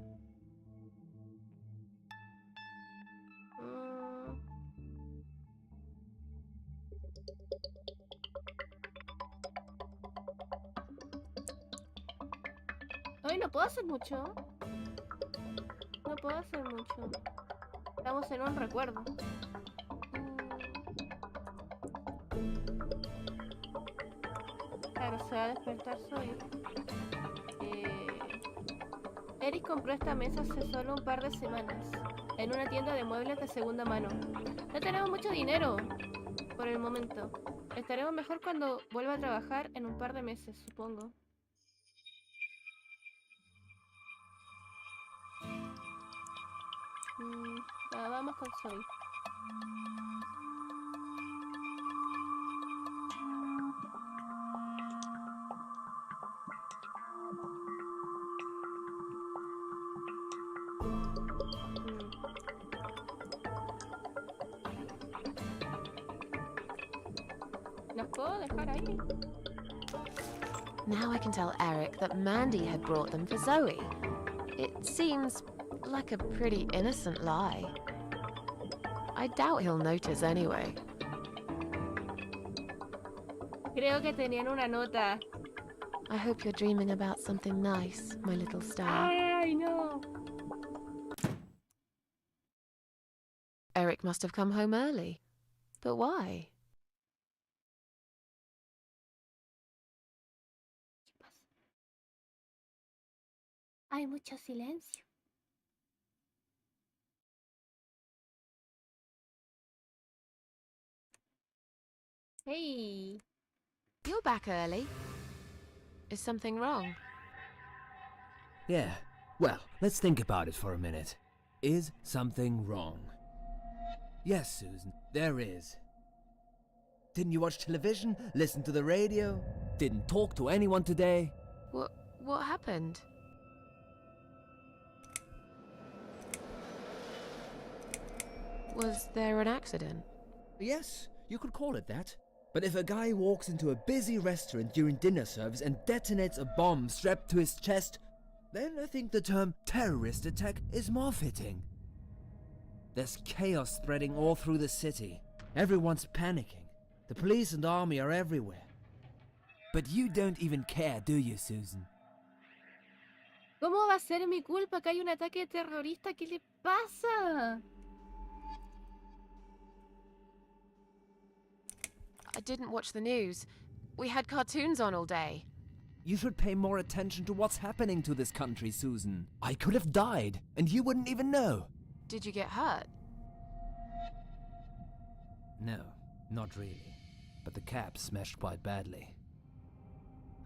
Speaker 1: Hoy no puedo hacer mucho. No puedo hacer mucho. Estamos en un recuerdo. Claro, se va a despertar Zoe. Eric compró esta mesa hace solo un par de semanas. En una tienda de muebles de segunda mano. No tenemos mucho dinero. Por el momento. Estaremos mejor cuando vuelva a trabajar en un par de meses, supongo. Vamos con Zoe. ¿Nos puedo dejar ahí?
Speaker 2: Now I can tell Eric that Mandy had brought them for Zoe. It seems like a pretty innocent lie. I doubt he'll notice anyway.
Speaker 1: Creo que tenían una nota.
Speaker 2: I hope you're dreaming about something nice, my little star.
Speaker 1: Ay, no.
Speaker 2: Eric must have come home early. But why?
Speaker 1: Hay mucho silencio. Hey.
Speaker 2: You're back early. Is something wrong?
Speaker 9: Yeah, well, let's think about it for a minute. Is something wrong? Yes, Susan, there is. Didn't you watch television, listen to the radio? Didn't talk to anyone today?
Speaker 2: What happened? Was there an accident?
Speaker 9: Yes, you could call it that. But if a guy walks into a busy restaurant during dinner service and detonates a bomb strapped to his chest, then I think the term terrorist attack is more fitting. There's chaos spreading all through the city. Everyone's panicking. The police and army are everywhere. But you don't even care, do you, Susan?
Speaker 1: ¿Cómo va a ser mi culpa que hay un ataque terrorista? ¿Qué le pasa?
Speaker 2: I didn't watch the news. We had cartoons on all day.
Speaker 9: You should pay more attention to what's happening to this country, Susan. I could have died, and you wouldn't even know.
Speaker 2: Did you get hurt?
Speaker 9: No, not really. But the cab smashed quite badly.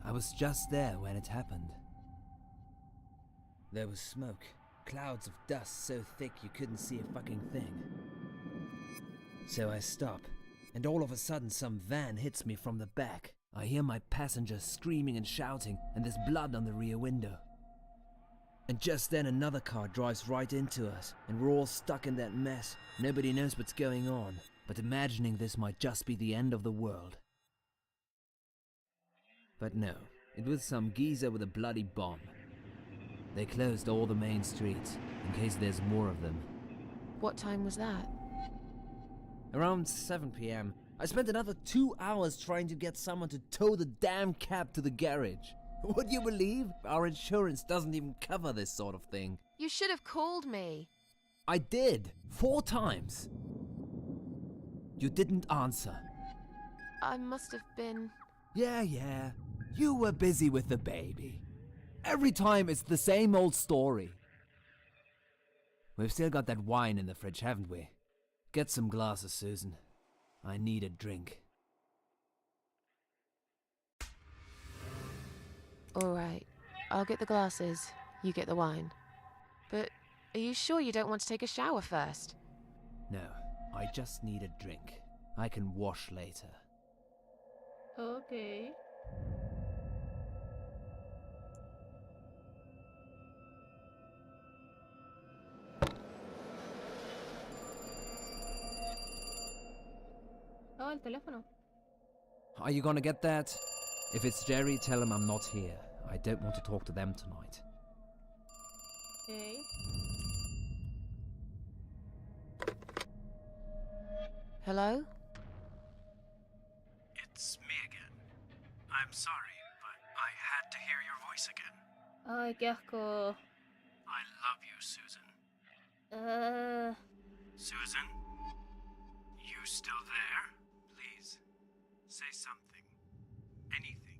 Speaker 9: I was just there when it happened. There was smoke, clouds of dust so thick you couldn't see a fucking thing. So I stop, and all of a sudden some van hits me from the back. I hear my passengers screaming and shouting, and there's blood on the rear window. And just then another car drives right into us, and we're all stuck in that mess. Nobody knows what's going on, but imagining this might just be the end of the world. But no, it was some geezer with a bloody bomb. They closed all the main streets, in case there's more of them.
Speaker 2: What time was that?
Speaker 9: Around 7 p.m., I spent another 2 hours trying to get someone to tow the damn cab to the garage. Would you believe? Our insurance doesn't even cover this sort of thing.
Speaker 2: You should have called me.
Speaker 9: I did, 4 times. You didn't answer.
Speaker 2: I must have been...
Speaker 9: Yeah. You were busy with the baby. Every time it's the same old story. We've still got that wine in the fridge, haven't we? Get some glasses, Susan. I need a drink.
Speaker 2: All right, I'll get the glasses, you get the wine. But are you sure you don't want to take a shower first?
Speaker 9: No, I just need a drink. I can wash later.
Speaker 1: Ok. Oh, el teléfono.
Speaker 9: Are you gonna get that? If it's Jerry, tell him I'm not here. I don't want to talk to them tonight.
Speaker 1: Ok.
Speaker 2: Hello?
Speaker 8: It's me again. I'm sorry, but I had to hear your voice again.
Speaker 1: Ay, qué asco.
Speaker 8: I love you, Susan. Susan? You still there? Please, say something. Anything.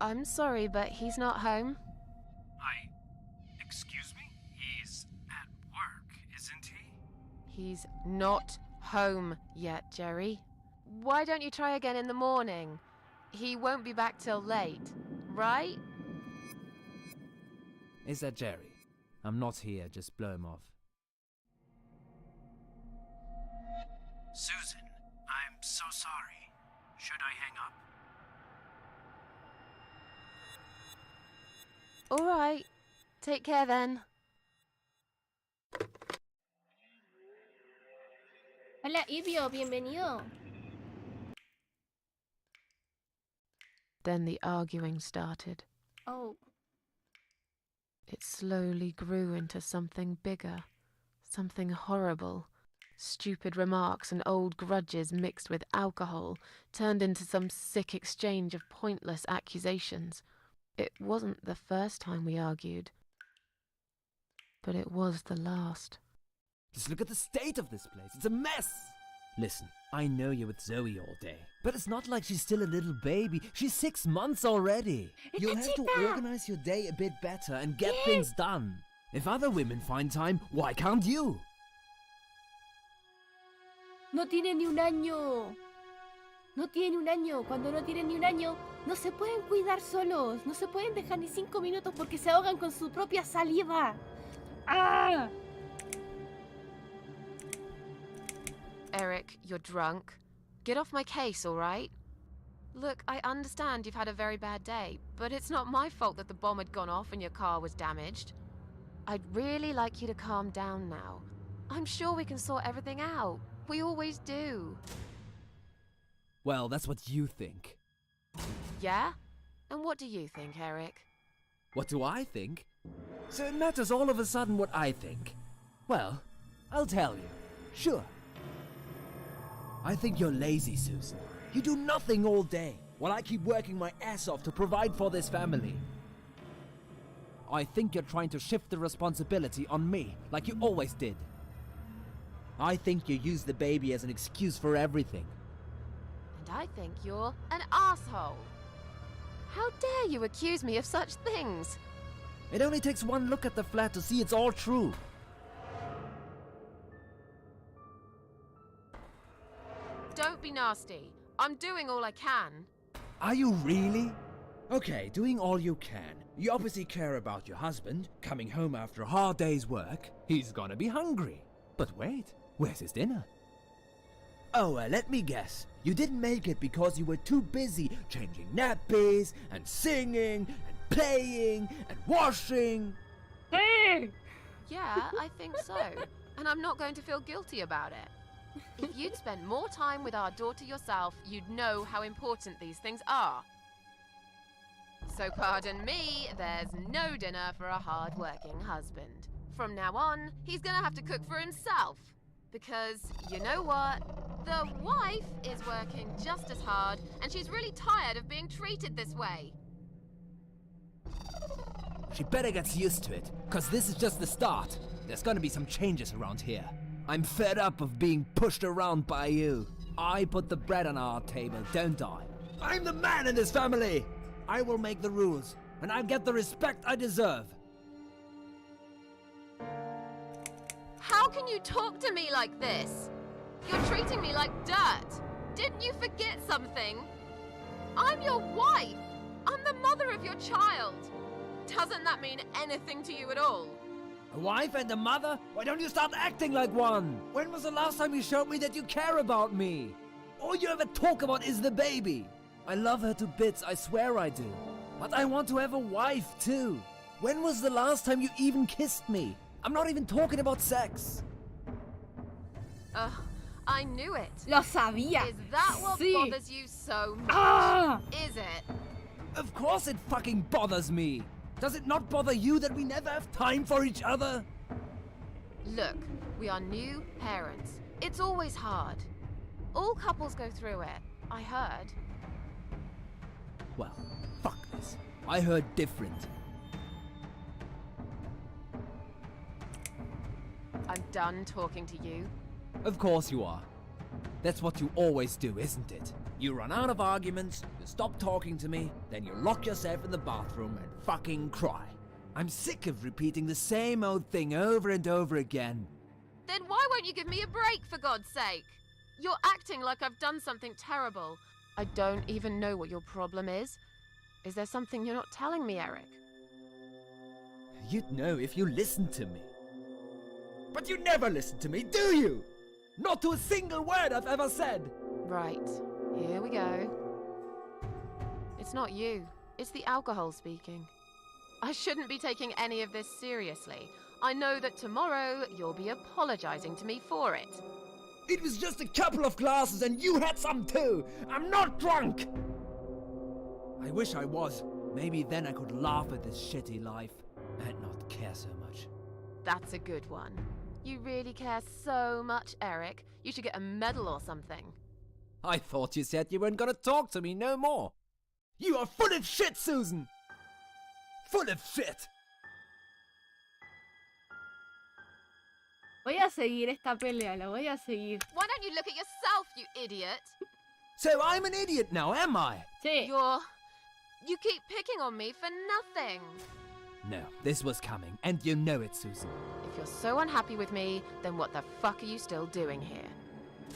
Speaker 2: I'm sorry, but he's not home.
Speaker 8: Excuse me? He's at work, isn't he?
Speaker 2: He's not home yet, Jerry. Why don't you try again in the morning? He won't be back till late, right?
Speaker 9: Is that Jerry? I'm not here, just blow him off.
Speaker 8: Susan, I'm so sorry. Should I hang up?
Speaker 2: All right. Take care then.
Speaker 1: Hola, Ibio, bienvenido.
Speaker 2: Then the arguing started.
Speaker 1: Oh,
Speaker 2: It slowly grew into something bigger, something horrible. Stupid remarks and old grudges mixed with alcohol turned into some sick exchange of pointless accusations. It wasn't the first time we argued, but it was the last.
Speaker 9: Just look at the state of this place. It's a mess! Listen, I know you're with Zoe all day, but it's not like she's still a little baby. She's 6 months already. You'll have to organize your day a bit better and get things done. If other women find time, why can't you?
Speaker 1: no tiene ni un año. No tiene un año. Cuando no tienen ni un año, no se pueden cuidar solos. No se pueden dejar ni 5 minutos porque se ahogan con su propia saliva. ¡Ah!
Speaker 2: Eric, you're drunk. Get off my case, all right? Look, I understand you've had a very bad day, but it's not my fault that the bomb had gone off and your car was damaged. I'd really like you to calm down now. I'm sure we can sort everything out. We always do.
Speaker 9: Well, that's what you think.
Speaker 2: Yeah? And what do you think, Eric?
Speaker 9: What do I think? So it matters all of a sudden what I think. Well, I'll tell you. Sure. I think you're lazy, Susan. You do nothing all day, while I keep working my ass off to provide for this family. I think you're trying to shift the responsibility on me, like you always did. I think you use the baby as an excuse for everything.
Speaker 2: And I think you're an asshole. How dare you accuse me of such things?
Speaker 9: It only takes one look at the flat to see it's all true.
Speaker 2: Don't be nasty. I'm doing all I can.
Speaker 9: Are you really? Okay, doing all you can. You obviously care about your husband. Coming home after a hard day's work, he's gonna be hungry. But wait, where's his dinner? Oh, let me guess. You didn't make it because you were too busy changing nappies and singing and playing and washing.
Speaker 1: Hey!
Speaker 2: Yeah, I think so. And I'm not going to feel guilty about it. If you'd spent more time with our daughter yourself, you'd know how important these things are. So pardon me, there's no dinner for a hard-working husband. From now on, he's gonna have to cook for himself. Because, you know what? The wife is working just as hard, and she's really tired of being treated this way.
Speaker 9: She better get used to it, cause this is just the start. There's gonna be some changes around here. I'm fed up of being pushed around by you. I put the bread on our table, don't I? I'm the man in this family! I will make the rules, and I'll get the respect I deserve.
Speaker 2: How can you talk to me like this? You're treating me like dirt. Didn't you forget something? I'm your wife. I'm the mother of your child. Doesn't that mean anything to you at all?
Speaker 9: A wife and a mother? Why don't you start acting like one? When was the last time you showed me that you care about me? All you ever talk about is the baby. I love her to bits, I swear I do. But I want to have a wife too. When was the last time you even kissed me? I'm not even talking about sex.
Speaker 2: I knew it.
Speaker 1: Lo sabía.
Speaker 2: Is that what
Speaker 1: Sí.
Speaker 2: bothers you so much?
Speaker 1: Ah!
Speaker 2: Is it?
Speaker 9: Of course it fucking bothers me. Does it not bother you that we never have time for each other?
Speaker 2: Look, we are new parents. It's always hard. All couples go through it, I heard.
Speaker 9: Well, fuck this. I heard different.
Speaker 2: I'm done talking to you.
Speaker 9: Of course you are. That's what you always do, isn't it? You run out of arguments, you stop talking to me, then you lock yourself in the bathroom and fucking cry. I'm sick of repeating the same old thing over and over again.
Speaker 2: Then why won't you give me a break, for God's sake? You're acting like I've done something terrible. I don't even know what your problem is. Is there something you're not telling me, Eric?
Speaker 9: You'd know if you listened to me. But you never listen to me, do you? Not to a single word I've ever said.
Speaker 2: Right, here we go. It's not you, it's the alcohol speaking. I shouldn't be taking any of this seriously. I know that tomorrow you'll be apologizing to me for it.
Speaker 9: It was just a couple of glasses and you had some too. I'm not drunk. I wish I was. Maybe then I could laugh at this shitty life and not care so much.
Speaker 2: That's a good one. You really care so much, Eric. You should get a medal or something.
Speaker 9: I thought you said you weren't gonna talk to me no more. You are full of shit, Susan. Full of shit.
Speaker 1: Voy a seguir esta pelea, la voy a seguir.
Speaker 2: Why don't you look at yourself, you idiot?
Speaker 9: So I'm an idiot now, am I?
Speaker 1: Sí.
Speaker 2: You keep picking on me for nothing.
Speaker 9: No, this was coming, and you know it, Susan.
Speaker 2: If you're so unhappy with me, then what the fuck are you still doing here?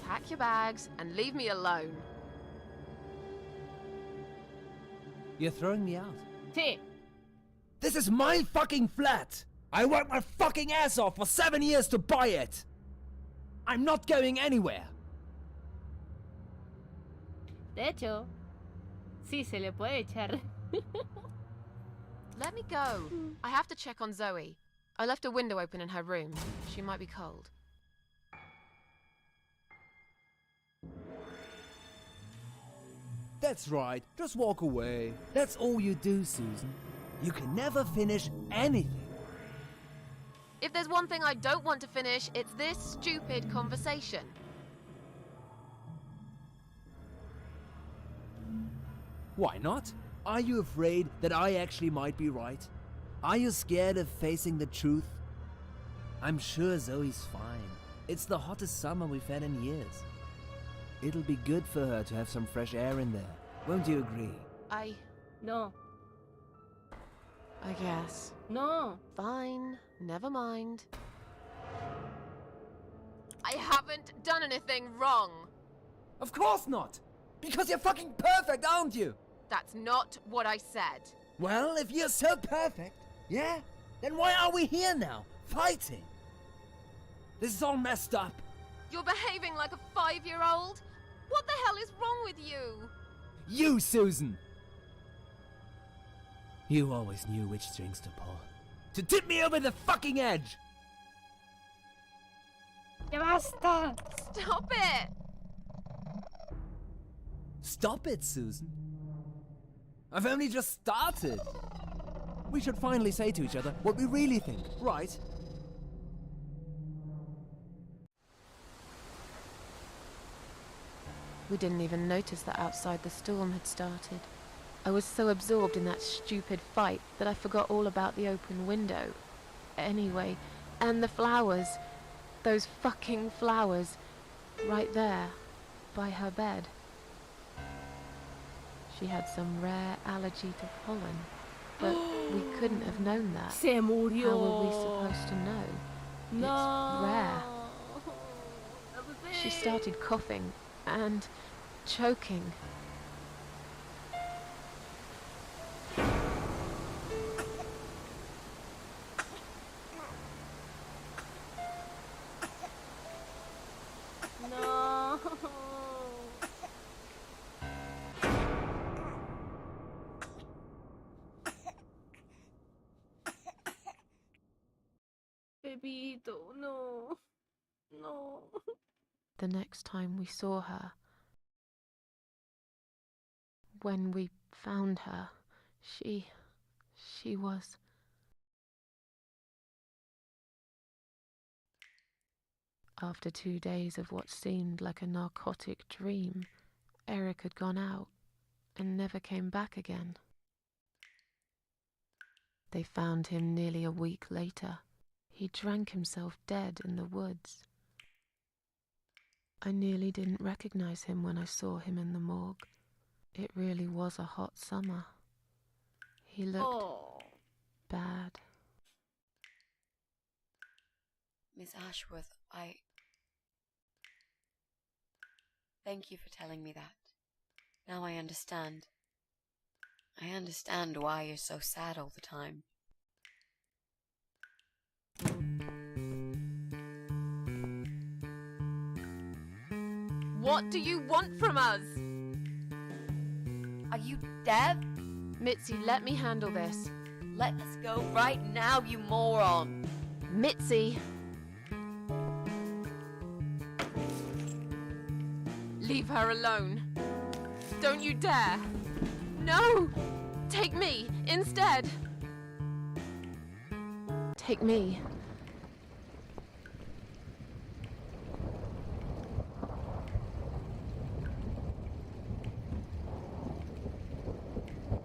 Speaker 2: Pack your bags and leave me alone.
Speaker 9: You're throwing me out.
Speaker 1: Sí.
Speaker 9: This is my fucking flat. I worked my fucking ass off for 7 years to buy it. I'm not going anywhere.
Speaker 1: De hecho, sí se le puede echar.
Speaker 2: Let me go. I have to check on Zoe. I left a window open in her room. She might be cold.
Speaker 9: That's right. Just walk away. That's all you do, Susan. You can never finish anything.
Speaker 2: If there's one thing I don't want to finish, it's this stupid conversation.
Speaker 9: Why not? Are you afraid that I actually might be right? Are you scared of facing the truth? I'm sure Zoe's fine. It's the hottest summer we've had in years. It'll be good for her to have some fresh air in there. Won't you agree?
Speaker 1: No.
Speaker 2: I guess.
Speaker 1: No.
Speaker 2: Fine. Never mind. I haven't done anything wrong.
Speaker 9: Of course not! Because you're fucking perfect, aren't you?
Speaker 2: That's not what I said.
Speaker 9: Well, if you're so perfect, yeah, then why are we here now, fighting? This is all messed up.
Speaker 2: You're behaving like a 5-year-old? What the hell is wrong with you?
Speaker 9: You, Susan! You always knew which strings to pull. To tip me over the fucking edge!
Speaker 1: ¡Ya basta!
Speaker 2: Stop it!
Speaker 9: Stop it, Susan. I've only just started. We should finally say to each other what we really think, right?
Speaker 2: We didn't even notice that outside the storm had started. I was so absorbed in that stupid fight that I forgot all about the open window. Anyway, and the flowers. Those fucking flowers. Right there, by her bed. She had some rare allergy to pollen, but we couldn't have known that.
Speaker 1: Se murió.
Speaker 2: How were we supposed to know?
Speaker 1: No.
Speaker 2: It's rare. She started coughing and choking.
Speaker 1: No. Bebito, no. No.
Speaker 2: The next time we saw her, when we found her, she was... After 2 days of what seemed like a narcotic dream, Eric had gone out and never came back again. They found him nearly a week later. He drank himself dead in the woods. I nearly didn't recognize him when I saw him in the morgue. It really was a hot summer. He looked bad.
Speaker 4: Miss Ashworth, Thank you for telling me that. Now I understand. I understand why you're so sad all the time.
Speaker 2: What do you want from us?
Speaker 4: Are you deaf?
Speaker 2: Mitzi, let me handle this.
Speaker 4: Let us go right now, you moron!
Speaker 2: Mitzi! Leave her alone. Don't you dare! No! Take me instead! Take me.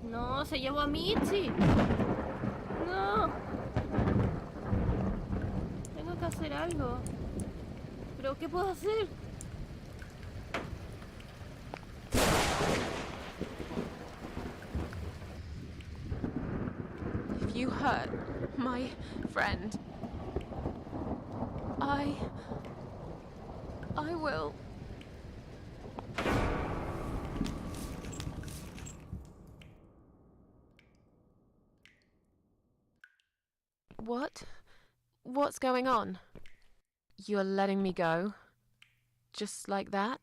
Speaker 1: No, se llevó a Michi. No. Tengo que hacer algo. ¿Pero qué puedo hacer?
Speaker 2: If you hurt my friend, I will. What? What's going on? You're letting me go? Just like that?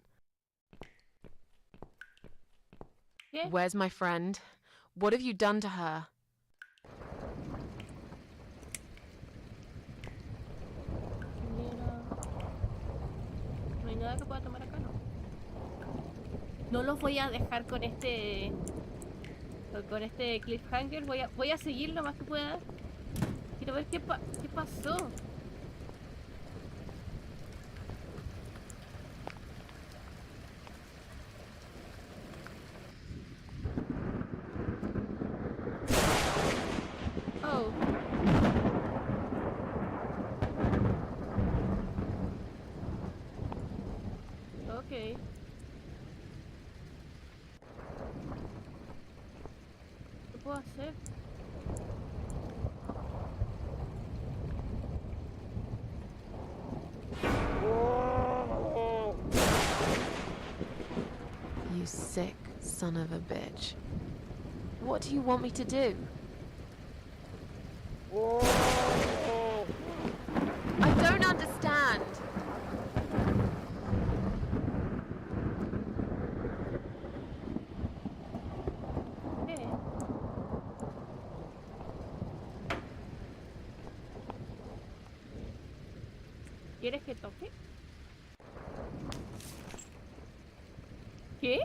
Speaker 1: ¿Qué?
Speaker 2: Where's my friend? What have you done to her?
Speaker 1: No hay nada que pueda tomar acá, ¿no? No los voy a dejar con este cliffhanger. Voy a seguir lo más que pueda. Quiero ver qué pasó. Oh. Okay. ¿Qué puedo hacer?
Speaker 2: sick son of a bitch. What do you want me to do? I don't understand.
Speaker 1: ¿Qué? ¿Quieres que toque? ¿Qué?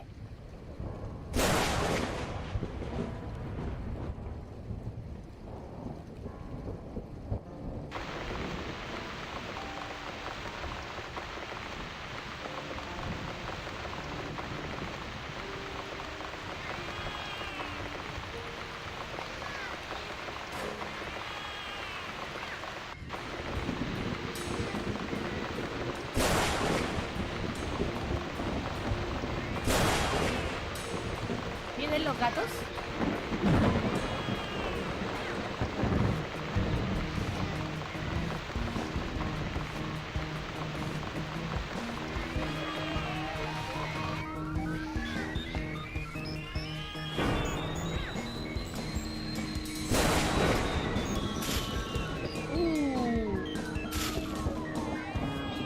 Speaker 1: ¿Vienen los gatos?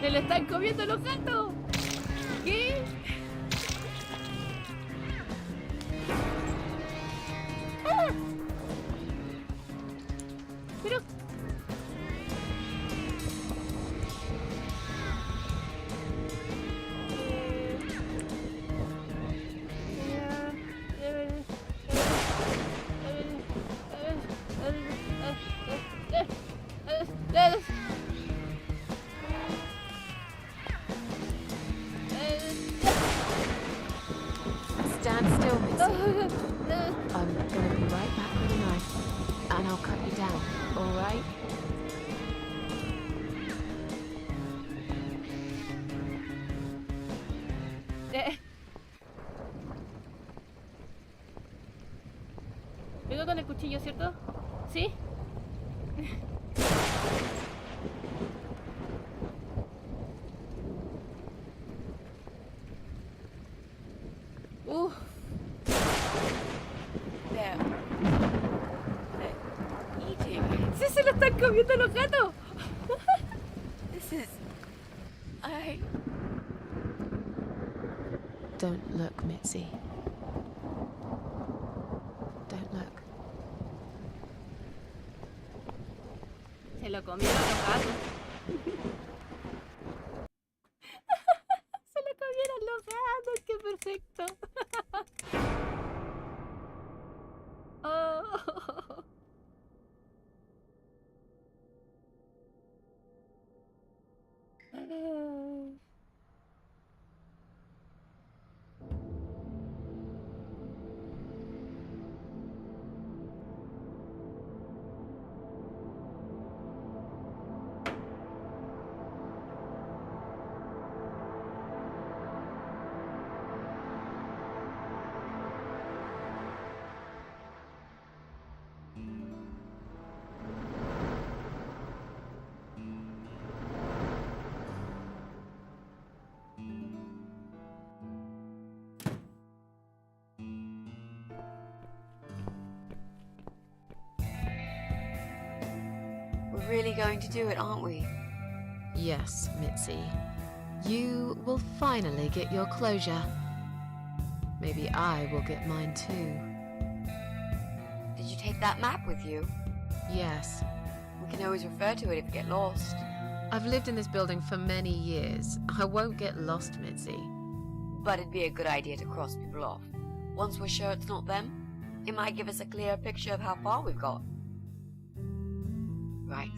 Speaker 1: ¡Se lo están comiendo los gatos! ¿Qué? ¡Ah! Pero...
Speaker 2: Stand still, Missy. I'm gonna be right back with a knife, and I'll cut you down, alright?
Speaker 1: Vengo con el cuchillo, ¿cierto? ¿Sí?
Speaker 4: They're eating.
Speaker 1: ¡Sí se lo están comiendo los gatos!
Speaker 4: This is... I...
Speaker 2: Don't look, Mitzi. Don't look.
Speaker 1: Se lo comieron los gatos. Se lo comieron los gatos, qué perfecto. Oh.
Speaker 4: We're really going to do it, aren't we?
Speaker 2: Yes, Mitzi. You will finally get your closure. Maybe I will get mine too.
Speaker 4: Did you take that map with you?
Speaker 2: Yes.
Speaker 4: We can always refer to it if we get lost.
Speaker 2: I've lived in this building for many years. I won't get lost, Mitzi.
Speaker 4: But it'd be a good idea to cross people off. Once we're sure it's not them, it might give us a clear picture of how far we've got. Right.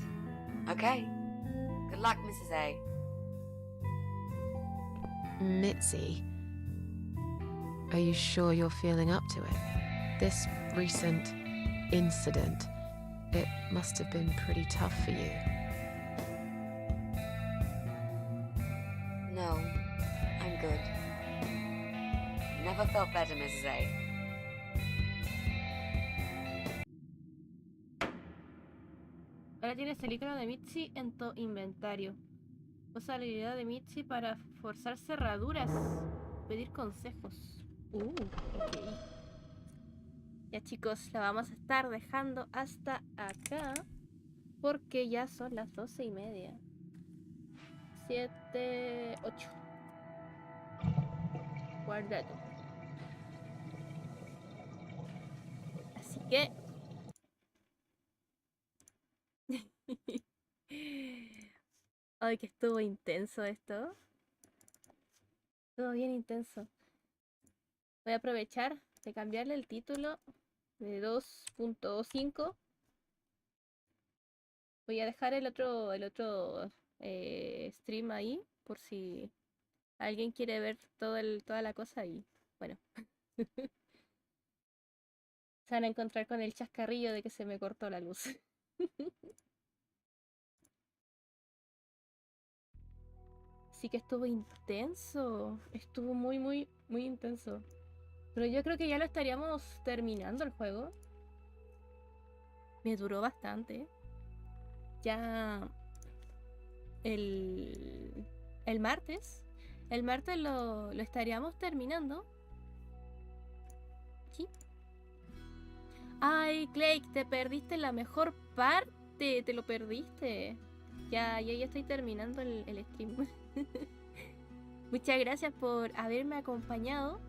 Speaker 4: Okay. Good luck, Mrs. A.
Speaker 2: Mitzi, are you sure you're feeling up to it? This recent incident, it must have been pretty tough for you.
Speaker 4: No, I'm good. Never felt better, Mrs. A.
Speaker 1: Ahora tienes el icono de Mitzi en tu inventario. Usa la habilidad de Mitzi para forzar cerraduras. Pedir consejos. Ok. Ya chicos, la vamos a estar dejando hasta acá. Porque ya son las 12:30. 7, 8. Guardado. Así que... Ay, que estuvo intenso esto. Estuvo bien intenso. Voy a aprovechar de cambiarle el título de 2.5. Voy a dejar el otro stream ahí por si alguien quiere ver toda la cosa y bueno. Se van a encontrar con el chascarrillo de que se me cortó la luz. Sí que estuvo intenso. Estuvo muy intenso. Pero yo creo que ya lo estaríamos terminando el juego. Me duró bastante. Ya el martes. El martes lo estaríamos terminando. ¿Sí? Ay, Clay, te perdiste la mejor parte. Te lo perdiste. Ya estoy terminando el stream. Muchas gracias por haberme acompañado.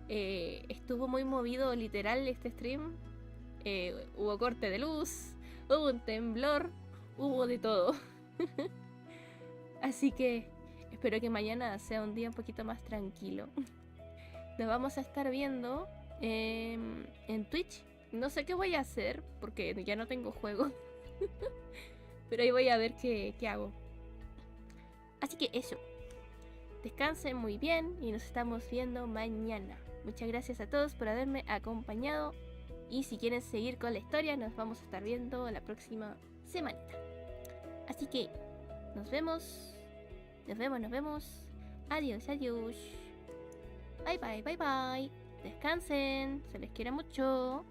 Speaker 1: Estuvo muy movido literal este stream. Hubo corte de luz, hubo un temblor, hubo de todo. Así que espero que mañana sea un día un poquito más tranquilo. Nos vamos a estar viendo en Twitch. No sé qué voy a hacer porque ya no tengo juego. Pero ahí voy a ver qué hago. Así que eso. Descansen muy bien y nos estamos viendo mañana. Muchas gracias a todos por haberme acompañado. Y si quieren seguir con la historia, nos vamos a estar viendo la próxima semanita. Así que nos vemos. Nos vemos. Adiós. Bye bye. Descansen. Se les quiere mucho.